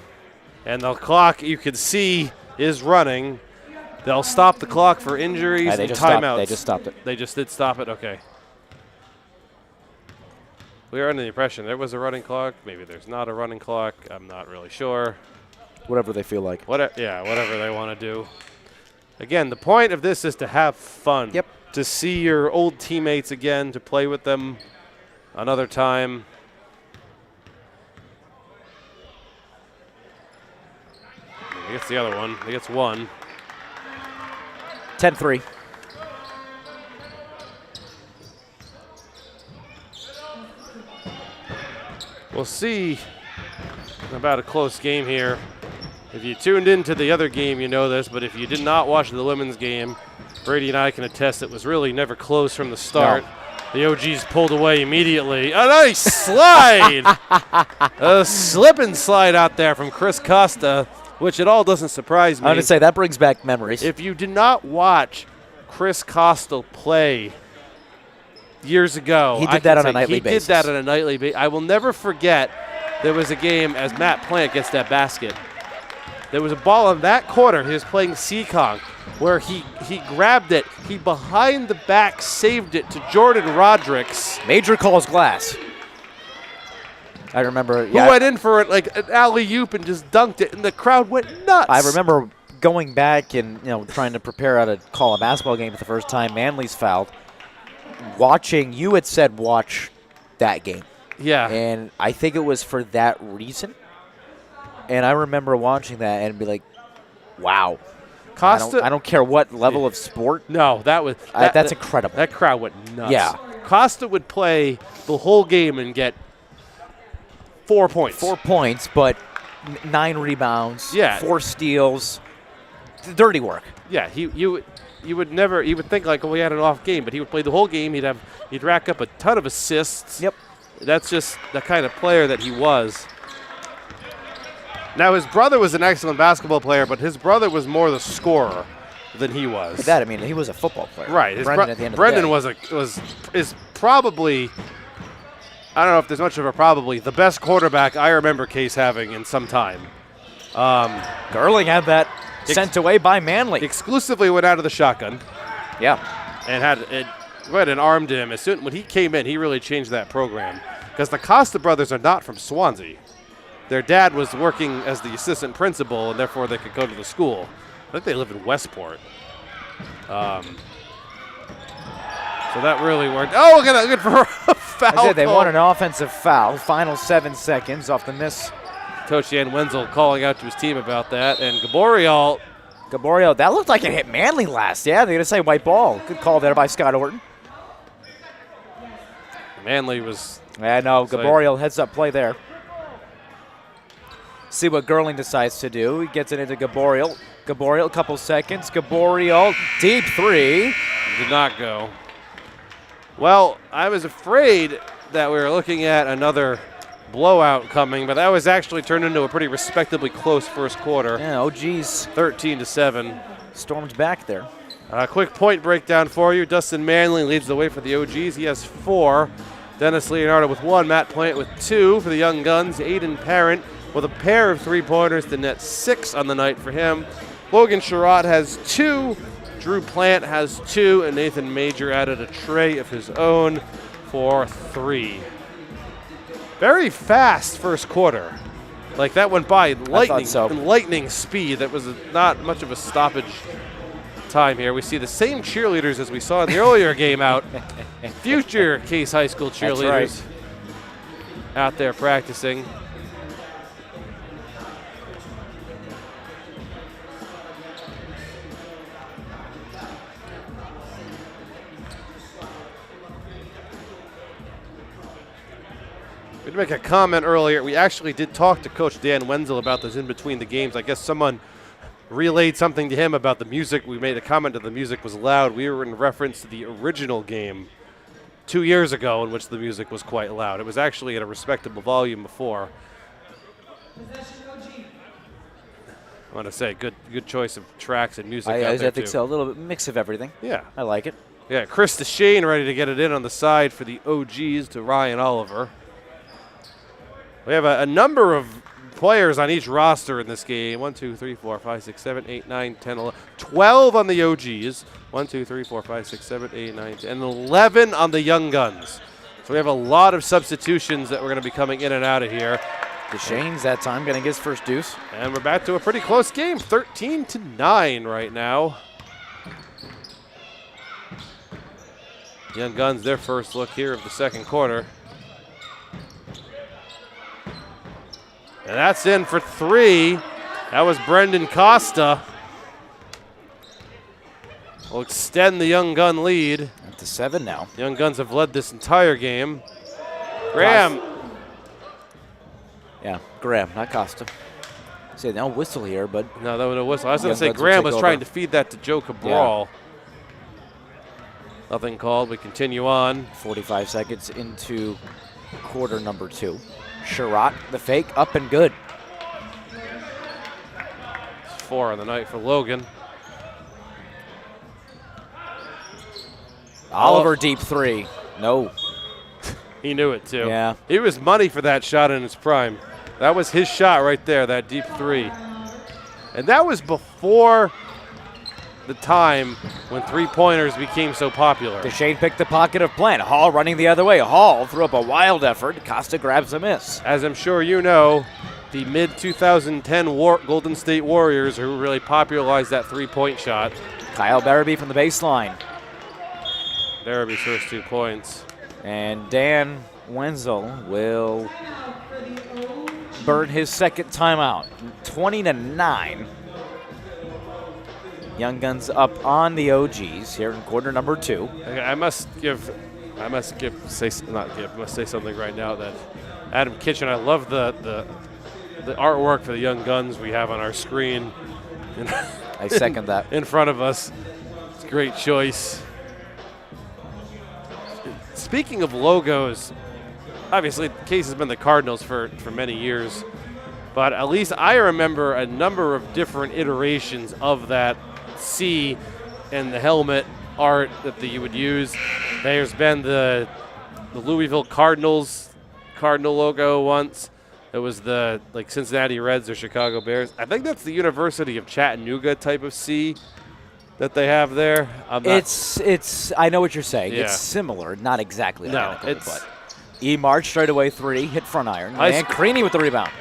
And the clock, you can see, is running. They'll stop the clock for injuries Yeah, they and just timeouts. stopped, they just stopped it. They just did stop it? Okay. We were under the impression there was a running clock. Maybe there's not a running clock. I'm not really sure. Whatever they feel like. Whatever they want to do. Again, the point of this is to have fun. Yep. To see your old teammates again, to play with them another time. He gets the other one. He gets one. 10-3. We'll see about a close game here. If you tuned into the other game, you know this, but if you did not watch the women's game, Brady and I can attest it was really never close from the start. No. The OGs pulled away immediately. A nice slide! A slip and slide out there from Chris Costa, which at all doesn't surprise me. I'm going to say that brings back memories. If you did not watch Chris Costa play years ago, He did that on a nightly He basis. did that on a nightly basis. I will never forget there was a game as Matt Plant gets that basket. There was a ball in that corner. He was playing Seekonk where he grabbed it. He behind the back saved it to Jordan Rodricks. Major calls glass. I remember. Who went in for it like an alley-oop and just dunked it, and the crowd went nuts. I remember going back and trying to prepare how to call a basketball game for the first time. Manly's fouled. Watching, you had said watch that game. Yeah. And I think it was for that reason. And I remember watching that and be like, wow. Costa, I don't care what level of sport. No, that's incredible. That crowd went nuts. Yeah. Costa would play the whole game and get 4 points. 4 points, but 9 rebounds. Yeah. 4 steals. Dirty work. Yeah, you would think like, oh, he had an off game, but he would play the whole game. He'd rack up a ton of assists. Yep. That's just the kind of player that he was. Now, his brother was an excellent basketball player, but his brother was more the scorer than he was. That, I mean, he was a football player. Right. Brendan at the end of Brendan the day. is probably, I don't know if there's much of a probably, the best quarterback I remember Case having in some time. Gerling had that sent away by Manly. Exclusively went out of the shotgun. Yeah. And went and armed him. When he came in, he really changed that program. Because the Costa brothers are not from Swansea. Their dad was working as the assistant principal, and therefore they could go to the school. I think they live in Westport. So that really worked. Oh, look at that. Good for a foul. I said they call. want an offensive foul. Final 7 seconds off the miss. Coach Dan Wenzel calling out to his team about that. And Gaboriel. Gaborio, that looked like it hit Manley last. Yeah, they're going to say white ball. Good call there by Scott Orton. Manley was. Yeah, no, excited. Gaborio heads up play there. See what Gerling decides to do. He gets it into Gaborio. Gaborio, a couple seconds. Gaborio, deep three. Did not go. Well, I was afraid that we were looking at another blowout coming, but that was actually turned into a pretty respectably close first quarter. Yeah, oh geez. 13-7. Stormed back there. A quick point breakdown for you. Dustin Manley leads the way for the OGs. He has 4. Dennis Leonardo with 1. Matt Plant with 2 for the Young Guns. Aiden Parent with a pair of 3-pointers to net 6 on the night for him. Logan Sherrod has 2. Drew Plant has 2. And Nathan Major added a tray of his own for 3. Very fast first quarter. Like that went by lightning, so. lightning speed. That was not much of a stoppage time here. We see the same cheerleaders as we saw in the earlier game out. Future Case High School cheerleaders out there practicing. We did make a comment earlier. We actually did talk to Coach Dan Wenzel about this in between the games. I guess someone relayed something to him about the music. We made a comment that the music was loud. We were in reference to the original game 2 years ago in which the music was quite loud. It was actually at a respectable volume before. I want to say good choice of tracks and music. I out there think too. so. A little bit mix of everything. Yeah. I like it. Yeah, Chris DeShane ready to get it in on the side for the OGs to Ryan Oliver. We have a number of players on each roster in this game. 1, 2, 3, 4, 5, 6, 7, 8, 9, 10, 11. 12 on the OGs. 1, 2, 3, 4, 5, 6, 7, 8, 9, 10, and 11 on the Young Guns. So we have a lot of substitutions that we're going to be coming in and out of here. DeShane's that time getting his first deuce. And we're back to a pretty close game. 13-9 right now. Young Guns, their first look here of the second quarter. And that's in for 3. That was Brendan Costa. Will extend the Young Gun lead. Up to 7 now. Young Guns have led this entire game. Graham. Yeah, Graham, not Costa. Say no whistle here, but No, that was a whistle. I was going Young to say Guns will Graham take was over. trying to feed that to Joe Cabral. Nothing called. We continue on. 45 seconds into quarter number 2. Sherrod, the fake, up and good. 4 on the night for Logan. Oliver deep 3. No. He knew it too. Yeah. He was money for that shot in his prime. That was his shot right there, that deep 3. And that was before the time when 3-pointers became so popular. DeShane picked the pocket of Plant. Hall running the other way. Hall threw up a wild effort. Costa grabs a miss. As I'm sure you know, the mid-2010 Golden State Warriors who really popularized that 3-point shot. Kyle Barabee from the baseline. Daraby's first 2 points. And Dan Wenzel will burn his second timeout. 20-9. Young Guns up on the OGs here in quarter number 2. Okay, I must say something right now that Adam Kitchen, I love the artwork for the Young Guns we have on our screen. I second that. In front of us. It's a great choice. Speaking of logos, obviously the case has been the Cardinals for many years, but at least I remember a number of different iterations of that C and the helmet art that you would use. There's been the Louisville Cardinals Cardinal logo once. It was the Cincinnati Reds or Chicago Bears. I think that's the University of Chattanooga type of C that they have there. It's. I know what you're saying. Yeah. It's similar, not exactly No, identical. it's- But E-March straight away 3, hit front iron. High And Creaney with the rebound.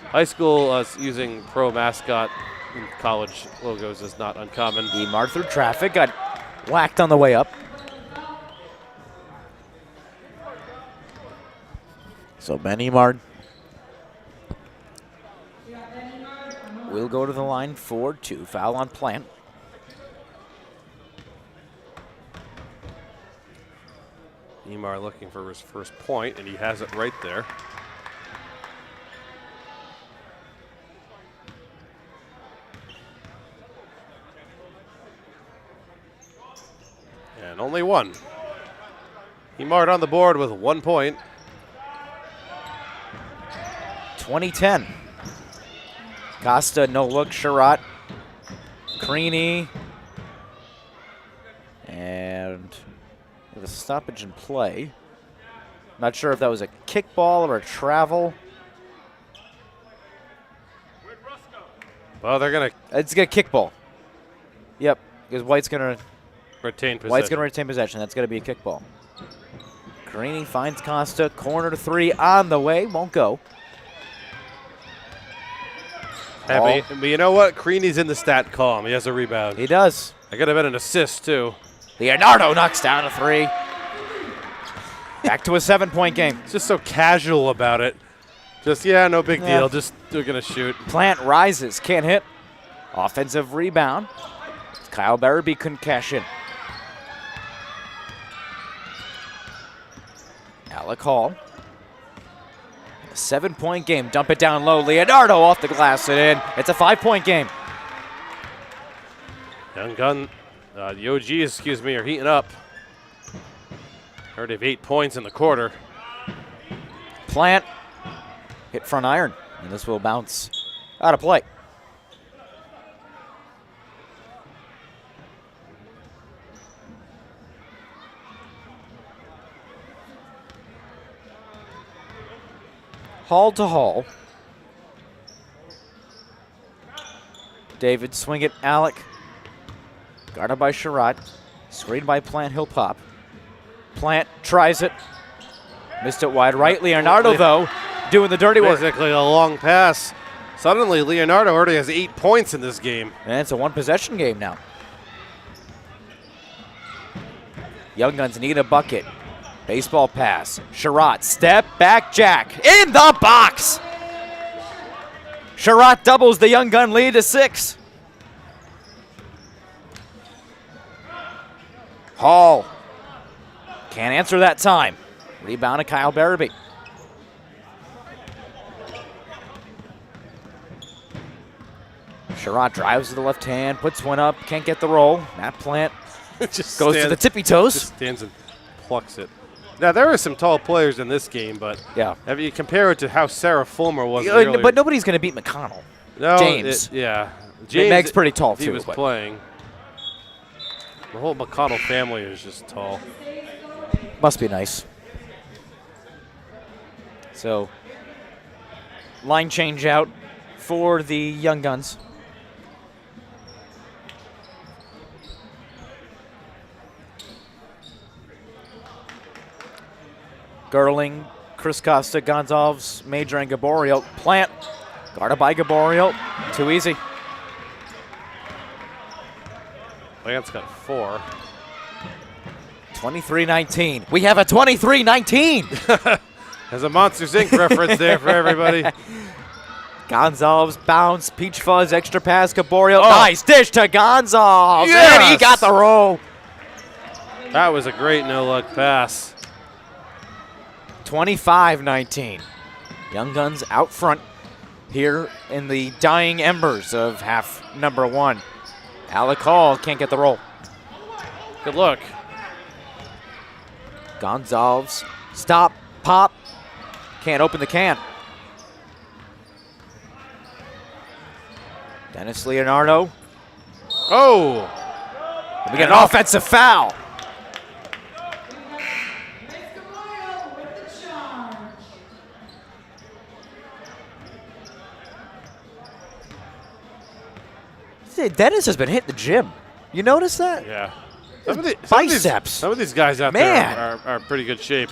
High school using pro mascot in college logos is not uncommon. E-March through traffic, got whacked on the way up. So Ben Emard will go to the line for 2. Foul on Plant. Emar looking for his first point, and he has it right there. And only one. Emar on the board with 1 point. 20-10. Costa, no look, Sherratt, Creaney, and with a stoppage in play. Not sure if that was a kickball or a travel. Well, they're going to It's a kickball. Yep, because White's going to retain possession. White's going to retain possession. That's going to be a kickball. Creaney finds Costa, corner to 3 on the way, won't go. Hey, but you know what? Creaney's in the stat column. He has a rebound. He does. That could have been an assist, too. Leonardo knocks down a 3. Back to a 7-point game. It's just so casual about it. Just, yeah, no big Yeah. deal. Just, they're going to shoot. Plant rises, can't hit. Offensive rebound. Kyle Barabee couldn't cash in. Alec Hall. A 7-point game. Dump it down low. Leonardo off the glass and in. It's a 5-point game. Young Gun, the OGs, excuse me, are heating up. Already have 8 points in the quarter. Plant hit front iron, and this will bounce out of play. Hall to Hall. David swing it, Alec. Guarded by Sherratt. Screened by Plant, he'll pop. Plant tries it. Missed it wide right. Leonardo, though, doing the dirty work. Basically a long pass. Suddenly, Leonardo already has 8 points in this game. And it's a 1-possession game now. Young Guns need a bucket. Baseball pass. Sherratt, step back jack. In the box! Sherratt doubles the Young Gun lead to 6. Hall can't answer that time. Rebound to Kyle Barabee. Sherratt drives to the left hand, puts one up, can't get the roll. Matt Plant Just goes to the tippy toes. Just stands and plucks it. Now, there are some tall players in this game, but Yeah. if you compare it to how Sarah Fulmer was earlier. But nobody's going to beat McConnell. No, James. Yeah. Meg's pretty tall, he too, was but- playing. The whole McConnell family is just tall. Must be nice. So, line change out for the Young Guns. Gerling, Chris Costa, Gonzalez, Major, and Gaboriel. Plant, guarded by Gaboriel. Too easy. Plant's got 4. 23-19. We have a 23-19. There's a Monsters Inc. reference there for everybody. Gonzalez bounce, peach fuzz, extra pass, Gaboriel. Oh. Nice dish to Gonzalez. And he Yes. got the roll. That was a great no-look pass. 25-19. Young Guns out front here in the dying embers of half number 1. Alec Hall can't get the roll. Good look. Gonzalez, stop, pop. Can't open the can. Dennis Leonardo. Oh! We get an offensive foul. Dennis has been hitting the gym. You notice that? Yeah. Biceps. Some of these guys out Man. there are pretty good shape.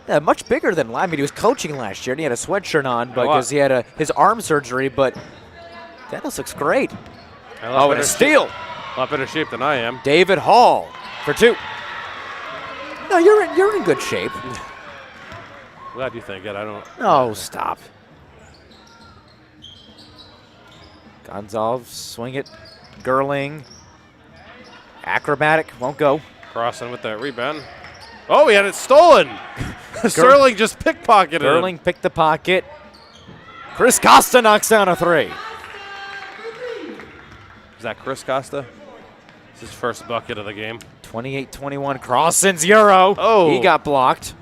Yeah, much bigger than, I mean, he was coaching last year and he had a sweatshirt on A lot. because he had his arm surgery, but Dennis looks great. A lot Oh, and better a steal. A lot better shape than I am. David Hall for 2. No, you're in good shape. Glad you think it. I don't. No, stop. Gonzalez, swing it. Gerling. Acrobatic, won't go. Crossing with that rebound. Oh, he had it stolen. Sterling just pickpocketed him. Gerling picked the pocket. Chris Costa knocks down a 3. Is that Chris Costa? It's his first bucket of the game. 28-21, Crossan's Euro. Oh. He got blocked.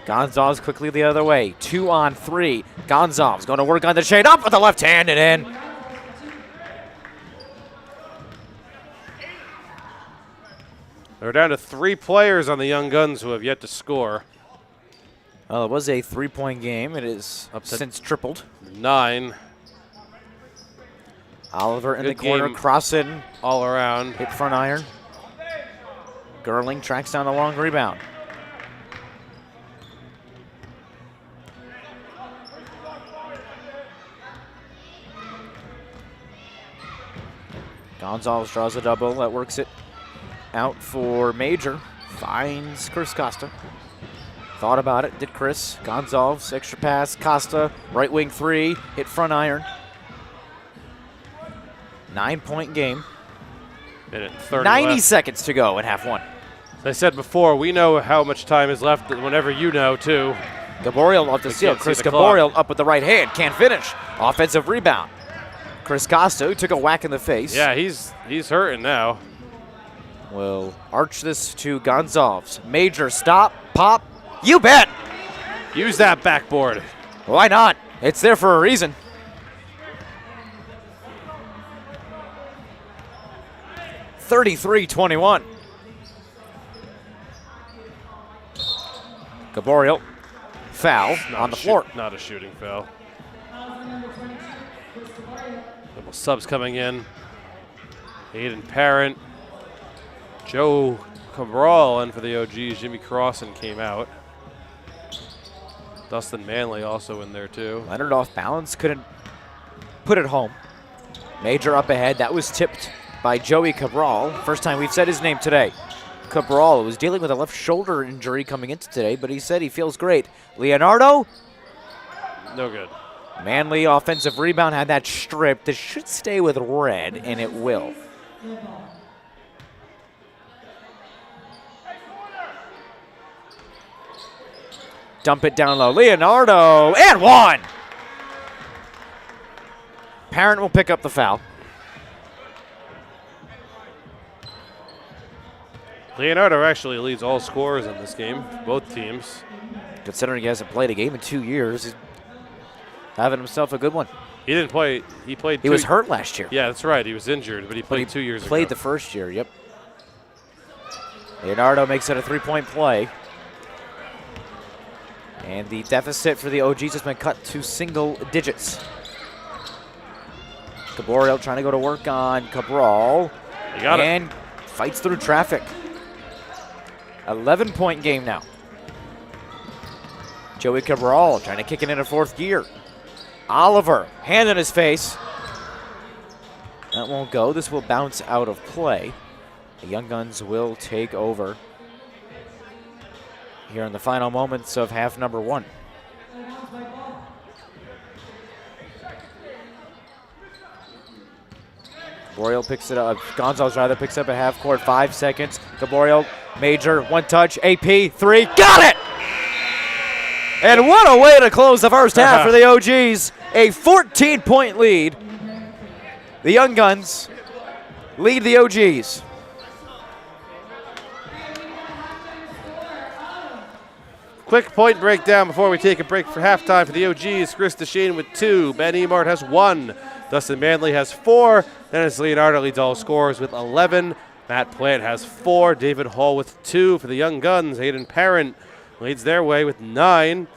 Gonzalez quickly the other way. 2-on-3. Gonzalez going to work on the shade. Up with the left hand and in. They're down to 3 players on the Young Guns who have yet to score. Well, it was a 3-point game. It is Up to since tripled. 9 Oliver in Good the corner. game. Crossan all around. hit front iron. Gerling tracks down the long rebound. Gonzalez draws a double. That works it out for Major. Finds Chris Costa. Thought about it. Did Chris. Gonzalez, extra pass. Costa, right wing 3. Hit front iron. 9-point game. Minute and 30 90 left. seconds to go in half 1. As I said before, we know how much time is left whenever you know, too. Gaboriel off the We steal. can't see Chris the clock. Gaboriel up with the right hand. Can't finish. Offensive rebound. Chris Costa, who took a whack in the face, Yeah, he's hurting now. will arch this to Gonzalez. Major stop. Pop. You bet. Use that backboard. Why not? It's there for a reason. (33-21). Gaboriel, foul Not on a the floor. Not a shooting foul. Couple subs coming in. Aiden Parent. Joe Cabral in for the OGs. Jimmy Crossan came out. Dustin Manley also in there too. Leonard off balance, couldn't put it home. Major up ahead. That was tipped by Joey Cabral. First time we've said his name today. Cabral was dealing with a left shoulder injury coming into today, but he said he feels great. Leonardo, No good. Manley offensive rebound, had that stripped. This should stay with red, and it will. Dump it down low. Leonardo, and one! Parent will pick up the foul. Leonardo actually leads all scorers in this game, for both teams. Considering he hasn't played a game in 2 years, he's having himself a good one. He didn't play. He played. He was hurt last year. Yeah, that's right. He was injured, but he played 2 years Played ago. the first year, yep. Leonardo makes it a 3-point play. And the deficit for the OGs has been cut to single digits. Caboriel trying to go to work on Cabral. You got it. And fights through traffic. 11-point game now. Joey Cabral trying to kick it into fourth gear. Oliver, hand in his face. That won't go. This will bounce out of play. The Young Guns will take over here in the final moments of half number 1. Gaboriel picks it up. Gonzalez rather picks up a half court. 5 seconds. Gaboriel, Major, one touch. AP, 3. Got it! And what a way to close the first half for the OGs. A 14-point lead. The Young Guns lead the OGs. Quick point breakdown before we take a break for halftime for the OGs. Chris DeShane with 2. Ben Emart has 1. Dustin Manley has 4. Dennis Leonardo leads all scorers with 11. Matt Plant has 4. David Hall with 2 for the Young Guns. Aiden Parent leads their way with 9.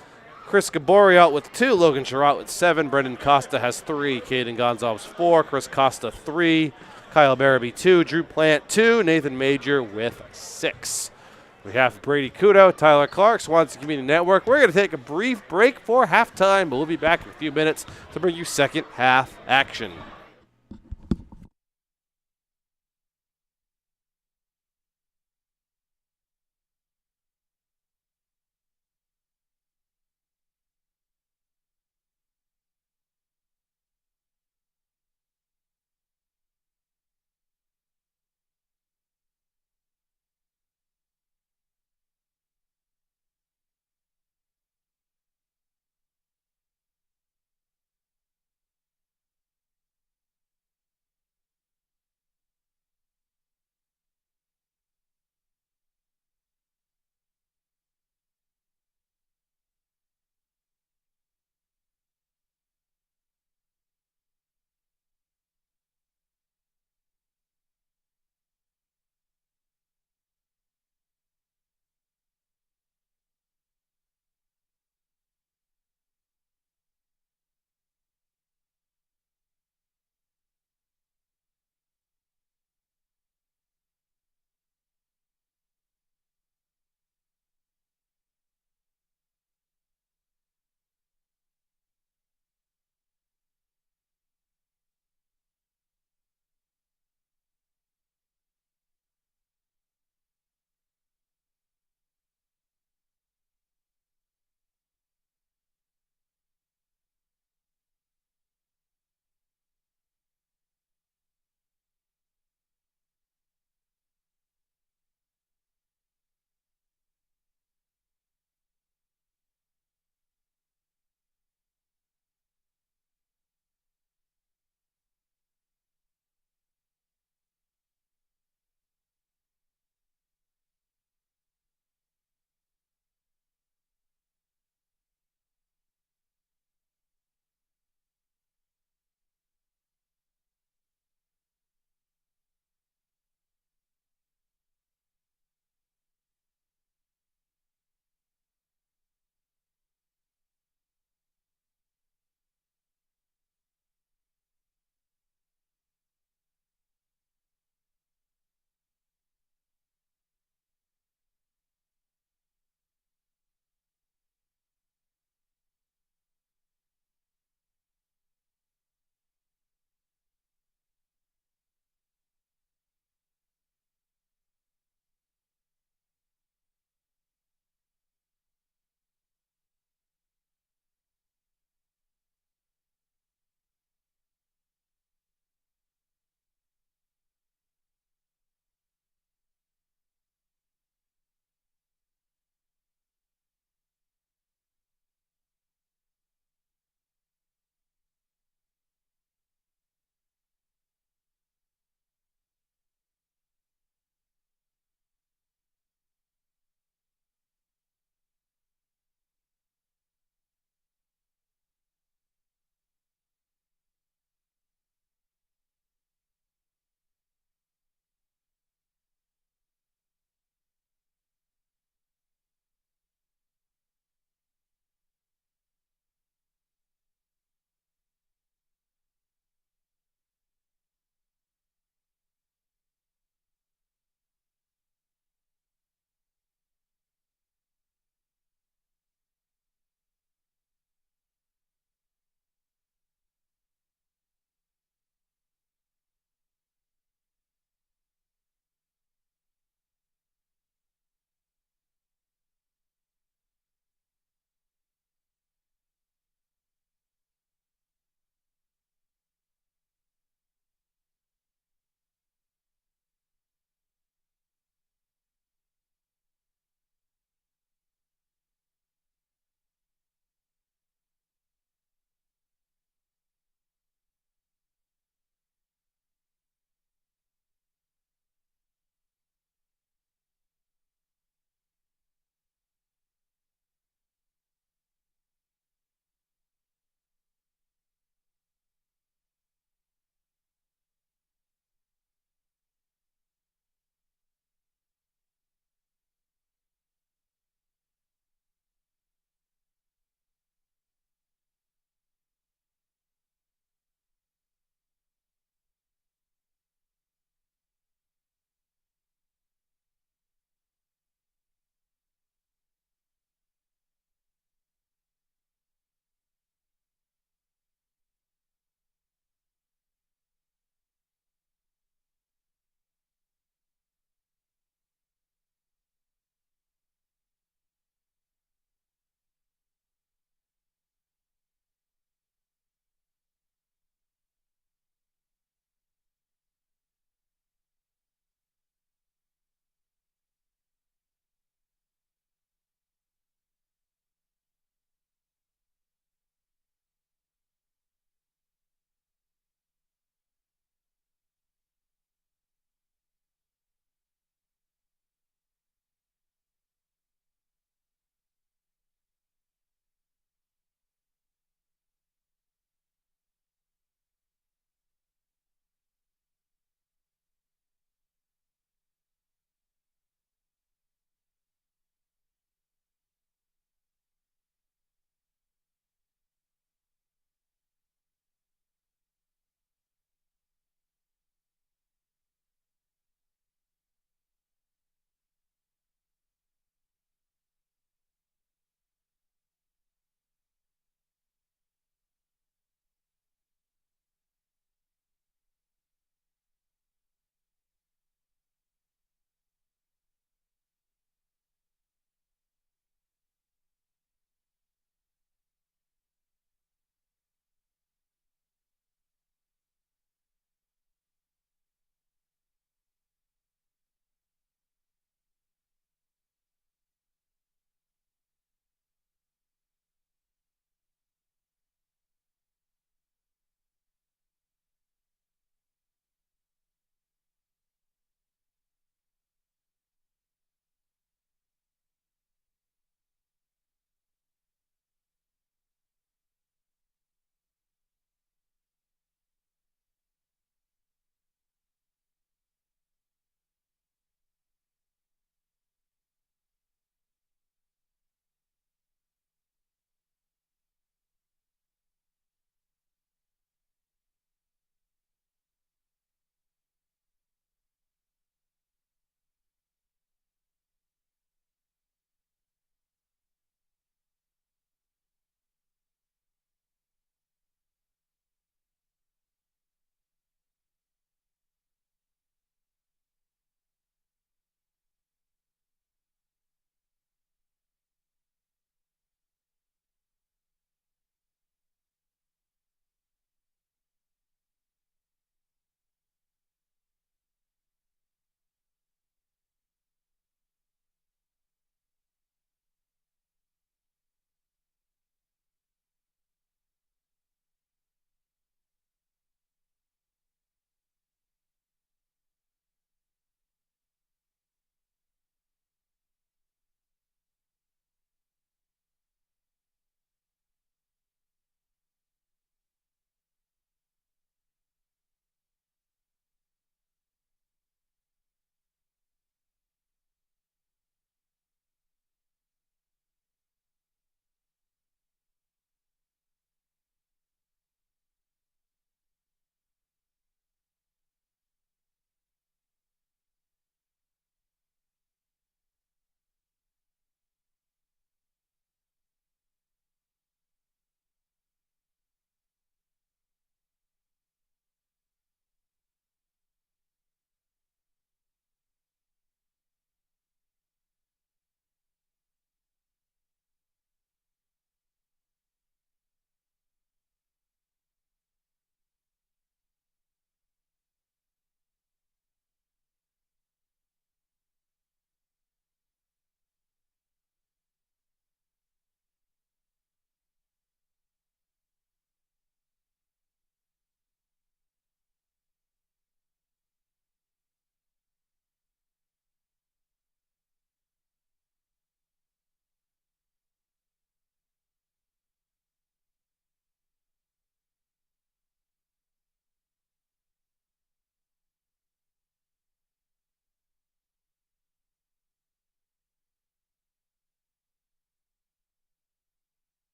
Chris Gaboriel with 2. Logan Sherratt with 7. Brendan Costa has 3. Caden Gonzalez 4. Chris Costa 3. Kyle Barabee 2. Drew Plant 2. Nathan Major with 6. We have Brady Couto, Tyler Clark, Swansea Community Network. We're going to take a brief break for halftime, but we'll be back in a few minutes to bring you second half action.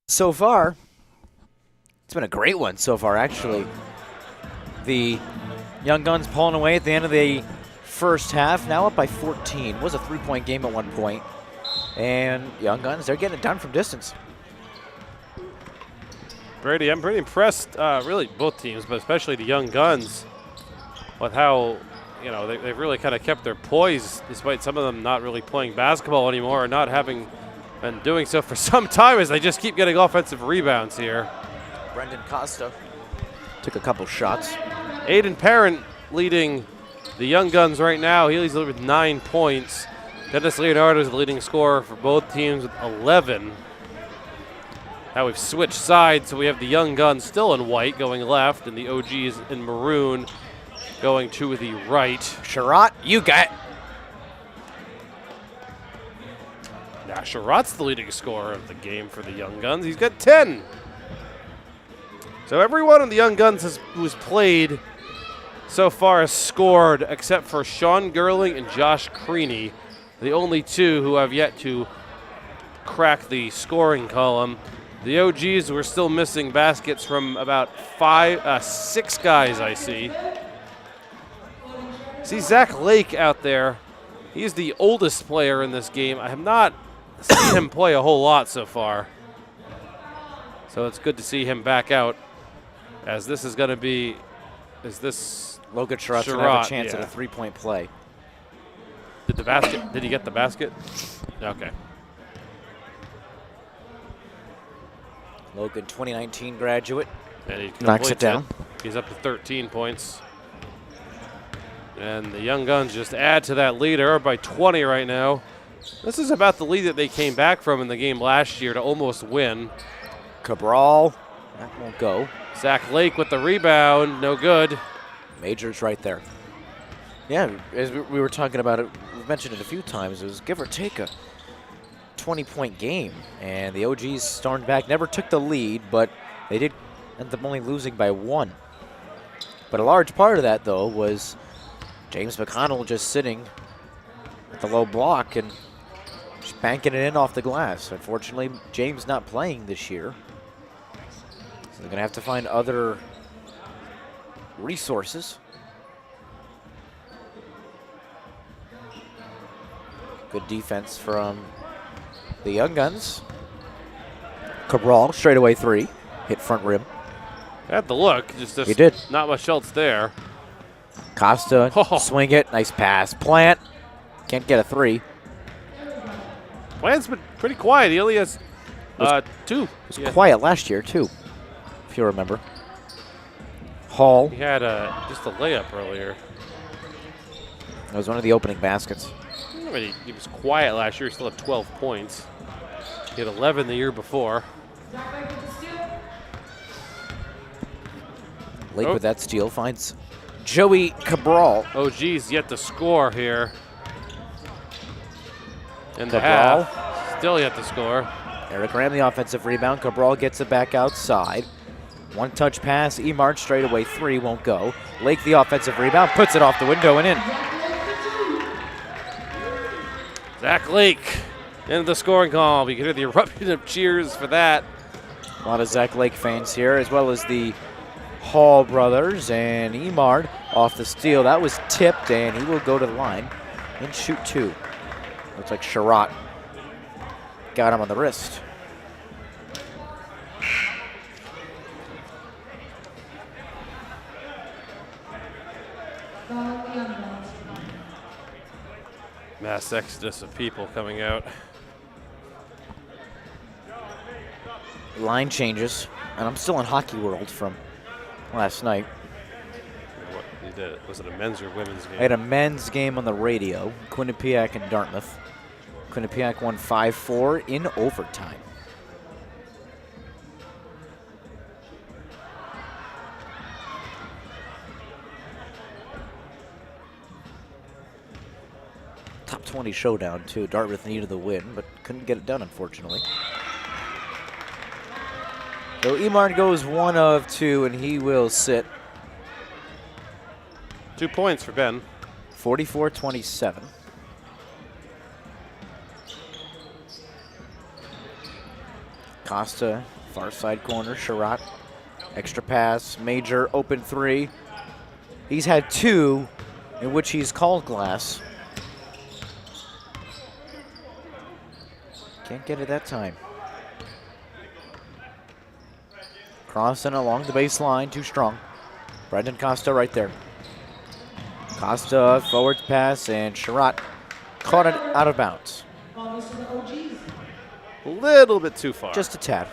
So far, it's been a great one so far, actually. The Young Guns pulling away at the end of the first half, now up by 14. It was a 3-point game at one point. And Young Guns, they're getting it done from distance. Brady, I'm pretty impressed, really both teams, but especially the Young Guns, with how, you know, they've really kind of kept their poise despite some of them not really playing basketball anymore or not having been doing so for some time as they just keep getting offensive rebounds here. Brendan Costa took a couple shots. Aiden Parent leading the Young Guns right now. He leads with 9 points. Dennis Leonardo is the leading scorer for both teams with 11. Now we've switched sides, so we have the Young Guns still in white going left, and the OGs in maroon going to the right. Sherratt, you got. Now Sherratt's the leading scorer of the game for the Young Guns. He's got 10. So everyone on the Young Guns who's played so far has scored except for Sean Gerling and Josh Creaney, the only two who have yet to crack the scoring column. The OGs were still missing baskets from about 6 guys I see. See Zach Lake out there. He's the oldest player in this game. I have not seen him play a whole lot so far. So it's good to see him back out, as this is going to be, Logan Sherratt's going to have a chance at a 3-point play. Did he get the basket? Okay. Logan, 2019 graduate. And he knocks it completes down. He's up to 13 points. And the Young Guns just add to that lead. They're up by 20 right now. This is about the lead that they came back from in the game last year to almost win. Cabral, that won't go. Zach Lake with the rebound, no good. Majors right there. Yeah, as we were talking about it, we've mentioned it a few times, it was give or take a 20-point game, and the OGs stormed back, never took the lead, but they did end up only losing by 1. But a large part of that, though, was James McConnell just sitting at the low block and just banking it in off the glass. Unfortunately, James not playing this year, so they're going to have to find other resources. Good defense from the Young Guns. Cabral, straightaway 3, hit front rim. Had the look, just He did. Not much else there. Costa, swing it, nice pass. Plant, can't get a 3. Plant's been pretty quiet. He only has 2. It was quiet last year, too, if you remember. Hall, He had just a layup earlier. that was one of the opening baskets. I mean, he was quiet last year. He still had 12 points. He had 11 the year before. Lake with that steal finds Joey Cabral. OG's yet to score here. In the Cabral. half. Still yet to score. Eric Graham, the offensive rebound. Cabral gets it back outside. One touch pass. Emard straightaway 3 won't go. Lake, the offensive rebound, puts it off the window and in. Zach Lake into the scoring column. You can hear the eruption of cheers for that. A lot of Zach Lake fans here, as well as the Hall brothers, and Emard off the steal. That was tipped, and he will go to the line and shoot 2. Looks like Sherratt got him on the wrist. Mass exodus of people coming out. Line changes, and I'm still in Hockey World from last night. What he did? Was it a men's or women's game? I had a men's game on the radio, Quinnipiac and Dartmouth. Quinnipiac won 5-4 in overtime. Top 20 showdown, too. Dartmouth needed the win, but couldn't get it done, unfortunately. So Emard goes 1 of 2, and he will sit 2 points for Ben. Costa, far side corner, Sherratt. Extra pass, Major, open three. He's had two in which he's called glass. Can't get it that time. Crossing along the baseline, too strong. Brendan Costa right there. Costa, forward pass, and Sherratt caught it out of bounds. A little bit too far. Just a tad.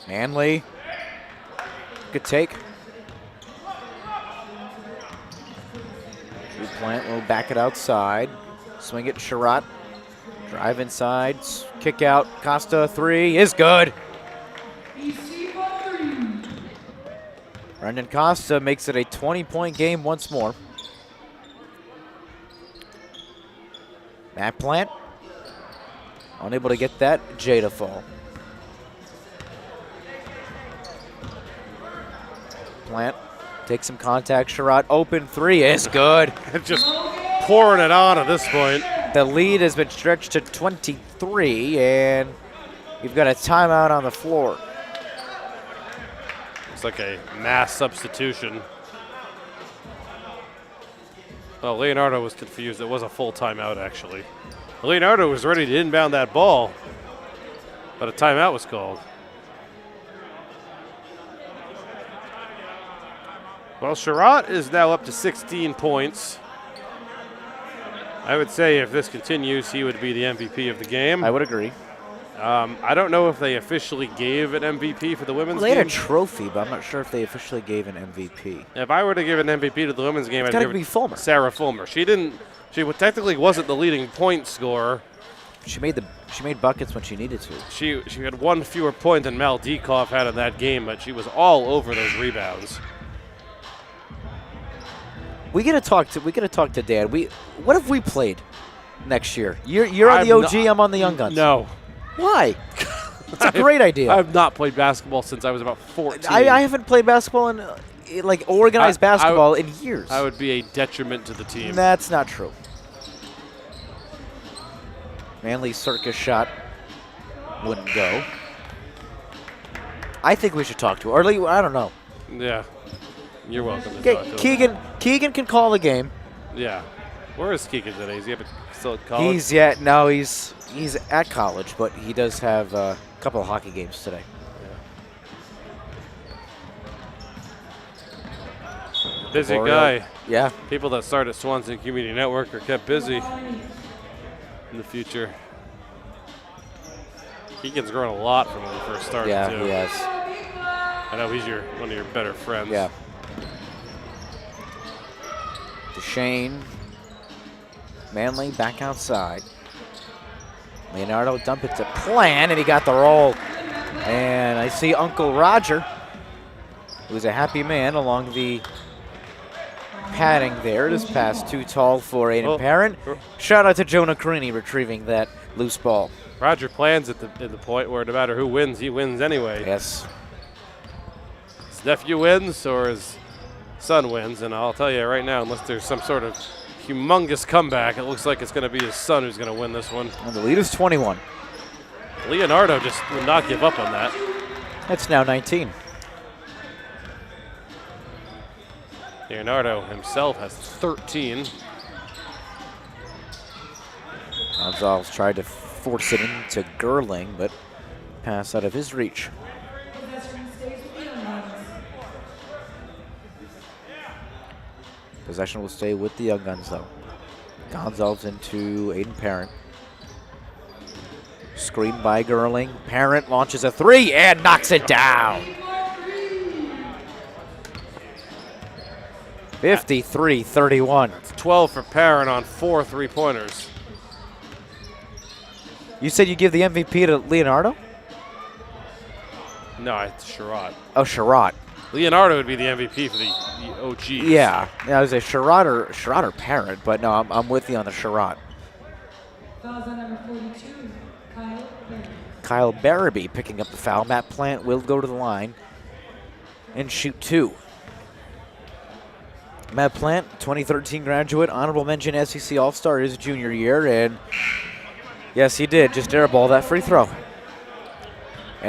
Manley. Good take. Plant will back it outside. Swing it, Sherratt. Drive inside. Kick out. Costa, three is good. Brendan Costa makes it a 20-point game once more. Matt Plant unable to get that J to fall. Plant takes some contact. Sherratt open three is good. Just pouring it on at this point. The lead has been stretched to 23, and you've got a timeout on the floor. It's like a mass substitution. Well, Leonardo was confused. It was a full timeout, actually. Leonardo was ready to inbound that ball, but a timeout was called. Well, Sherratt is now up to 16 points. I would say if this continues, he would be the MVP of the game. I would agree. I don't know if they officially gave an MVP for the women's Well, they had game. a trophy, but I'm not sure if they officially gave an MVP. If I were to give an MVP to the women's game, I'd gotta give be it Fulmer. Sarah Fulmer. She technically wasn't the leading point scorer. She made buckets when she needed to. She had one fewer point than Mel Dekoff had in that game, but she was all over those rebounds. We gotta talk to Dan. What if we played next year? You're on the OG, I'm on the Young Guns. No. Why? It's a great idea. I've not played basketball since I was about 14. I haven't played basketball in like organized basketball in years. I would be a detriment to the team. That's not true. Manley circus shot wouldn't go. I think we should talk to her. Or at least, I don't know. Yeah. You're welcome to talk to him. Keegan can call the game. Yeah. Where is Keegan today? Is he still at college? He's at college, but he does have a couple of hockey games today. Busy Boreal. guy. Yeah. People that start at Swansea Community Network are kept busy in the future. Keegan's grown a lot from when he first started, Yeah, too. he has. I know he's one of your better friends. Yeah. DeShane. Manley back outside. Leonardo dump it to Plan, and he got the roll. And I see Uncle Roger, who's a happy man along the padding there. This pass too tall for Aiden Parent. Shout out to Jonah Carini retrieving that loose ball. Roger plans at the point where no matter who wins, he wins anyway. Yes. His nephew wins or his son wins, and I'll tell you right now, unless there's some sort of humongous comeback, it looks like it's going to be his son who's going to win this one. And the lead is 21. Leonardo just would not give up on that. That's now 19. Leonardo himself has 13. Gonzalez tried to force it into Gerling, but pass out of his reach. Possession will stay with the Young Guns, though. Gonzalez into Aiden Parent. Screen by Gerling. Parent launches a three and knocks it down. 53-31. It's 12 for Parent on 4 3-pointers. You said you give the MVP to Leonardo? No, it's Sherratt. Oh, Sherratt. Leonardo would be the MVP for the OGs. Yeah, I was a Sherratt or Parent, but no, I'm with you on the Sherratt. Fouls on number 42, Kyle Berry. Kyle Barabee picking up the foul. Matt Plant will go to the line and shoot two. Matt Plant, 2013 graduate, honorable mention SEC All-Star his junior year, and yes, he did just airball that free throw.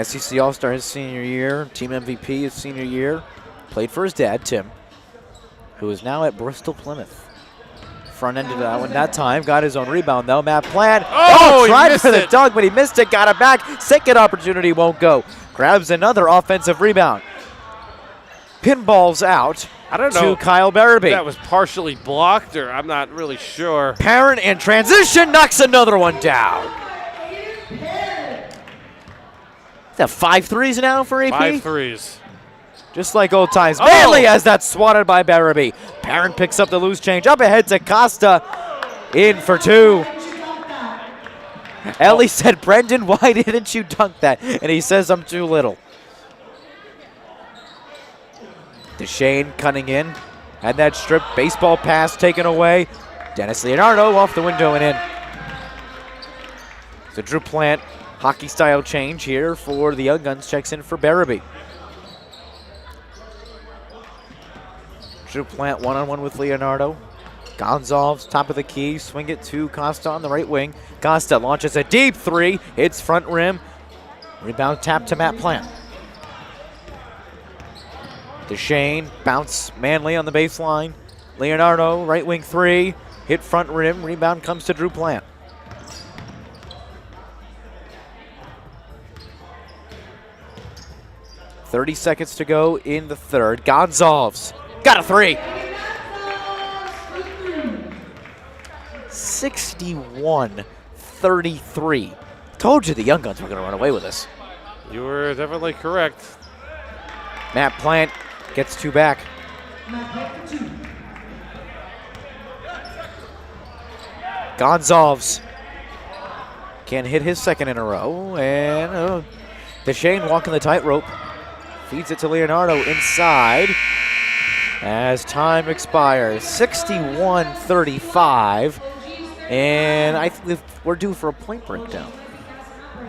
SEC All-Star his senior year, team MVP his senior year, played for his dad, Tim, who is now at Bristol Plymouth. Front end of that one that time, got his own rebound though. Matt Plant, Oh, he tried missed for the it. dunk, but he missed it, got it back. Second opportunity won't go. Grabs another offensive rebound. Pinballs out I don't to know Kyle Barabee. that was partially blocked, or I'm not really sure. Parent in transition knocks another one down. Is that 5 threes now for AP? 5 threes. Just like old times. Oh! Manley has that swatted by Barabee. Parent picks up the loose change. Up ahead to Costa. In for 2. Ellie said, Brendan, why didn't you dunk that? And he says, I'm too little. DeShane cutting in. Had that strip baseball pass taken away. Dennis Leonardo off the window and in. So Drew Plant, hockey style change here for the Young Guns, checks in for Barabee. Drew Plant one-on-one with Leonardo. Gonzalez, top of the key, swing it to Costa on the right wing. Costa launches a deep 3, hits front rim. Rebound tap to Matt Plant. DeShane, bounce Manley on the baseline. Leonardo, right wing 3, hit front rim. Rebound comes to Drew Plant. .30 seconds to go in the third. Gonzalez got a 3. 61-33. Told you the Young Guns were going to run away with this. You were definitely correct. Matt Plant gets 2 back. Gonzalez can't hit his second in a row. And DeShane walking the tightrope. Feeds it to Leonardo inside as time expires. 61-35. And I think we're due for a point breakdown.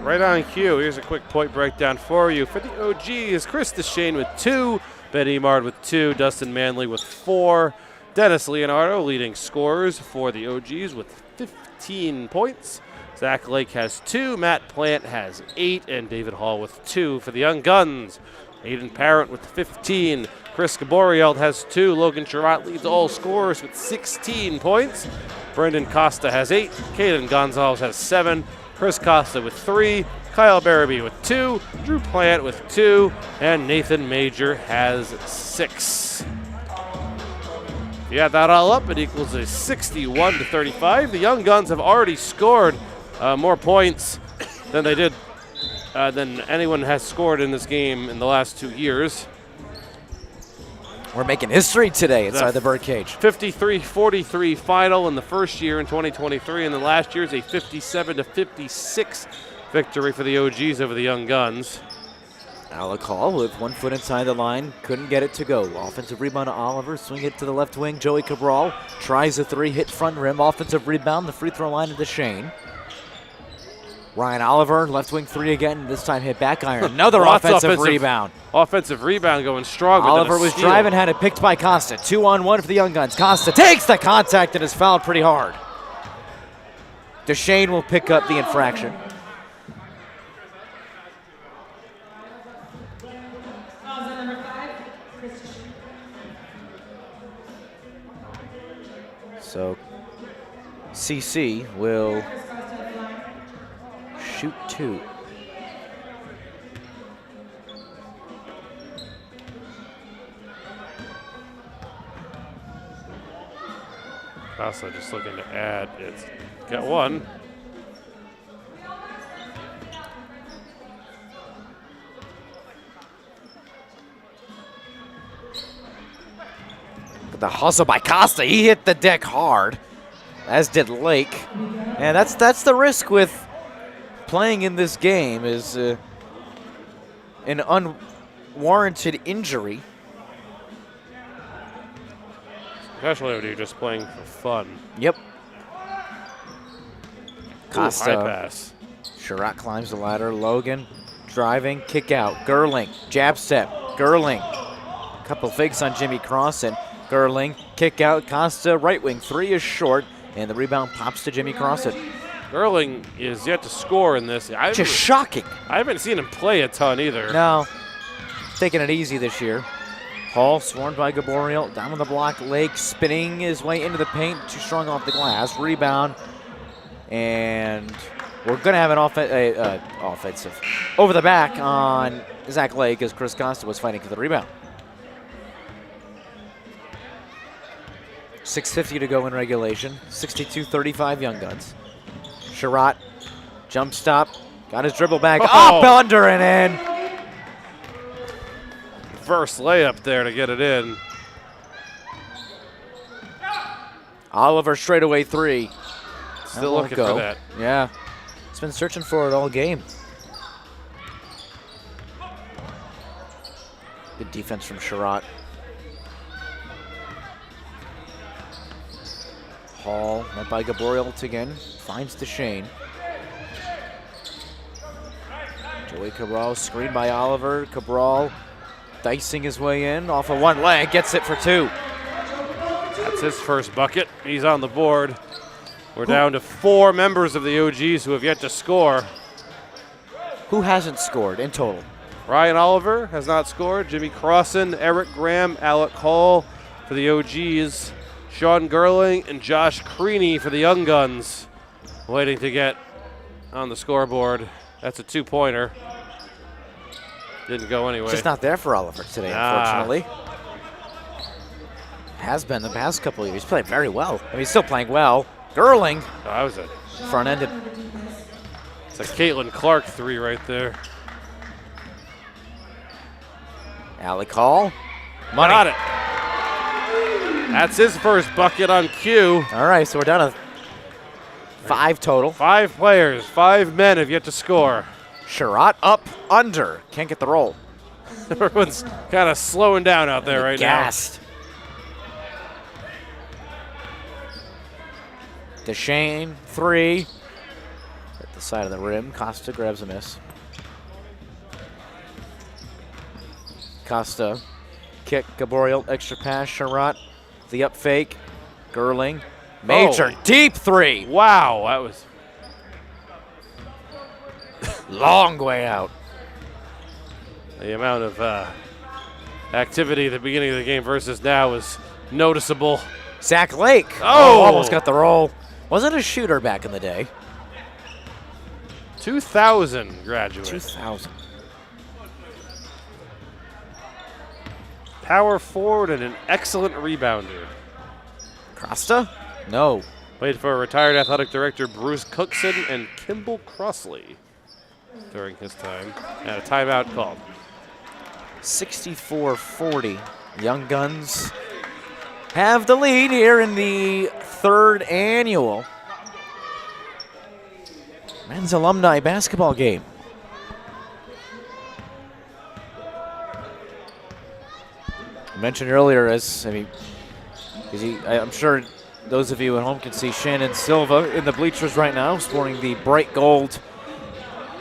Right on cue. Here's a quick point breakdown for you. For the OGs, Chris DeShane with 2, Ben Emard with 2, Dustin Manley with 4, Dennis Leonardo leading scorers for the OGs with 15 points. Zach Lake has 2, Matt Plant has 8, and David Hall with 2 for the Young Guns. Aiden Parent with 15, Chris Gaboriel has 2, Logan Sherratt leads all scorers with 16 points. Brendan Costa has 8, Caden Gonzalez has 7, Chris Costa with 3, Kyle Barabee with 2, Drew Plant with 2, and Nathan Major has 6. If you add that all up, it equals a 61-35. The Young Guns have already scored more points than they did than anyone has scored in this game in the last 2 years. We're making history today inside the birdcage. 53-43 final in the first year in 2023, and the last year's a 57-56 victory for the OGs over the Young Guns. Alec Hall with 1 foot inside the line, couldn't get it to go. Offensive rebound to Oliver, swing it to the left wing. Joey Cabral tries a 3, hit front rim. Offensive rebound, the free throw line to DeShane. Ryan Oliver, left wing 3 again, this time hit back iron. Another offensive rebound. Offensive rebound going strong. Oliver was driving, had it picked by Costa. 2-on-1 for the Young Guns. Costa takes the contact and is fouled pretty hard. DeShane will pick up the infraction. So CC will shoot 2. Also just looking to add, it's got 1. But the hustle by Costa, he hit the deck hard, as did Lake. And that's the risk with playing in this game, is an unwarranted injury. Especially when you're just playing for fun. Yep. Costa. High pass. Sherratt climbs the ladder. Logan driving, kick out. Gerling, jab step. Gerling. Couple fakes on Jimmy Cross, and Gerling, kick out, Costa, right wing, 3 is short, and the rebound pops to Jimmy Crossan. Gerling is yet to score in this. Just shocking. I haven't seen him play a ton either. No, taking it easy this year. Hall swarmed by Gaboriel, down on the block, Lake spinning his way into the paint, too strong off the glass, rebound, and we're going to have an offensive over the back on Zach Lake as Chris Costa was fighting for the rebound. 6:50 to go in regulation, 62-35 Young Guns. Sherratt, jump stop, got his dribble back, up, under, and in. First layup there to get it in. Oliver straightaway 3. Still looking for that. Yeah, he's been searching for it all game. Good defense from Sherratt. Hall, led by Gaboriel again, finds DeShane. Joey Cabral, screened by Oliver. Cabral dicing his way in, off of one leg, gets it for 2. That's his first bucket. He's on the board. We're down to 4 members of the OGs who have yet to score. Who hasn't scored in total? Ryan Oliver has not scored. Jimmy Crossan, Eric Graham, Alec Hall for the OGs. Sean Gerling and Josh Creaney for the Young Guns, waiting to get on the scoreboard. That's a 2-pointer. Didn't go anyway. Just not there for Oliver today, unfortunately. Has been the past couple of years. He's played very well. I mean, he's still playing well. Gerling. Oh, that was a front-ended. It's a Caitlin Clark 3 right there. Alec Hall. Money. Got it. That's his first bucket on cue. All right, so we're down to 5 total. 5 players, 5 men have yet to score. Sherratt up, under. Can't get the roll. Everyone's kind of slowing down out there right gassed. DeShane, 3. At the side of the rim. Costa grabs a miss. Costa, kick, Gaboriel, extra pass, Sherratt. The up fake, Gerling. Major, deep 3. Wow, that was long way out. The amount of activity at the beginning of the game versus now was noticeable. Zach Lake. Oh, almost got the roll. Wasn't a shooter back in the day. 2000 graduate. 2000. Power forward and an excellent rebounder. Costa? No. Played for retired athletic director Bruce Cookson and Kimball Crossley during his time. And a timeout called. 64-40. Young Guns have the lead here in the 3rd annual men's alumni basketball game. I mentioned earlier, I'm sure those of you at home can see Shannon Silva in the bleachers right now, sporting the bright gold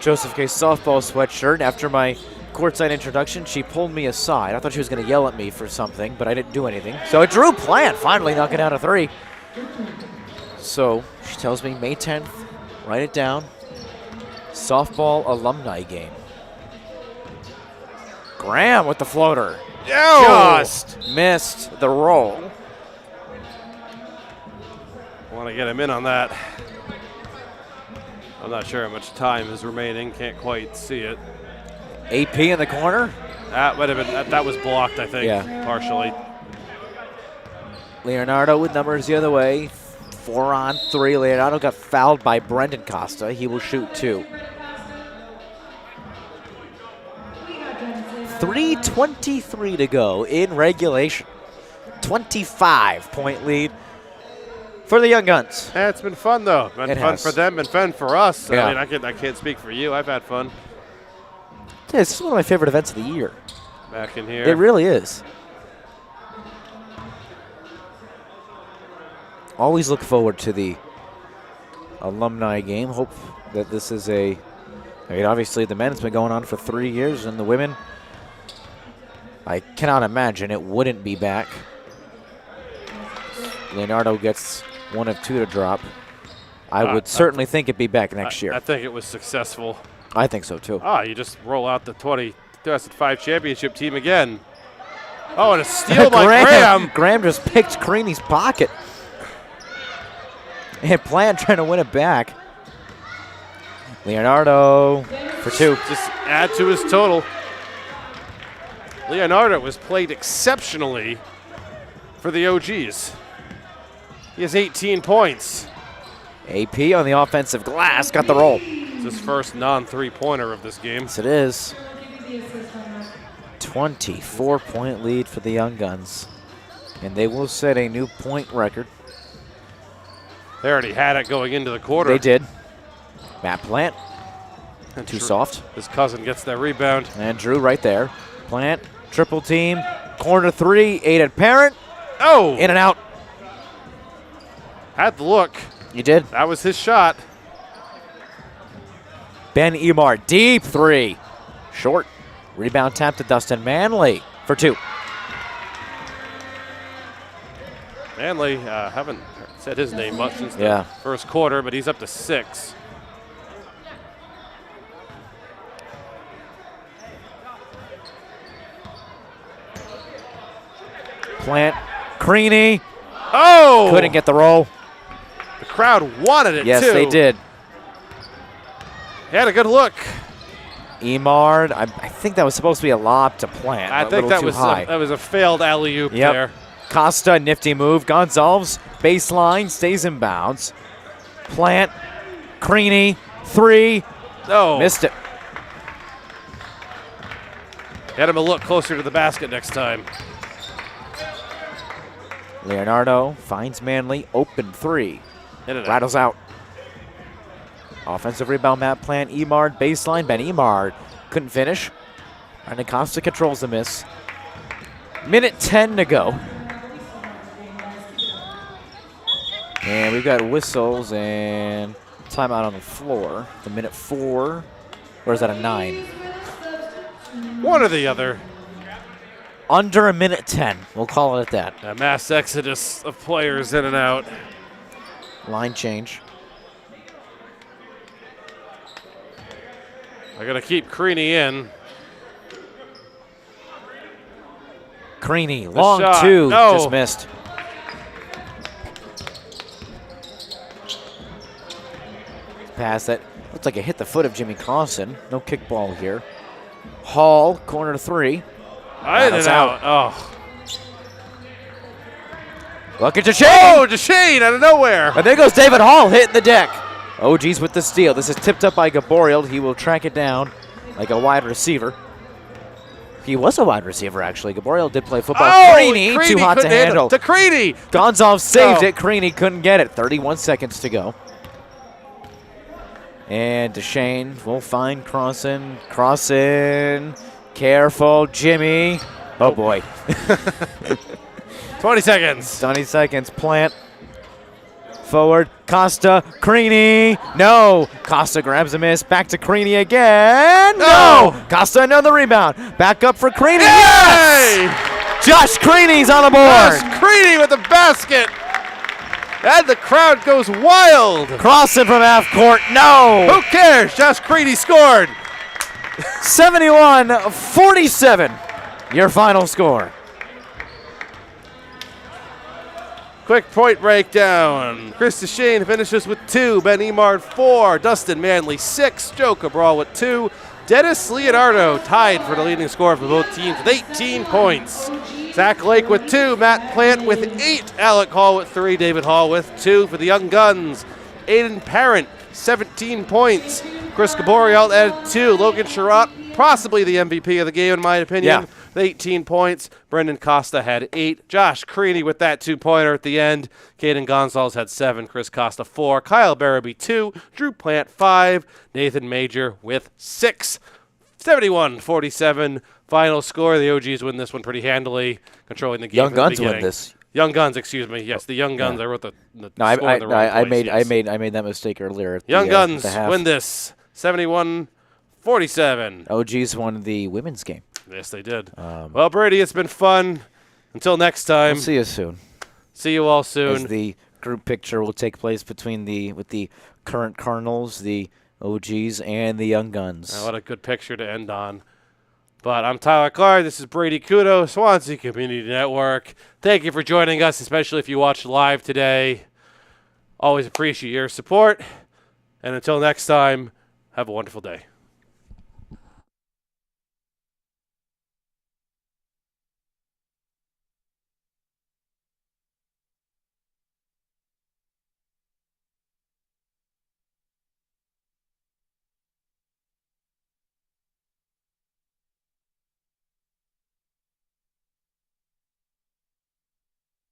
Joseph K. softball sweatshirt. After my courtside introduction, she pulled me aside. I thought she was going to yell at me for something, but I didn't do anything. So Drew Plant finally knocking down a 3. So she tells me May 10th, write it down, softball alumni game. Graham with the floater. Just missed the roll. Want to get him in on that. I'm not sure how much time is remaining. Can't quite see it. AP in the corner. That might have been. That was blocked, I think. Yeah. Partially. Leonardo with numbers the other way. 4-on-3. Leonardo got fouled by Brendan Costa. He will shoot 2. 3:23 to go in regulation. 25-point lead for the Young Guns. Yeah, it's been fun though. Been fun for them, been fun for us. Yeah. I mean, I can't speak for you. I've had fun. Yeah, this is one of my favorite events of the year. Back in here. It really is. Always look forward to the alumni game. Hope that this is obviously the men's been going on for 3 years, and the women, I cannot imagine it wouldn't be back Leonardo gets one of two to drop. I would certainly think it'd be back next year. I think it was successful. I think so, too. You just roll out the 2005 championship team again. Oh, and a steal by Graham. Graham just picked Creaney's pocket. And Plant trying to win it back. Leonardo for two. Just add to his total. Leonardo has played exceptionally for the OGs. He has 18 points. AP on the offensive glass, got the roll. It's his first non-three-pointer of this game. Yes, it is. 24-point lead for the Young Guns. And they will set a new point record. They already had it going into the quarter. They did. Matt Plant, too soft. His cousin gets that rebound. And Drew right there. Plant, triple team, corner three, aided Parent. Oh! In and out. Had the look. You did. That was his shot. Ben Emar, deep three. Short. Rebound tap to Dustin Manley for two. Manley, haven't said his name much since the first quarter, but he's up to 6. Plant, Creaney. Oh! Couldn't get the roll. The crowd wanted it, too. Yes, they did. He had a good look. Emard, I think that was supposed to be a lob to Plant. I think that was a failed alley-oop there. Costa, nifty move. Gonzalez, baseline, stays in bounds. Plant, Creaney, three. Oh. Missed it. Get him a look closer to the basket next time. Leonardo finds Manley, open three. Rattles out. Offensive rebound, Matt Plant. Emard, baseline. Ben Emard couldn't finish. Brandon Costa controls the miss. Minute 10 to go. And we've got whistles and timeout on the floor. The minute 4, or is that a 9? One or the other. Under a minute 10. We'll call it at that. A mass exodus of players in and out. Line change. I got to keep Creaney in. Creaney, long two, just missed. Pass that looks like it hit the foot of Jimmy Crossan. No kickball here. Hall, corner three. Out. Oh. Look at Deshane. Oh, Deshane out of nowhere. And there goes David Hall hitting the deck. OG's with the steal. This is tipped up by Gaboriel. He will track it down like a wide receiver. He was a wide receiver, actually. Gaboriel did play football. Creaney, too hot to handle. To Creaney. Gonzalez saved it. Creaney couldn't get it. 31 seconds to go. And Deshane will find Crossan. Crossan. Careful, Jimmy. Oh, boy. 20 seconds. 20 seconds. Plant. Forward. Costa. Creaney. No. Costa grabs a miss. Back to Creaney again. No. Costa another rebound. Back up for Creaney. Yes! Josh Creaney's on the board. Josh Creaney with the basket. And the crowd goes wild. Crossing from half court. No. Who cares? Josh Creaney scored. 71-47. Your final score. Quick point breakdown. Chris Deshane finishes with 2. Ben Emard 4. Dustin Manley 6. Joe Cabral with 2. Dennis Leonardo tied for the leading scorer for both teams with 18 points. Zach Lake with 2. Matt Plant with 8. Alec Hall with 3. David Hall with 2 for the Young Guns. Aiden Parent 17 points. Chris Gaboriel added 2. Logan Sherratt, possibly the MVP of the game in my opinion. Yeah. 18 points. Brendan Costa had 8. Josh Creaney with that 2-pointer at the end. Caden Gonzalez had 7. Chris Costa 4. Kyle Barabee 2. Drew Plant 5. Nathan Major with 6. 71-47 final score. The OGs win this one pretty handily, controlling the game. Young from the Guns beginning. win this. Young Guns, excuse me. Yes, the Young Guns. I wrote the No, score in the wrong I place. made that mistake earlier. At Young the, Guns at the half. win this 71-47. OGs won the women's game. Yes, they did. Well, Brady, it's been fun. Until next time. We'll see you soon. See you all as soon. the group picture will take place between the current Cardinals, the OGs, and the Young Guns. What a good picture to end on. But I'm Tyler Clark. This is Brady Couto, Swansea Community Network. Thank you for joining us, especially if you watched live today. Always appreciate your support. And until next time, have a wonderful day.